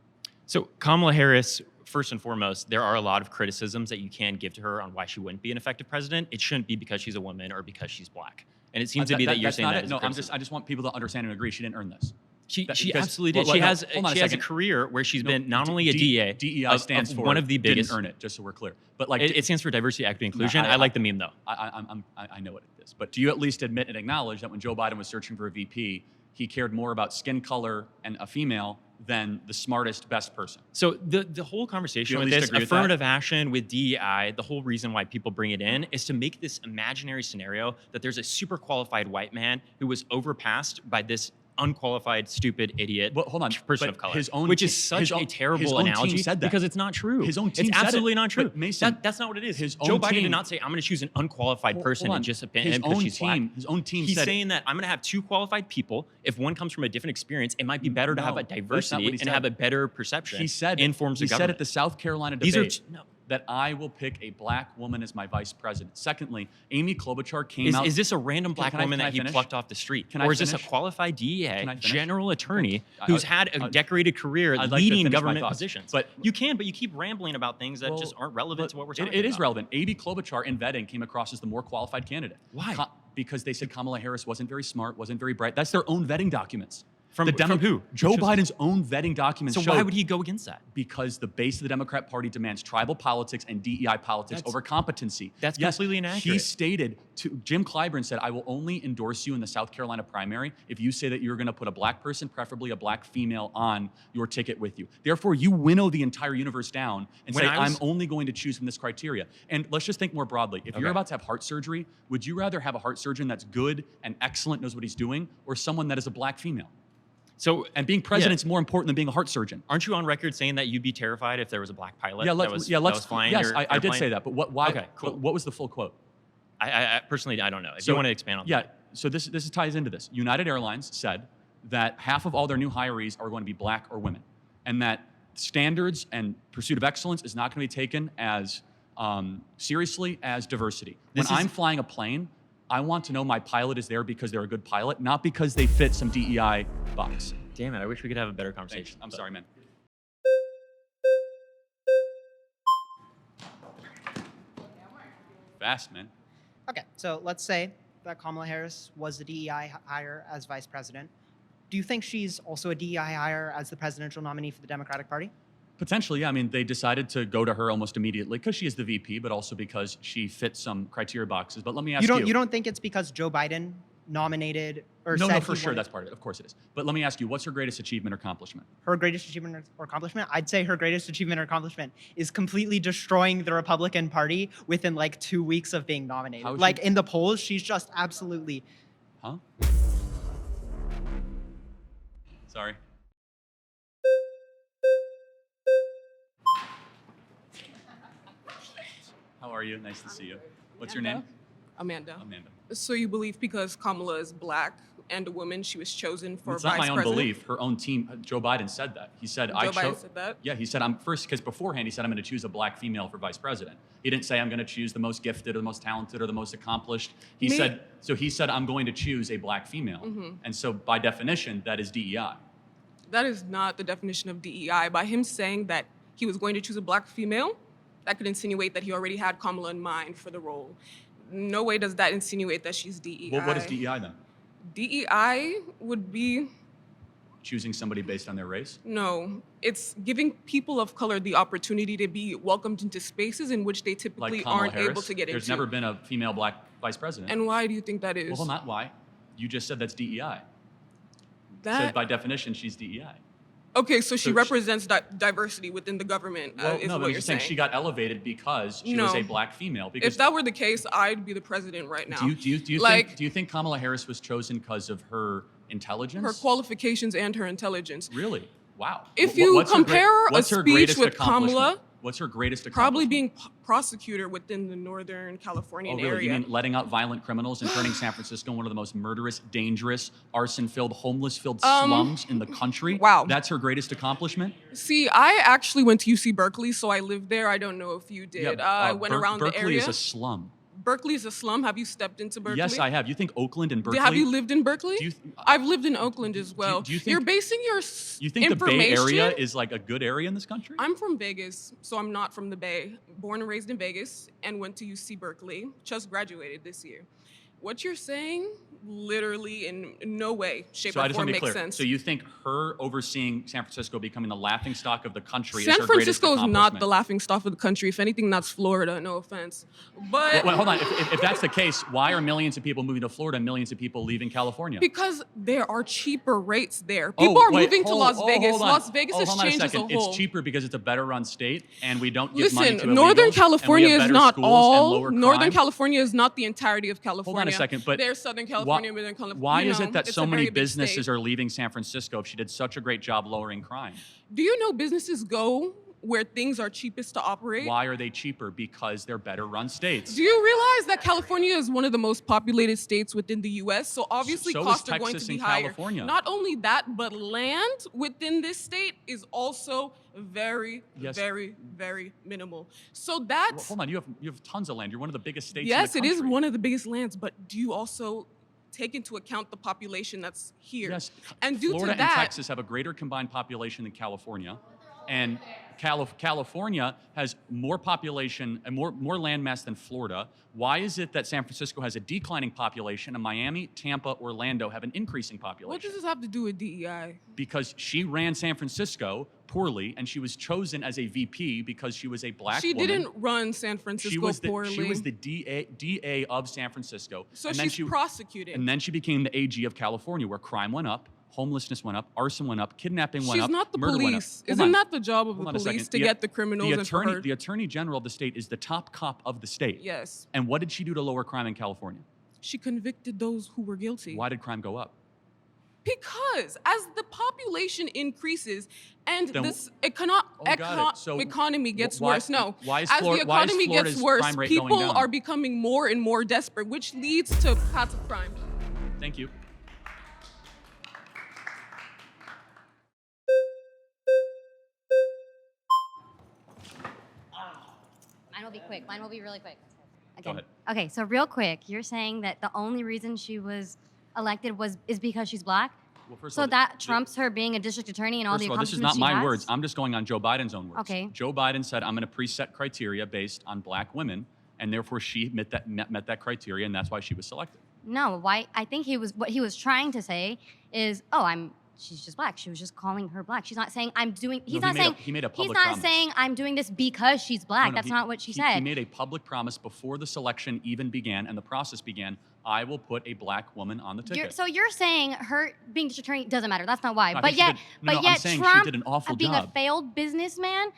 Speaker 15: So Kamala Harris, first and foremost, there are a lot of criticisms that you can give to her on why she wouldn't be an effective president. It shouldn't be because she's a woman or because she's black. And it seems to be that you're
Speaker 1: that's
Speaker 15: saying
Speaker 1: not
Speaker 15: that
Speaker 1: it.
Speaker 15: as
Speaker 1: No,
Speaker 15: a criticism.
Speaker 1: I just want people to understand and agree. She didn't earn this.
Speaker 15: She
Speaker 1: Because-
Speaker 15: absolutely did.
Speaker 1: well,
Speaker 15: She
Speaker 1: no,
Speaker 15: has
Speaker 1: hold on a
Speaker 15: she has a
Speaker 1: second.
Speaker 15: career where she's
Speaker 1: No,
Speaker 15: been not only a DA,
Speaker 1: DEI stands
Speaker 15: of
Speaker 1: for
Speaker 15: one of the biggest.
Speaker 1: Didn't earn it, just so we're clear. But like
Speaker 15: It stands for diversity, equity, inclusion.
Speaker 1: No,
Speaker 15: I like the meme though.
Speaker 1: I know what it is. But do you at least admit and acknowledge that when Joe Biden was searching for a VP, he cared more about skin color and a female than the smartest, best person?
Speaker 15: So the whole conversation
Speaker 1: You at
Speaker 15: with
Speaker 1: least
Speaker 15: this
Speaker 1: agree with that?
Speaker 15: affirmative action with DEI, the whole reason why people bring it in is to make this imaginary scenario that there's a super qualified white man who was overpassed by this unqualified, stupid idiot
Speaker 1: hold on,
Speaker 15: person
Speaker 1: but
Speaker 15: of color,
Speaker 1: his own
Speaker 15: which
Speaker 1: te-
Speaker 15: is such
Speaker 1: his own-
Speaker 15: a terrible
Speaker 1: his own team
Speaker 15: analogy
Speaker 1: said that.
Speaker 15: because it's not true.
Speaker 1: His own team
Speaker 15: it's
Speaker 1: said it.
Speaker 15: absolutely not true.
Speaker 1: But Mason,
Speaker 15: that's not what it is.
Speaker 1: his
Speaker 15: Joe
Speaker 1: own
Speaker 15: Biden
Speaker 1: team-
Speaker 15: did not say, I'm going to choose an unqualified person
Speaker 1: hold on.
Speaker 15: and just append
Speaker 1: His
Speaker 15: him because
Speaker 1: own
Speaker 15: she's black.
Speaker 1: team- his own team
Speaker 15: He's
Speaker 1: said it.
Speaker 15: saying that I'm going to have two qualified people. If one comes from a different experience, it might be better to have
Speaker 1: No,
Speaker 15: a
Speaker 1: that's not
Speaker 15: diversity
Speaker 1: what he
Speaker 15: and
Speaker 1: said.
Speaker 15: have a better perception
Speaker 1: He said
Speaker 15: in forms
Speaker 1: he
Speaker 15: of
Speaker 1: said
Speaker 15: government.
Speaker 1: at the South Carolina
Speaker 15: These
Speaker 1: debate
Speaker 15: are no.
Speaker 1: that I will pick a black woman as my vice president. Secondly, Amy Klobuchar came out.
Speaker 15: Is this a random black
Speaker 1: Can I-
Speaker 15: woman
Speaker 1: can I
Speaker 15: that he
Speaker 1: finish?
Speaker 15: plucked off the street?
Speaker 1: Can I
Speaker 15: Or is this a
Speaker 1: finish?
Speaker 15: qualified
Speaker 1: Can
Speaker 15: DEA,
Speaker 1: I finish?
Speaker 15: general attorney,
Speaker 1: I-
Speaker 15: who's
Speaker 1: I-
Speaker 15: had a
Speaker 1: I-
Speaker 15: decorated career
Speaker 1: I'd like to
Speaker 15: leading
Speaker 1: finish my
Speaker 15: government
Speaker 1: thoughts.
Speaker 15: positions?
Speaker 1: But-
Speaker 15: you can, but you keep rambling about things that
Speaker 1: Well,
Speaker 15: just aren't relevant to what we're talking about.
Speaker 1: It is relevant. Amy Klobuchar in vetting came across as the more qualified candidate.
Speaker 15: Why?
Speaker 1: Because they said Kamala Harris wasn't very smart, wasn't very bright. That's their own vetting documents.
Speaker 15: From who?
Speaker 1: Joe Biden's own vetting documents
Speaker 15: So
Speaker 1: show.
Speaker 15: why would he go against that?
Speaker 1: Because the base of the Democrat Party demands tribal politics and DEI politics over competency.
Speaker 15: That's
Speaker 1: Yes,
Speaker 15: completely
Speaker 1: He
Speaker 15: inaccurate.
Speaker 1: stated to Jim Clyburn said, "I will only endorse you in the South Carolina primary if you say that you're going to put a black person, preferably a black female, on your ticket with you." Therefore, you winnow the entire universe down and
Speaker 15: When
Speaker 1: say,
Speaker 15: I was-
Speaker 1: "I'm only going to choose from this criteria." And let's just think more broadly. If you're
Speaker 15: Okay.
Speaker 1: about to have heart surgery, would you rather have a heart surgeon that's good and excellent, knows what he's doing, or someone that is a black female?
Speaker 15: So,
Speaker 1: And being president's more important than being a heart surgeon.
Speaker 15: aren't you on record saying that you'd be terrified if there was a black pilot
Speaker 1: Yeah,
Speaker 15: that was flying
Speaker 1: yes,
Speaker 15: your
Speaker 1: I did
Speaker 15: airplane?
Speaker 1: say that, but why?
Speaker 15: Okay, cool.
Speaker 1: What was the full quote?
Speaker 15: I personally, I don't know. If
Speaker 1: So-
Speaker 15: you want to expand on
Speaker 1: Yeah,
Speaker 15: that.
Speaker 1: so this ties into this. United Airlines said that half of all their new hirees are going to be black or women, and that standards and pursuit of excellence is not going to be taken as seriously as diversity. When
Speaker 15: This is-
Speaker 1: I'm flying a plane, I want to know my pilot is there because they're a good pilot, not because they fit some DEI box.
Speaker 15: Damn it, I wish we could have a better
Speaker 1: Thanks.
Speaker 15: conversation.
Speaker 1: I'm
Speaker 15: but-
Speaker 1: sorry, man. Fast, man.
Speaker 14: Okay, so let's say that Kamala Harris was the DEI hire as vice president. Do you think she's also a DEI hire as the presidential nominee for the Democratic Party?
Speaker 1: Potentially, yeah. I mean, they decided to go to her almost immediately because she is the VP, but also because she fits some criteria boxes. But let me ask you.
Speaker 14: You don't think it's because Joe Biden nominated or
Speaker 1: No,
Speaker 14: said
Speaker 1: no, for
Speaker 14: he
Speaker 1: sure.
Speaker 14: wanted-
Speaker 1: That's part of it. Of course it is. But let me ask you, what's her greatest achievement or accomplishment?
Speaker 14: her greatest achievement or accomplishment? I'd say her greatest achievement or accomplishment is completely destroying the Republican Party within like 2 weeks of being nominated.
Speaker 1: How is
Speaker 14: Like
Speaker 1: she-
Speaker 14: in the polls, she's just absolutely.
Speaker 1: Huh? Sorry. How are you? Nice to see you. What's your name?
Speaker 17: Amanda.
Speaker 1: Amanda.
Speaker 17: So you believe because Kamala is black and a woman, she was chosen for
Speaker 1: It's
Speaker 17: vice
Speaker 1: not my own
Speaker 17: president?
Speaker 1: belief. Her own team, Joe Biden said that. He said,
Speaker 17: Joe Biden said that?
Speaker 1: Yeah, he said, I'm first, because beforehand he said, I'm going to choose a black female for vice president. He didn't say, I'm going to choose the most gifted or the most talented or the most accomplished. He said, I'm going to choose a black female.
Speaker 17: Mhm.
Speaker 1: And so by definition, that is DEI.
Speaker 17: That is not the definition of DEI. By him saying that he was going to choose a black female, that could insinuate that he already had Kamala in mind for the role. No way does that insinuate that she's DEI.
Speaker 1: Well, what is DEI then?
Speaker 17: DEI would be,
Speaker 1: Choosing somebody based on their race?
Speaker 17: no, it's giving people of color the opportunity to be welcomed into spaces in which they typically
Speaker 1: Like Kamala
Speaker 17: aren't
Speaker 1: Harris?
Speaker 17: able to get
Speaker 1: There's
Speaker 17: into.
Speaker 1: never been a female black vice president.
Speaker 17: And why do you think that is?
Speaker 1: Well, not why. You just said that's DEI. So
Speaker 17: That,
Speaker 1: by definition, she's DEI.
Speaker 17: okay, so she
Speaker 1: so she-
Speaker 17: represents diversity within the government,
Speaker 1: Well,
Speaker 17: is
Speaker 1: no, but
Speaker 17: what
Speaker 1: I'm
Speaker 17: you're
Speaker 1: just saying
Speaker 17: saying.
Speaker 1: she got elevated because she was
Speaker 17: No.
Speaker 1: a black female. Because
Speaker 17: If that were the case, I'd be the president right now.
Speaker 1: do you
Speaker 17: like,
Speaker 1: think Kamala Harris was chosen because of her intelligence?
Speaker 17: her qualifications and her intelligence.
Speaker 1: Really? Wow.
Speaker 17: If
Speaker 1: Wh-
Speaker 17: you
Speaker 1: what's her great-
Speaker 17: compare a
Speaker 1: what's her
Speaker 17: speech
Speaker 1: greatest
Speaker 17: with
Speaker 1: accomplishment?
Speaker 17: Kamala,
Speaker 1: What's her greatest
Speaker 17: probably
Speaker 1: accomplishment?
Speaker 17: being prosecutor within the Northern Californian
Speaker 1: Oh, really?
Speaker 17: area.
Speaker 1: You mean letting out violent criminals and turning San Francisco one of the most murderous, dangerous, arson-filled, homeless-filled slums in the country?
Speaker 17: Wow.
Speaker 1: That's her greatest accomplishment?
Speaker 17: See, I actually went to UC Berkeley, so I lived there. I don't know if you did. I went around the
Speaker 1: Berkeley
Speaker 17: area.
Speaker 1: is a slum.
Speaker 17: Berkeley is a slum. Have you stepped into Berkeley?
Speaker 1: Yes, I have. You think Oakland and Berkeley?
Speaker 17: Have you lived in Berkeley?
Speaker 1: Do you,
Speaker 17: I've lived in Oakland as well.
Speaker 1: do you think-
Speaker 17: You're basing your
Speaker 1: you think the Bay
Speaker 17: information.
Speaker 1: Area is like a good area in this country?
Speaker 17: I'm from Vegas, so I'm not from the Bay. Born and raised in Vegas and went to UC Berkeley. Just graduated this year. What you're saying, literally in no way, shape,
Speaker 1: So I
Speaker 17: or
Speaker 1: just
Speaker 17: form
Speaker 1: want to be
Speaker 17: makes
Speaker 1: clear.
Speaker 17: sense.
Speaker 1: So you think her overseeing San Francisco becoming the laughing stock of the country is
Speaker 17: San
Speaker 1: her greatest
Speaker 17: Francisco is not
Speaker 1: accomplishment?
Speaker 17: the laughing stock of the country. If anything, that's Florida. No offense, but
Speaker 1: Well, hold on. If that's the case, why are millions of people moving to Florida and millions of people leaving California?
Speaker 17: because there are cheaper rates there. People are moving to Las Vegas.
Speaker 1: Hold on.
Speaker 17: Las Vegas has
Speaker 1: hold on
Speaker 17: changed as a
Speaker 1: second.
Speaker 17: whole.
Speaker 1: It's cheaper because it's a better run state and we don't give money to
Speaker 17: Listen,
Speaker 1: illegals,
Speaker 17: Northern
Speaker 1: and we
Speaker 17: California
Speaker 1: have
Speaker 17: is
Speaker 1: better
Speaker 17: not
Speaker 1: schools and
Speaker 17: all.
Speaker 1: lower
Speaker 17: Northern
Speaker 1: crime.
Speaker 17: California is not the entirety of California.
Speaker 1: Hold on a second, but
Speaker 17: there's Southern California within California.
Speaker 1: why
Speaker 17: you
Speaker 1: is
Speaker 17: know,
Speaker 1: it that
Speaker 17: it's
Speaker 1: so
Speaker 17: a
Speaker 1: many
Speaker 17: very big
Speaker 1: businesses
Speaker 17: state.
Speaker 1: are leaving San Francisco if she did such a great job lowering crime?
Speaker 17: Do you know businesses go where things are cheapest to operate?
Speaker 1: Why are they cheaper? Because they're better run states.
Speaker 17: Do you realize that California is one of the most populated states within the U.S.? So obviously
Speaker 1: So is
Speaker 17: costs are going
Speaker 1: Texas
Speaker 17: to be
Speaker 1: and
Speaker 17: higher.
Speaker 1: California.
Speaker 17: Not only that, but land within this state is also very,
Speaker 1: Yes.
Speaker 17: very, very minimal. So
Speaker 1: Well,
Speaker 17: that's
Speaker 1: hold on, you have tons of land. You're one of the biggest states
Speaker 17: yes,
Speaker 1: in
Speaker 17: it
Speaker 1: the
Speaker 17: is
Speaker 1: country.
Speaker 17: one of the biggest lands. But do you also take into account the population that's here?
Speaker 1: Yes,
Speaker 17: And due
Speaker 1: Florida
Speaker 17: to that,
Speaker 1: and Texas have a greater combined population than California. And California has more population and more landmass than Florida. Why is it that San Francisco has a declining population and Miami, Tampa, Orlando have an increasing population?
Speaker 17: What does this have to do with DEI?
Speaker 1: Because she ran San Francisco poorly, and she was chosen as a VP because she was a black
Speaker 17: She
Speaker 1: woman.
Speaker 17: didn't run San Francisco poorly.
Speaker 1: She was the DA of San Francisco.
Speaker 17: So
Speaker 1: and then
Speaker 17: she's prosecuted.
Speaker 1: And then she became the AG of California, where crime went up, homelessness went up, arson went up, kidnapping went
Speaker 17: She's
Speaker 1: up,
Speaker 17: not the
Speaker 1: murder went up.
Speaker 17: police.
Speaker 1: Hold
Speaker 17: Isn't
Speaker 1: on.
Speaker 17: that the job of the
Speaker 1: Hold on a
Speaker 17: police
Speaker 1: second.
Speaker 17: to get the criminals and for her?
Speaker 1: The attorney general of the state is the top cop of the state.
Speaker 17: Yes.
Speaker 1: And what did she do to lower crime in California?
Speaker 17: She convicted those who were guilty.
Speaker 1: Why did crime go up?
Speaker 17: Because as the population increases and
Speaker 1: Then-
Speaker 17: this
Speaker 1: got it. So
Speaker 17: economy gets
Speaker 1: why-
Speaker 17: worse, no.
Speaker 1: why is
Speaker 17: As
Speaker 1: Flor-
Speaker 17: the
Speaker 1: why is
Speaker 17: economy gets
Speaker 1: Florida's
Speaker 17: worse,
Speaker 1: crime rate going
Speaker 17: people
Speaker 1: down?
Speaker 17: are becoming more and more desperate, which leads to paths of crime.
Speaker 1: Thank you.
Speaker 11: Mine will be quick. Mine will be really quick.
Speaker 1: Go ahead.
Speaker 11: Okay, so real quick, you're saying that the only reason she was elected is because she's black?
Speaker 1: Well, first of
Speaker 11: So
Speaker 1: all,
Speaker 11: that trumps her being a district attorney and all
Speaker 1: First
Speaker 11: the
Speaker 1: of all, this is
Speaker 11: accomplishments
Speaker 1: not
Speaker 11: she
Speaker 1: my
Speaker 11: has?
Speaker 1: words. I'm just going on Joe Biden's own words.
Speaker 11: Okay.
Speaker 1: Joe Biden said, I'm going to preset criteria based on black women, and therefore she met that criteria, and that's why she was selected.
Speaker 11: No, why? I think what he was trying to say is, she's just black. She was just calling her black. She's not saying I'm doing. He's
Speaker 1: No,
Speaker 11: not saying
Speaker 1: he made a
Speaker 11: he's
Speaker 1: public
Speaker 11: not
Speaker 1: promise.
Speaker 11: saying I'm doing this because she's black.
Speaker 1: No,
Speaker 11: That's not what she
Speaker 1: He
Speaker 11: said.
Speaker 1: made a public promise before the selection even began and the process began. I will put a black woman on the ticket.
Speaker 11: So you're saying her being district attorney doesn't matter. That's not why.
Speaker 1: No, I
Speaker 11: but
Speaker 1: think she
Speaker 11: yet,
Speaker 1: did- no,
Speaker 11: but
Speaker 1: no, I'm
Speaker 11: yet
Speaker 1: saying she
Speaker 11: Trump
Speaker 1: did an awful
Speaker 11: being
Speaker 1: job.
Speaker 11: a failed businessman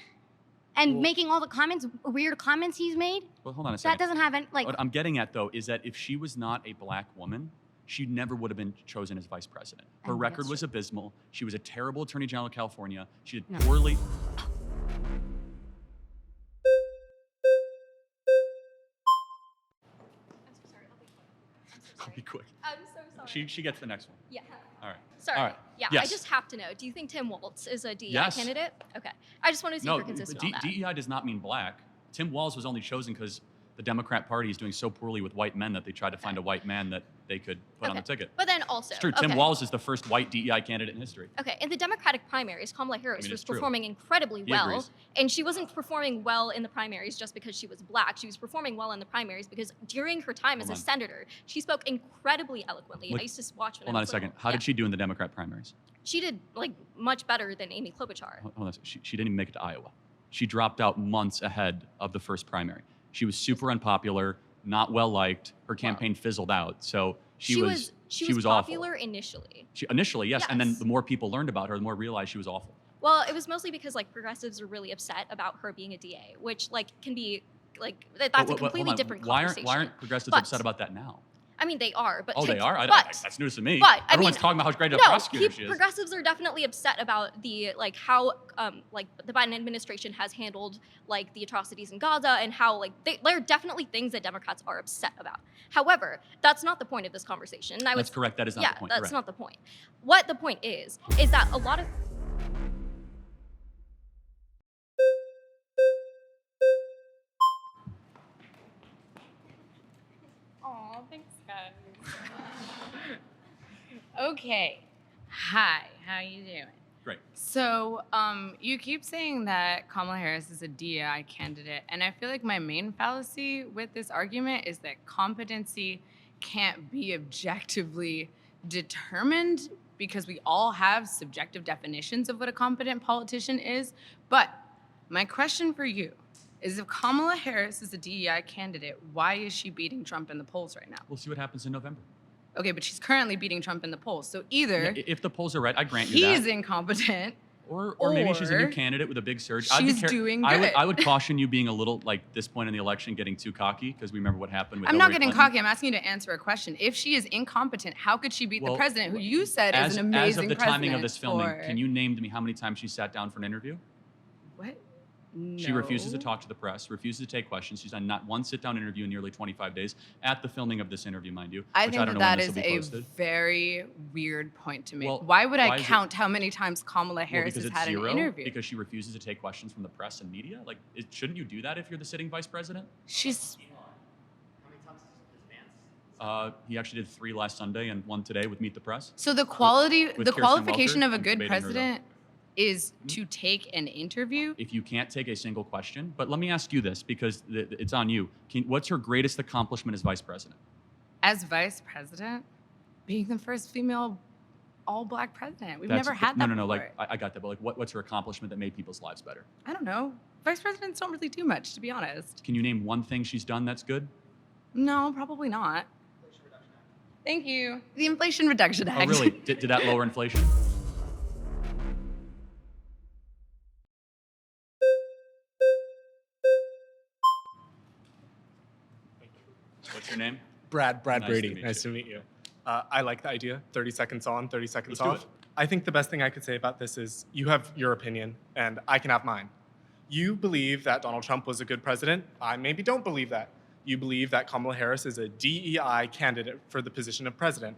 Speaker 11: and making all the weird comments he's made.
Speaker 1: Well, hold on a second.
Speaker 11: That doesn't have any
Speaker 1: What I'm getting at, though, is that if she was not a black woman, she never would have been chosen as vice president.
Speaker 11: I
Speaker 1: Her
Speaker 11: think
Speaker 1: record
Speaker 11: that's
Speaker 1: was abysmal. She was a terrible attorney general of California. She did
Speaker 11: No.
Speaker 1: poorly. I'll be quick.
Speaker 16: I'm so sorry.
Speaker 1: She gets the next one.
Speaker 16: Yeah.
Speaker 1: All right.
Speaker 16: Sorry.
Speaker 1: All right.
Speaker 16: Yeah,
Speaker 1: Yes.
Speaker 16: I just have to know. Do you think Tim Walz is a DEI
Speaker 1: Yes.
Speaker 16: candidate? Okay. I just want to see
Speaker 1: No,
Speaker 16: if you're consistent on that.
Speaker 1: DEI does not mean black. Tim Walz was only chosen because the Democrat Party is doing so poorly with white men that they tried to find a white man that they could put on the ticket.
Speaker 16: But then also,
Speaker 1: It's true. Tim
Speaker 16: okay.
Speaker 1: Walz is the first white DEI candidate in history.
Speaker 16: Okay, in the Democratic primaries, Kamala Harris
Speaker 1: mean,
Speaker 16: was
Speaker 1: it's true.
Speaker 16: performing incredibly
Speaker 1: He
Speaker 16: well.
Speaker 1: agrees.
Speaker 16: And she wasn't performing well in the primaries just because she was black. She was performing well in the primaries because during her time as a
Speaker 1: Hold on.
Speaker 16: senator, she spoke incredibly eloquently.
Speaker 1: Look-
Speaker 16: I used to watch when
Speaker 1: Hold
Speaker 16: I
Speaker 1: on a
Speaker 16: was
Speaker 1: second.
Speaker 16: little.
Speaker 1: How did she do in the Democrat primaries?
Speaker 16: She did like much better than Amy Klobuchar.
Speaker 1: Hold on a second. She didn't even make it to Iowa. She dropped out months ahead of the first primary. She was super unpopular, not well liked. Her campaign fizzled out. So she was awful.
Speaker 16: popular initially.
Speaker 1: Initially, yes. And then
Speaker 16: Yes.
Speaker 1: the more people learned about her, the more realized she was awful.
Speaker 16: Well, it was mostly because like progressives are really upset about her being a DA, which like can be like that's a
Speaker 1: Hold
Speaker 16: completely
Speaker 1: on.
Speaker 16: different
Speaker 1: Why
Speaker 16: conversation.
Speaker 1: aren't progressives
Speaker 16: But-
Speaker 1: upset about that now?
Speaker 16: I mean, they are, but
Speaker 1: Oh, they are?
Speaker 16: But
Speaker 1: That's news to me.
Speaker 16: But I
Speaker 1: Everyone's
Speaker 16: mean,
Speaker 1: talking about how great a
Speaker 16: no,
Speaker 1: prosecutor she is.
Speaker 16: progressives are definitely upset about the like how like the Biden administration has handled like the atrocities in Gaza and how like there are definitely things that Democrats are upset about. However, that's not the point of this conversation. And I
Speaker 1: That's
Speaker 16: would,
Speaker 1: correct. That is not
Speaker 16: yeah,
Speaker 1: the point. You're
Speaker 16: that's
Speaker 1: right.
Speaker 16: not the point. What the point is that a lot of
Speaker 6: Aw, thanks, guys. Okay. Hi, how you doing?
Speaker 1: Great.
Speaker 6: So, you keep saying that Kamala Harris is a DEI candidate, and I feel like my main fallacy with this argument is that competency can't be objectively determined because we all have subjective definitions of what a competent politician is. But my question for you is if Kamala Harris is a DEI candidate, why is she beating Trump in the polls right now?
Speaker 1: We'll see what happens in November.
Speaker 6: Okay, but she's currently beating Trump in the polls. So either
Speaker 1: Yeah, if the polls are right, I grant you that.
Speaker 6: he's incompetent,
Speaker 1: Or maybe she's a new
Speaker 6: or
Speaker 1: candidate with a big surge.
Speaker 6: she's doing
Speaker 1: I
Speaker 6: good.
Speaker 1: would caution you being a little like this point in the election getting too cocky because we remember what happened with
Speaker 6: I'm not
Speaker 1: Hillary
Speaker 6: getting
Speaker 1: Clinton.
Speaker 6: cocky. I'm asking you to answer a question. If she is incompetent, how could she beat
Speaker 1: Well,
Speaker 6: the president, who you said is an amazing
Speaker 1: as of the
Speaker 6: president?
Speaker 1: timing of this filming,
Speaker 6: for-
Speaker 1: can you name to me how many times she sat down for an interview?
Speaker 6: What?
Speaker 1: She refuses to
Speaker 6: No.
Speaker 1: talk to the press, refuses to take questions. She's done not one sit-down interview in nearly 25 days at the filming of this interview, mind you.
Speaker 6: I
Speaker 1: which
Speaker 6: think
Speaker 1: I don't know
Speaker 6: that
Speaker 1: when
Speaker 6: is
Speaker 1: this will be
Speaker 6: a
Speaker 1: posted.
Speaker 6: very weird point to make.
Speaker 1: Well,
Speaker 6: why would
Speaker 1: why
Speaker 6: I
Speaker 1: is it-
Speaker 6: count how many times Kamala
Speaker 1: Well,
Speaker 6: Harris
Speaker 1: because
Speaker 6: has
Speaker 1: it's
Speaker 6: had
Speaker 1: zero,
Speaker 6: an interview?
Speaker 1: because she refuses to take questions from the press and media. Like, shouldn't you do that if you're the sitting vice president?
Speaker 6: She's
Speaker 1: He actually did 3 last Sunday and 1 today with Meet the Press.
Speaker 6: so the quality,
Speaker 1: with
Speaker 6: the
Speaker 1: Kirsten
Speaker 6: qualification
Speaker 1: Welker.
Speaker 6: of a
Speaker 1: I'm
Speaker 6: good
Speaker 1: debating her, though.
Speaker 6: president is to take an interview.
Speaker 1: If you can't take a single question, but let me ask you this because it's on you. What's her greatest accomplishment as vice president?
Speaker 6: As vice president, being the first female all-black president. We've never had that
Speaker 1: No.
Speaker 6: before.
Speaker 1: Like I got that, but like, what's her accomplishment that made people's lives better?
Speaker 6: I don't know. Vice presidents don't really do much, to be honest.
Speaker 1: Can you name one thing she's done that's good?
Speaker 6: No, probably not. Thank you. The Inflation Reduction Act.
Speaker 1: Oh, really? Did that lower inflation? What's your name?
Speaker 18: Brad
Speaker 1: Nice to
Speaker 18: Brady.
Speaker 1: meet
Speaker 18: Nice to meet you. I like the idea. 30 seconds on, 30 seconds
Speaker 1: Let's do
Speaker 18: off.
Speaker 1: it.
Speaker 18: I think the best thing I could say about this is you have your opinion and I can have mine. You believe that Donald Trump was a good president. I maybe don't believe that. You believe that Kamala Harris is a DEI candidate for the position of president.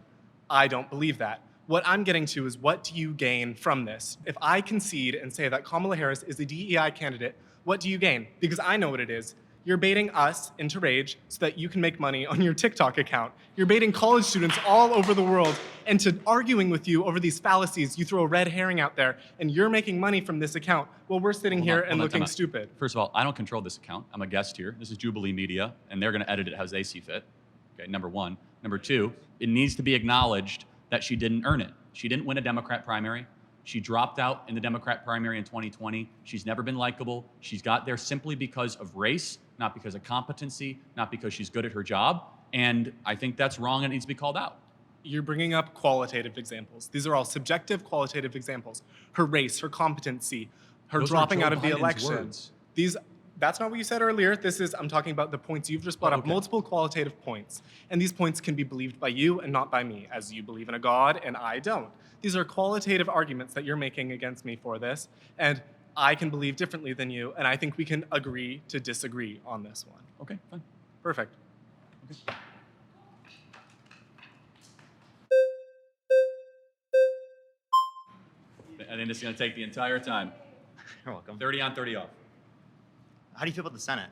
Speaker 18: I don't believe that. What I'm getting to is what do you gain from this? If I concede and say that Kamala Harris is a DEI candidate, what do you gain? Because I know what it is. You're baiting us into rage so that you can make money on your TikTok account. You're baiting college students all over the world into arguing with you over these fallacies. You throw a red herring out there and you're making money from this account while we're sitting here and looking stupid.
Speaker 1: First of all, I don't control this account. I'm a guest here. This is Jubilee Media, and they're going to edit it as they see fit. Okay, number one. Number two, it needs to be acknowledged that she didn't earn it. She didn't win a Democrat primary. She dropped out in the Democrat primary in 2020. She's never been likable. She's got there simply because of race, not because of competency, not because she's good at her job. And I think that's wrong and it needs to be called out.
Speaker 18: You're bringing up qualitative examples. These are all subjective qualitative examples. Her race, her competency, her
Speaker 1: Those are
Speaker 18: dropping
Speaker 1: Joe
Speaker 18: out of the
Speaker 1: Biden's
Speaker 18: election.
Speaker 1: words.
Speaker 18: That's not what you said earlier. I'm talking about the points you've just brought up, multiple qualitative points. And these points can be believed by you and not by me, as you believe in a God and I don't. These are qualitative arguments that you're making against me for this. And I can believe differently than you, and I think we can agree to disagree on this one.
Speaker 1: Okay, fine.
Speaker 18: Perfect.
Speaker 1: Okay. I think this is going to take the entire time.
Speaker 10: You're welcome.
Speaker 1: 30 on, 30 off.
Speaker 10: How do you feel about the Senate?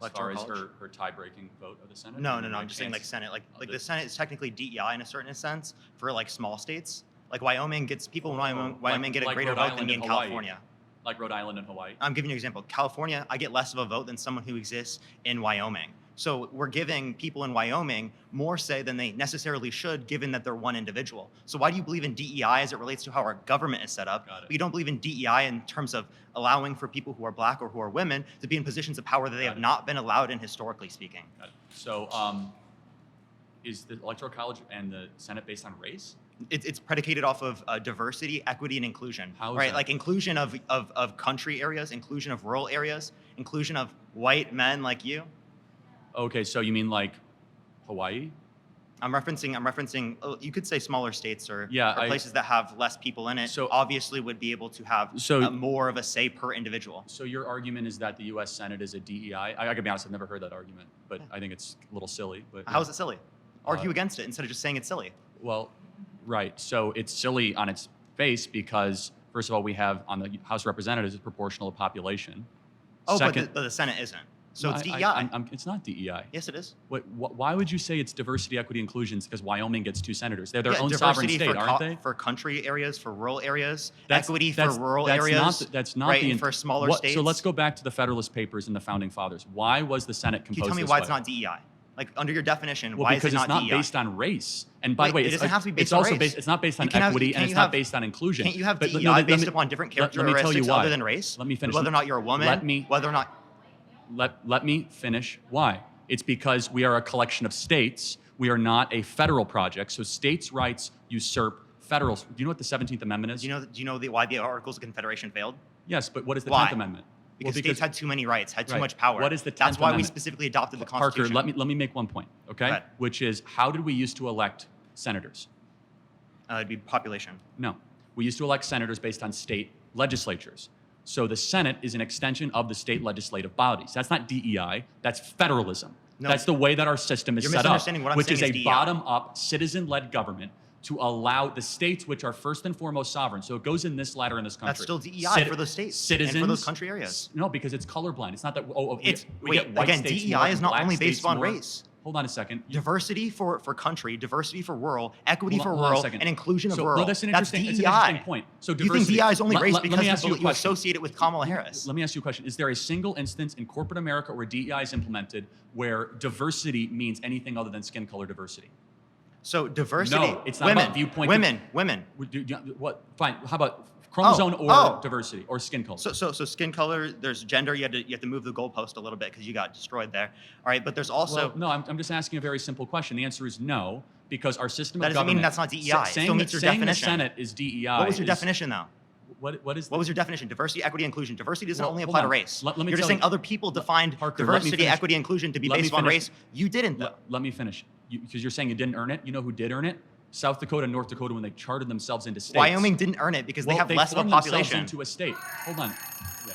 Speaker 1: As far as
Speaker 10: College?
Speaker 1: her tie-breaking vote of the Senate?
Speaker 10: No.
Speaker 1: Like
Speaker 10: I'm just saying like
Speaker 1: chance-
Speaker 10: Senate. Like
Speaker 1: the-
Speaker 10: the Senate is technically DEI in a certain sense for like small states. Like Wyoming gets people in Wyoming get a
Speaker 1: like
Speaker 10: greater
Speaker 1: Rhode
Speaker 10: vote than
Speaker 1: Island
Speaker 10: me in
Speaker 1: and Hawaii.
Speaker 10: California.
Speaker 1: Like Rhode Island and Hawaii.
Speaker 10: I'm giving you an example. California, I get less of a vote than someone who exists in Wyoming. So we're giving people in Wyoming more say than they necessarily should, given that they're one individual. So why do you believe in DEI as it relates to how our government is set up, but you don't believe in DEI in terms of allowing for people who are black or who are women to be in positions of power that they have not been allowed in historically speaking?
Speaker 1: Got it. So is the Electoral College and the Senate based on race?
Speaker 10: It's predicated off of diversity, equity, and inclusion.
Speaker 1: How is
Speaker 10: right?
Speaker 1: that?
Speaker 10: Like inclusion of country areas, inclusion of rural areas, inclusion of white men like you.
Speaker 1: Okay, so you mean like Hawaii?
Speaker 10: I'm referencing. You could say smaller states or,
Speaker 1: Yeah,
Speaker 10: or places that have less people in it.
Speaker 1: So-
Speaker 10: obviously would be able to have more of a say per individual.
Speaker 1: So your argument is that the U.S. Senate is a DEI? I gotta be honest, I've never heard that argument, but I think it's a little silly. But
Speaker 10: How is it silly? Argue against it instead of just saying it's silly.
Speaker 1: Well, right. So it's silly on its face because, first of all, we have on the House of Representatives, it's proportional to population.
Speaker 10: Oh,
Speaker 1: Second,
Speaker 10: but the Senate isn't. So
Speaker 1: No,
Speaker 10: it's
Speaker 1: I-
Speaker 10: DEI.
Speaker 1: it's not DEI.
Speaker 10: Yes, it is.
Speaker 1: Why would you say it's diversity, equity, inclusion? Because Wyoming gets 2 senators. They're their
Speaker 10: Yeah,
Speaker 1: own sovereign
Speaker 10: diversity
Speaker 1: state,
Speaker 10: for
Speaker 1: aren't they?
Speaker 10: For country areas, for rural areas,
Speaker 1: That's-
Speaker 10: equity for
Speaker 1: that's-
Speaker 10: rural
Speaker 1: that's
Speaker 10: areas.
Speaker 1: Not, that's not
Speaker 10: right,
Speaker 1: the
Speaker 10: and for smaller states.
Speaker 1: So let's go back to the Federalist Papers and the Founding Fathers. Why was the Senate
Speaker 10: Can
Speaker 1: composed
Speaker 10: you tell me
Speaker 1: this
Speaker 10: why
Speaker 1: way?
Speaker 10: it's not DEI? Like under your definition,
Speaker 1: Well,
Speaker 10: why
Speaker 1: because
Speaker 10: is it
Speaker 1: it's not
Speaker 10: DEI?
Speaker 1: based on race. And by the
Speaker 10: Wait,
Speaker 1: way,
Speaker 10: it doesn't have to be based
Speaker 1: it's
Speaker 10: on
Speaker 1: also
Speaker 10: race.
Speaker 1: based. It's not based on
Speaker 10: You can have-
Speaker 1: equity,
Speaker 10: can't
Speaker 1: and it's
Speaker 10: you
Speaker 1: not
Speaker 10: have-
Speaker 1: based on inclusion.
Speaker 10: Can't you have
Speaker 1: But
Speaker 10: DEI
Speaker 1: let me-
Speaker 10: based upon different
Speaker 1: let me tell you
Speaker 10: characteristics
Speaker 1: why.
Speaker 10: other than race?
Speaker 1: Let me finish.
Speaker 10: Whether or not you're a woman, whether or not.
Speaker 1: Let me finish. Why? It's because we are a collection of states. We are not a federal project. So states' rights usurp federal. Do you know what the 17th Amendment is?
Speaker 10: Do you know why the Articles of Confederation failed?
Speaker 1: Yes, but what is the
Speaker 10: Why?
Speaker 1: 10th Amendment?
Speaker 10: Because states had too many rights, had too
Speaker 1: Right.
Speaker 10: much power.
Speaker 1: What is the 10th
Speaker 10: That's why we
Speaker 1: Amendment?
Speaker 10: specifically adopted the
Speaker 1: Parker,
Speaker 10: Constitution.
Speaker 1: let me make one point, okay?
Speaker 10: ahead.
Speaker 1: Which is, how did we used to elect senators?
Speaker 10: It'd be population.
Speaker 1: No. We used to elect senators based on state legislatures. So the Senate is an extension of the state legislative bodies. That's not DEI, that's federalism.
Speaker 10: No.
Speaker 1: That's the way that our system is
Speaker 10: You're
Speaker 1: set up,
Speaker 10: misunderstanding what I'm
Speaker 1: which
Speaker 10: saying
Speaker 1: is a
Speaker 10: is DEI.
Speaker 1: bottom-up, citizen-led government to allow the states, which are first and foremost sovereign. So it goes in this ladder in this country.
Speaker 10: That's still DEI for those states and for
Speaker 1: Citizens,
Speaker 10: those country areas.
Speaker 1: No, because it's colorblind. It's not that, we
Speaker 10: It's
Speaker 1: get white
Speaker 10: again,
Speaker 1: states
Speaker 10: DEI
Speaker 1: more
Speaker 10: is
Speaker 1: and
Speaker 10: not
Speaker 1: black
Speaker 10: only based
Speaker 1: states
Speaker 10: on
Speaker 1: more.
Speaker 10: race.
Speaker 1: Hold on a second.
Speaker 10: Diversity for country, diversity for rural, equity
Speaker 1: Hold on-
Speaker 10: for
Speaker 1: hold on a
Speaker 10: rural,
Speaker 1: second.
Speaker 10: and inclusion of
Speaker 1: So,
Speaker 10: rural.
Speaker 1: no, that's an interesting point. So
Speaker 10: Do you think
Speaker 1: diversity.
Speaker 10: DEI is only race
Speaker 1: Let me
Speaker 10: because
Speaker 1: ask you a
Speaker 10: you
Speaker 1: question.
Speaker 10: associate it with Kamala Harris?
Speaker 1: Let me ask you a question. Is there a single instance in corporate America where DEI is implemented where diversity means anything other than skin color diversity?
Speaker 10: So diversity.
Speaker 1: No, it's not
Speaker 10: women,
Speaker 1: about viewpoint.
Speaker 10: Women.
Speaker 1: What? Fine. How about chromosome or
Speaker 10: oh.
Speaker 1: diversity or skin color?
Speaker 10: So skin color. There's gender. You have to move the goalpost a little bit because you got destroyed there. All right, but there's also.
Speaker 1: Well, no, I'm just asking a very simple question. The answer is no, because our system
Speaker 10: That
Speaker 1: of
Speaker 10: doesn't
Speaker 1: government.
Speaker 10: mean that's not DEI. It still meets your
Speaker 1: saying
Speaker 10: definition.
Speaker 1: the Senate is DEI.
Speaker 10: What was your
Speaker 1: is-
Speaker 10: definition though?
Speaker 1: What is?
Speaker 10: What was your definition? Diversity, equity, inclusion. Diversity doesn't
Speaker 1: Well,
Speaker 10: only
Speaker 1: hold
Speaker 10: apply to
Speaker 1: on.
Speaker 10: race.
Speaker 1: Let me
Speaker 10: You're just
Speaker 1: tell
Speaker 10: saying
Speaker 1: you-
Speaker 10: other people defined
Speaker 1: Parker, let me
Speaker 10: diversity,
Speaker 1: finish.
Speaker 10: equity, inclusion to be
Speaker 1: Let me
Speaker 10: based on
Speaker 1: finish.
Speaker 10: race. You didn't though.
Speaker 1: Let me finish. Because you're saying you didn't earn it. You know who did earn it? South Dakota and North Dakota when they charted themselves into states.
Speaker 10: Wyoming didn't earn it because they have less of a
Speaker 1: formed themselves
Speaker 10: population.
Speaker 1: into a state. Hold on. Yeah.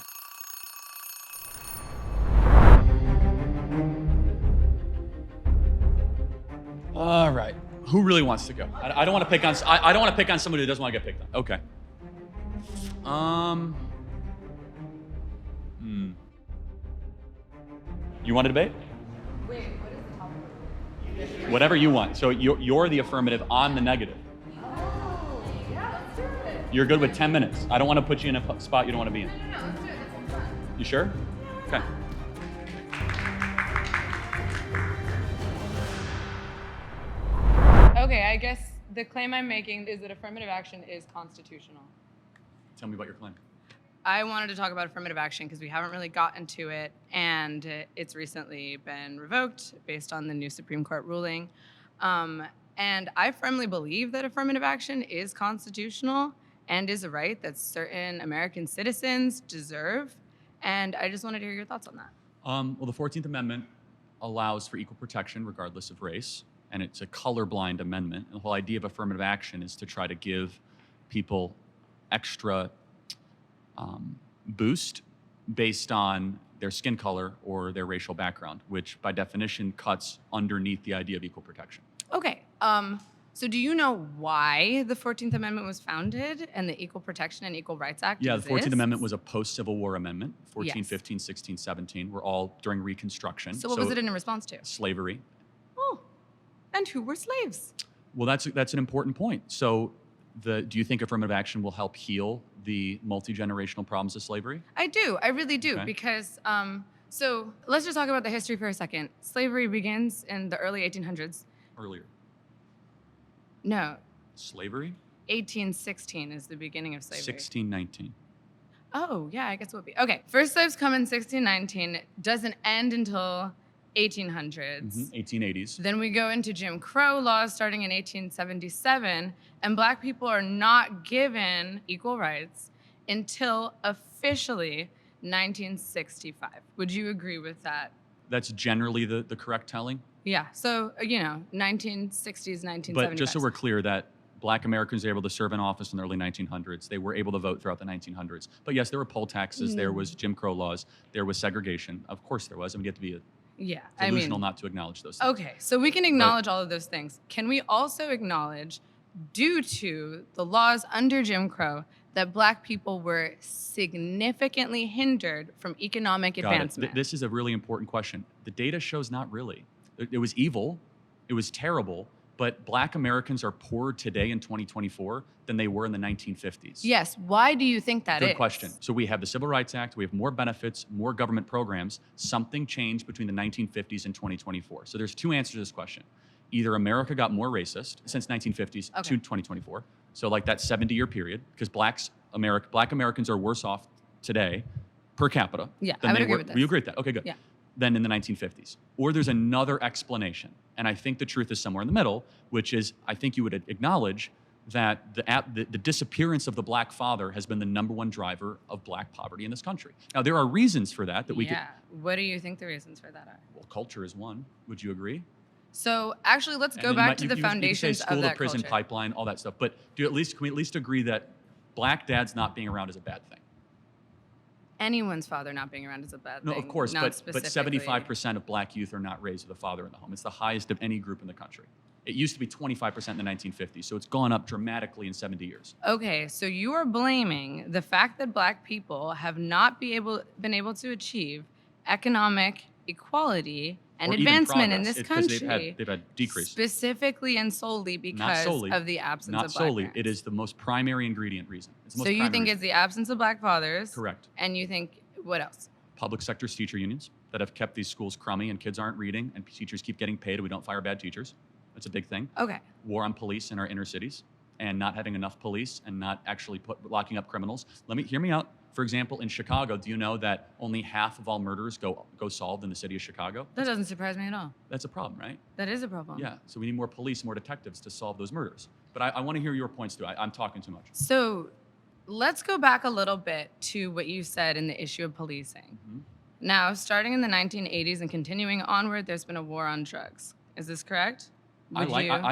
Speaker 1: All right. Who really wants to go? I don't want to pick on. I don't want to pick on somebody who doesn't want to get picked on. Okay. You want to debate?
Speaker 6: Wait, what is the topic?
Speaker 1: Whatever you want. So you're the affirmative, I'm the negative.
Speaker 6: Oh, yeah, let's do it.
Speaker 1: You're good with 10 minutes. I don't want to put you in a spot you don't want to be in.
Speaker 6: No, let's do it. That sounds fun.
Speaker 1: You sure? Okay.
Speaker 6: Okay, I guess the claim I'm making is that affirmative action is constitutional.
Speaker 1: Tell me about your claim.
Speaker 6: I wanted to talk about affirmative action because we haven't really gotten to it, and it's recently been revoked based on the new Supreme Court ruling. And I firmly believe that affirmative action is constitutional and is a right that certain American citizens deserve. And I just wanted to hear your thoughts on that.
Speaker 1: Well, the 14th Amendment allows for equal protection regardless of race, and it's a colorblind amendment. And the whole idea of affirmative action is to try to give people extra boost based on their skin color or their racial background, which by definition cuts underneath the idea of equal protection.
Speaker 6: Okay. So do you know why the 14th Amendment was founded and the Equal Protection and Equal Rights Act
Speaker 1: Yeah, the 14th
Speaker 6: exists?
Speaker 1: Amendment was a post-Civil War amendment. 14,
Speaker 6: Yes.
Speaker 1: 15, 16, 17 were all during Reconstruction.
Speaker 6: So what was it in response to?
Speaker 1: Slavery.
Speaker 6: Oh, and who were slaves?
Speaker 1: Well, that's an important point. So do you think affirmative action will help heal the multi-generational problems of slavery?
Speaker 6: I do. I really do.
Speaker 1: Okay.
Speaker 6: Because, so let's just talk about the history for a second. Slavery begins in the early 1800s.
Speaker 1: Earlier.
Speaker 6: No,
Speaker 1: Slavery?
Speaker 6: 1816 is the beginning of slavery.
Speaker 1: 1619.
Speaker 6: Oh, yeah, I guess it would be. Okay, first slaves come in 1619, doesn't end until 1800s.
Speaker 1: 1880s.
Speaker 6: Then we go into Jim Crow laws starting in 1877, and Black people are not given equal rights until officially 1965. Would you agree with that?
Speaker 1: That's generally the correct telling.
Speaker 6: Yeah, so, 1960s, 1970s.
Speaker 1: But just so we're clear that Black Americans were able to serve in office in the early 1900s. They were able to vote throughout the 1900s. But yes, there were poll taxes, there was Jim Crow laws, there was segregation. Of course there was. I mean, you have to be
Speaker 6: Yeah,
Speaker 1: delusional not to acknowledge those things.
Speaker 6: Okay, so we can acknowledge all of those things. Can we also acknowledge, due to the laws under Jim Crow, that Black people were significantly hindered from economic
Speaker 1: Got it.
Speaker 6: advancement?
Speaker 1: This is a really important question. The data shows not really. It was evil, it was terrible, but Black Americans are poorer today in 2024 than they were in the 1950s.
Speaker 6: Yes, why do you think that is?
Speaker 1: Good question. So we have the Civil Rights Act, we have more benefits, more government programs. Something changed between the 1950s and 2024. So there's two answers to this question. Either America got more racist since 1950s to 2024, so like that 70-year period, because Black Americans are worse off today per capita
Speaker 6: Yeah,
Speaker 1: than
Speaker 6: I would
Speaker 1: they
Speaker 6: agree
Speaker 1: were.
Speaker 6: with this.
Speaker 1: We agree with that. Okay, good.
Speaker 6: Yeah.
Speaker 1: Than in the 1950s. Or there's another explanation, and I think the truth is somewhere in the middle, which is I think you would acknowledge that the disappearance of the Black father has been the #1 driver of Black poverty in this country. Now, there are reasons for that we could.
Speaker 6: Yeah, what do you think the reasons for that are?
Speaker 1: Well, culture is one. Would you agree?
Speaker 6: So actually, let's
Speaker 1: And
Speaker 6: go
Speaker 1: then
Speaker 6: back
Speaker 1: you
Speaker 6: to the
Speaker 1: say
Speaker 6: foundations
Speaker 1: school
Speaker 6: of
Speaker 1: to
Speaker 6: that
Speaker 1: prison
Speaker 6: culture.
Speaker 1: pipeline, all that stuff. But can we at least agree that Black dads not being around is a bad thing?
Speaker 6: Anyone's father not being around is a bad
Speaker 1: No,
Speaker 6: thing.
Speaker 1: of course,
Speaker 6: not
Speaker 1: but
Speaker 6: specifically.
Speaker 1: 75% of Black youth are not raised with a father in the home. It's the highest of any group in the country. It used to be 25% in the 1950s, so it's gone up dramatically in 70 years.
Speaker 6: Okay, so you are blaming the fact that Black people have not been able to achieve economic equality and
Speaker 1: or even
Speaker 6: advancement in
Speaker 1: progress.
Speaker 6: this
Speaker 1: It's 'cause
Speaker 6: country
Speaker 1: they've had decrease.
Speaker 6: specifically and solely
Speaker 1: Not
Speaker 6: because
Speaker 1: solely.
Speaker 6: of the absence
Speaker 1: Not
Speaker 6: of black
Speaker 1: solely.
Speaker 6: parents.
Speaker 1: It is the most primary ingredient reason. It's the most
Speaker 6: So you
Speaker 1: primary
Speaker 6: think
Speaker 1: reason.
Speaker 6: it's the absence of black fathers?
Speaker 1: Correct.
Speaker 6: And you think what else?
Speaker 1: Public sector's teacher unions that have kept these schools crummy and kids aren't reading and teachers keep getting paid and we don't fire bad teachers. That's a big thing.
Speaker 6: Okay.
Speaker 1: War on police in our inner cities and not having enough police and not actually locking up criminals. Hear me out. For example, in Chicago, do you know that only half of all murders go solved in the city of Chicago?
Speaker 6: That doesn't surprise me at all.
Speaker 1: That's a problem, right?
Speaker 6: That is a problem.
Speaker 1: Yeah. So we need more police, more detectives to solve those murders. But I want to hear your points too. I'm talking too much.
Speaker 6: So let's go back a little bit to what you said in the issue of policing.
Speaker 1: Mhm.
Speaker 6: Now, starting in the 1980s and continuing onward, there's been a war on drugs. Is this correct?
Speaker 1: I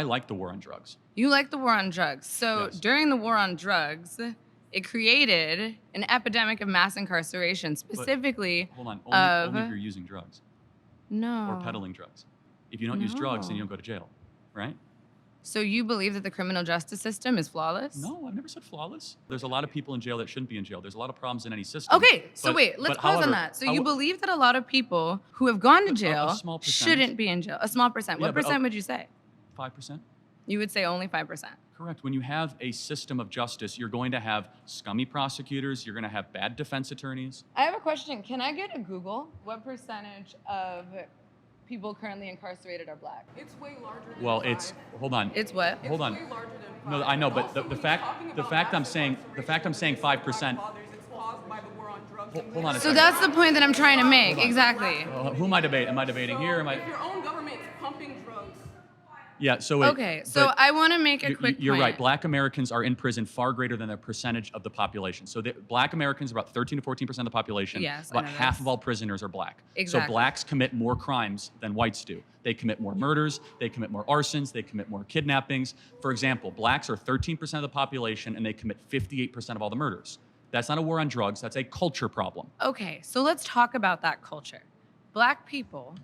Speaker 1: like the war on drugs.
Speaker 6: You like the war on drugs. So
Speaker 1: Yes.
Speaker 6: during the war on drugs, it created an epidemic of mass incarceration, specifically
Speaker 1: Hold on.
Speaker 6: of
Speaker 1: Only if you're using drugs
Speaker 6: no.
Speaker 1: or peddling drugs. If you don't use drugs, then you
Speaker 6: No.
Speaker 1: don't go to jail, right?
Speaker 6: So you believe that the criminal justice system is flawless?
Speaker 1: No, I've never said flawless. There's a lot of people in jail that shouldn't be in jail. There's a lot of problems in any system.
Speaker 6: Okay, so
Speaker 1: But-
Speaker 6: wait, let's
Speaker 1: but
Speaker 6: pause
Speaker 1: however,
Speaker 6: on that. So
Speaker 1: I
Speaker 6: you
Speaker 1: w-
Speaker 6: believe that a lot of people who have gone to
Speaker 1: A
Speaker 6: jail
Speaker 1: small percentage.
Speaker 6: shouldn't be in jail? A small percent.
Speaker 1: Yeah,
Speaker 6: What
Speaker 1: but,
Speaker 6: percent would you say?
Speaker 1: 5%?
Speaker 6: You would say only 5%.
Speaker 1: Correct. When you have a system of justice, you're going to have scummy prosecutors, you're going to have bad defense attorneys.
Speaker 6: I have a question. Can I get a Google? What percentage of people currently incarcerated are black?
Speaker 17: It's way larger than
Speaker 1: Well,
Speaker 17: five.
Speaker 1: it's hold on.
Speaker 6: It's what?
Speaker 1: Hold on.
Speaker 17: Way larger than
Speaker 1: No,
Speaker 17: five.
Speaker 1: I know, but
Speaker 17: Also,
Speaker 1: the
Speaker 17: when
Speaker 1: fact
Speaker 17: you're talking
Speaker 1: the
Speaker 17: about
Speaker 1: fact I'm
Speaker 17: mass
Speaker 1: saying the fact I'm saying
Speaker 17: incarceration,
Speaker 1: 5%.
Speaker 17: black fathers, it's caused by the war on drugs.
Speaker 1: Hold on a
Speaker 6: So
Speaker 1: second.
Speaker 6: that's the point that I'm trying to make. Exactly.
Speaker 1: Who am I debating? Am I debating here? Am I?
Speaker 17: If your own government is pumping drugs,
Speaker 1: Yeah. So
Speaker 6: Okay, so I want to make a quick
Speaker 1: You're
Speaker 6: point.
Speaker 1: right. Black Americans are in prison far greater than the percentage of the population. So Black Americans are about 13 to 14% of the population.
Speaker 6: Yes, I
Speaker 1: About
Speaker 6: know
Speaker 1: half
Speaker 6: this.
Speaker 1: of all prisoners are black.
Speaker 6: Exactly.
Speaker 1: So blacks commit more crimes than whites do. They commit more murders. They commit more arsons. They commit more kidnappings. For example, blacks are 13% of the population and they commit 58% of all the murders. That's not a war on drugs. That's a culture problem.
Speaker 6: Okay, so let's talk about that culture. Black people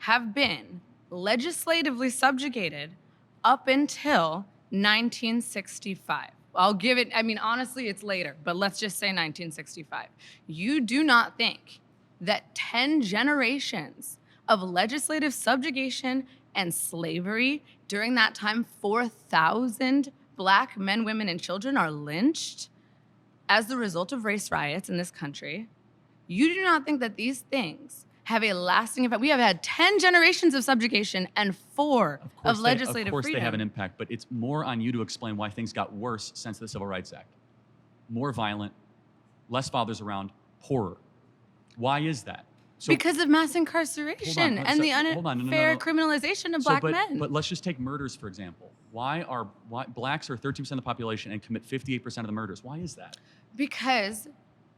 Speaker 6: have been legislatively subjugated up until 1965. I'll give it, I mean, honestly, it's later, but let's just say 1965. You do not think that 10 generations of legislative subjugation and slavery during that time, 4,000 black men, women, and children are lynched as the result of race riots in this country? You do not think that these things have a lasting effect? We have had 10 generations of subjugation and 4 of legislative
Speaker 1: Of course
Speaker 6: freedom.
Speaker 1: they have an impact, but it's more on you to explain why things got worse since the Civil Rights Act. More violent, less fathers around, poorer. Why is that? So,
Speaker 6: because of mass incarceration
Speaker 1: Hold on,
Speaker 6: and
Speaker 1: so-
Speaker 6: the
Speaker 1: hold on, no, no,
Speaker 6: unfair
Speaker 1: no.
Speaker 6: criminalization of
Speaker 1: So,
Speaker 6: black
Speaker 1: but,
Speaker 6: men.
Speaker 1: But let's just take murders, for example. Why blacks are 13% of the population and commit 58% of the murders? Why is that?
Speaker 6: Because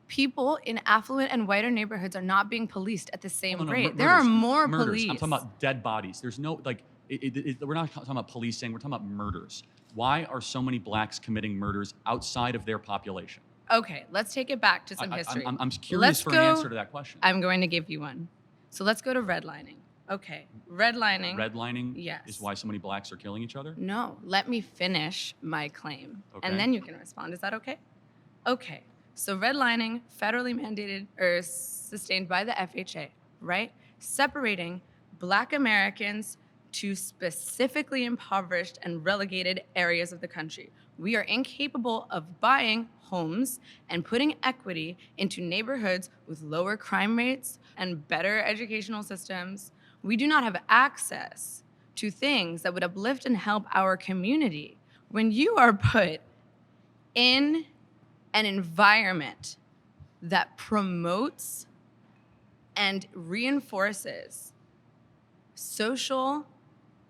Speaker 6: people in affluent and whiter neighborhoods are not being policed at the same
Speaker 1: No, no,
Speaker 6: rate.
Speaker 1: mur-
Speaker 6: There are
Speaker 1: murders.
Speaker 6: more
Speaker 1: Murders.
Speaker 6: police.
Speaker 1: I'm talking about dead bodies. There's no, we're not talking about policing, we're talking about murders. Why are so many blacks committing murders outside of their population?
Speaker 6: Okay, let's take it back to some history.
Speaker 1: I'm curious
Speaker 6: Let's
Speaker 1: for
Speaker 6: go-
Speaker 1: an answer to that question.
Speaker 6: I'm going to give you one. So let's go to redlining. Okay, redlining.
Speaker 1: Redlining
Speaker 6: Yes.
Speaker 1: is why so many blacks are killing each other?
Speaker 6: No, let me finish my claim.
Speaker 1: Okay.
Speaker 6: And then you can respond. Is that okay? Okay. So redlining, federally mandated or sustained by the FHA, right? Separating Black Americans to specifically impoverished and relegated areas of the country. We are incapable of buying homes and putting equity into neighborhoods with lower crime rates and better educational systems. We do not have access to things that would uplift and help our community. When you are put in an environment that promotes and reinforces social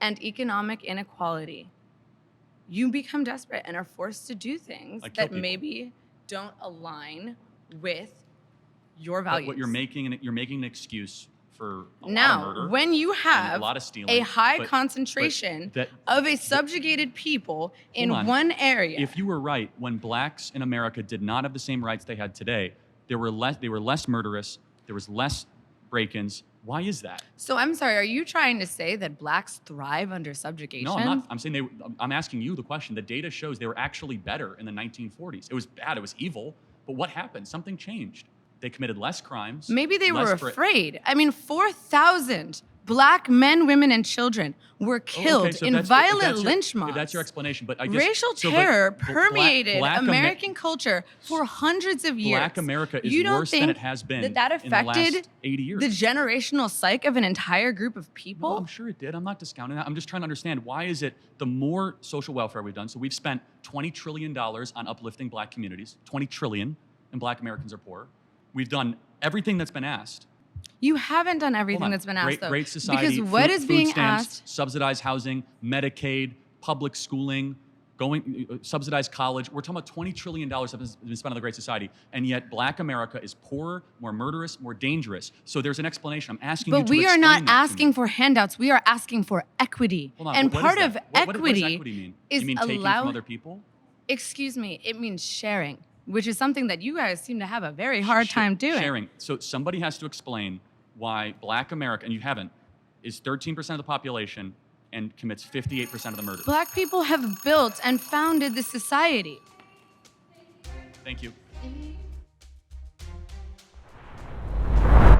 Speaker 6: and economic inequality, you become desperate and are forced to do things
Speaker 1: Like kill
Speaker 6: that
Speaker 1: people.
Speaker 6: maybe don't align with your
Speaker 1: But
Speaker 6: values.
Speaker 1: what you're making an excuse for a lot
Speaker 6: Now,
Speaker 1: of murder
Speaker 6: when you
Speaker 1: and
Speaker 6: have
Speaker 1: a lot of stealing,
Speaker 6: a high
Speaker 1: but-
Speaker 6: concentration
Speaker 1: but that-
Speaker 6: of a subjugated people in
Speaker 1: Hold on.
Speaker 6: one area,
Speaker 1: If you were right, when blacks in America did not have the same rights they had today, they were less murderous, there was less break-ins. Why is that?
Speaker 6: so I'm sorry, are you trying to say that blacks thrive under subjugation?
Speaker 1: No, I'm not. I'm saying I'm asking you the question. The data shows they were actually better in the 1940s. It was bad. It was evil. But what happened? Something changed. They committed less crimes.
Speaker 6: Maybe they were
Speaker 1: less
Speaker 6: afraid. I mean, 4,000 Black men, women, and children were killed
Speaker 1: Okay, so
Speaker 6: in
Speaker 1: that's- if
Speaker 6: violent
Speaker 1: that's your-
Speaker 6: lynch
Speaker 1: if
Speaker 6: mobs.
Speaker 1: That's your explanation, but I guess
Speaker 6: Racial
Speaker 1: so, but
Speaker 6: terror
Speaker 1: Black-
Speaker 6: permeated
Speaker 1: Black Amer-
Speaker 6: American culture for hundreds of years.
Speaker 1: Black America is
Speaker 6: You don't
Speaker 1: worse than
Speaker 6: think
Speaker 1: it has been
Speaker 6: that
Speaker 1: in the last
Speaker 6: affected
Speaker 1: 80 years.
Speaker 6: the generational psyche of an entire group of people?
Speaker 1: No, I'm sure it did. I'm not discounting that. I'm just trying to understand why is it the more social welfare we've done. So we've spent $20 trillion on uplifting Black communities. 20 trillion, and Black Americans are poor. We've done everything that's been asked.
Speaker 6: You haven't done
Speaker 1: Hold
Speaker 6: everything
Speaker 1: on.
Speaker 6: that's been asked, though.
Speaker 1: Great society.
Speaker 6: Because what
Speaker 1: food-
Speaker 6: is
Speaker 1: food
Speaker 6: being
Speaker 1: stamps,
Speaker 6: asked,
Speaker 1: subsidized housing, Medicaid, public schooling, subsidized college. We're talking about $20 trillion that has been spent on the Great Society, and yet Black America is poorer, more murderous, more dangerous. So there's an explanation. I'm asking you
Speaker 6: but
Speaker 1: to
Speaker 6: we are
Speaker 1: explain
Speaker 6: not
Speaker 1: that to me.
Speaker 6: asking for handouts. We are asking for equity.
Speaker 1: Hold on,
Speaker 6: And
Speaker 1: but what is
Speaker 6: part of
Speaker 1: that? What does
Speaker 6: equity,
Speaker 1: equity mean?
Speaker 6: is
Speaker 1: you mean taking
Speaker 6: allow-
Speaker 1: from other people?
Speaker 6: Excuse me, it means sharing, which is something that you guys seem to have a very hard time doing.
Speaker 1: Sharing. So somebody has to explain why Black America, and you haven't, is 13% of the population and commits 58% of the murders.
Speaker 6: Black people have built and founded this society.
Speaker 1: Thank you.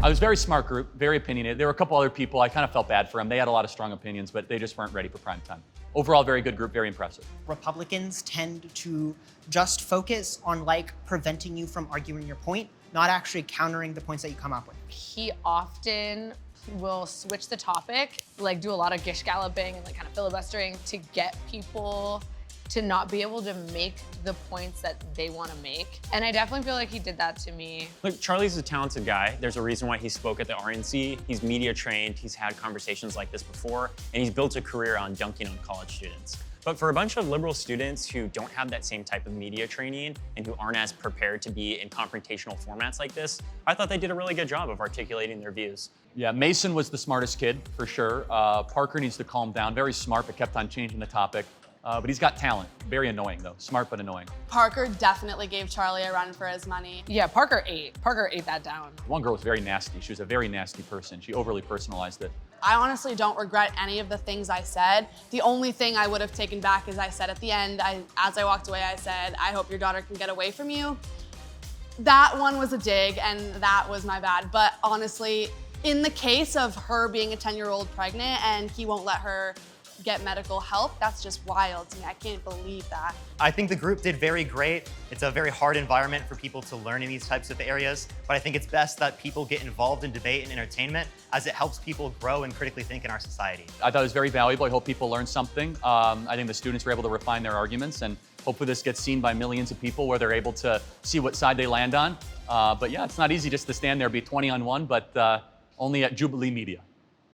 Speaker 1: I was a very smart group, very opinionated. There were a couple other people, I kind of felt bad for them. They had a lot of strong opinions, but they just weren't ready for prime time. Overall, very good group, very impressive.
Speaker 14: Republicans tend to just focus on like preventing you from arguing your point, not actually countering the points that you come up with.
Speaker 19: He often will switch the topic, like do a lot of gish galloping and like kind of filibustering to get people to not be able to make the points that they want to make. And I definitely feel like he did that to me.
Speaker 20: Look, Charlie's a talented guy. There's a reason why he spoke at the RNC. He's media trained, he's had conversations like this before, and he's built a career on dunking on college students. But for a bunch of liberal students who don't have that same type of media training and who aren't as prepared to be in confrontational formats like this, I thought they did a really good job of articulating their views.
Speaker 1: Yeah, Mason was the smartest kid, for sure. Parker needs to calm down. Very smart, but kept on changing the topic. But he's got talent. Very annoying, though. Smart, but annoying.
Speaker 4: Parker definitely gave Charlie a run for his money.
Speaker 19: Yeah, Parker ate that down.
Speaker 1: One girl was very nasty. She was a very nasty person. She overly personalized it.
Speaker 4: I honestly don't regret any of the things I said. The only thing I would have taken back is I said at the end, as I walked away, I said, I hope your daughter can get away from you. That one was a dig, and that was my bad. But honestly, in the case of her being a 10-year-old pregnant and he won't let her get medical help, that's just wild to me. I can't believe that.
Speaker 10: I think the group did very great. It's a very hard environment for people to learn in these types of areas, but I think it's best that people get involved in debate and entertainment as it helps people grow and critically think in our society.
Speaker 1: I thought it was very valuable. I hope people learned something. I think the students were able to refine their arguments, and hopefully this gets seen by millions of people where they're able to see what side they land on. But yeah, it's not easy just to stand there, be 20 on one, but only at Jubilee Media.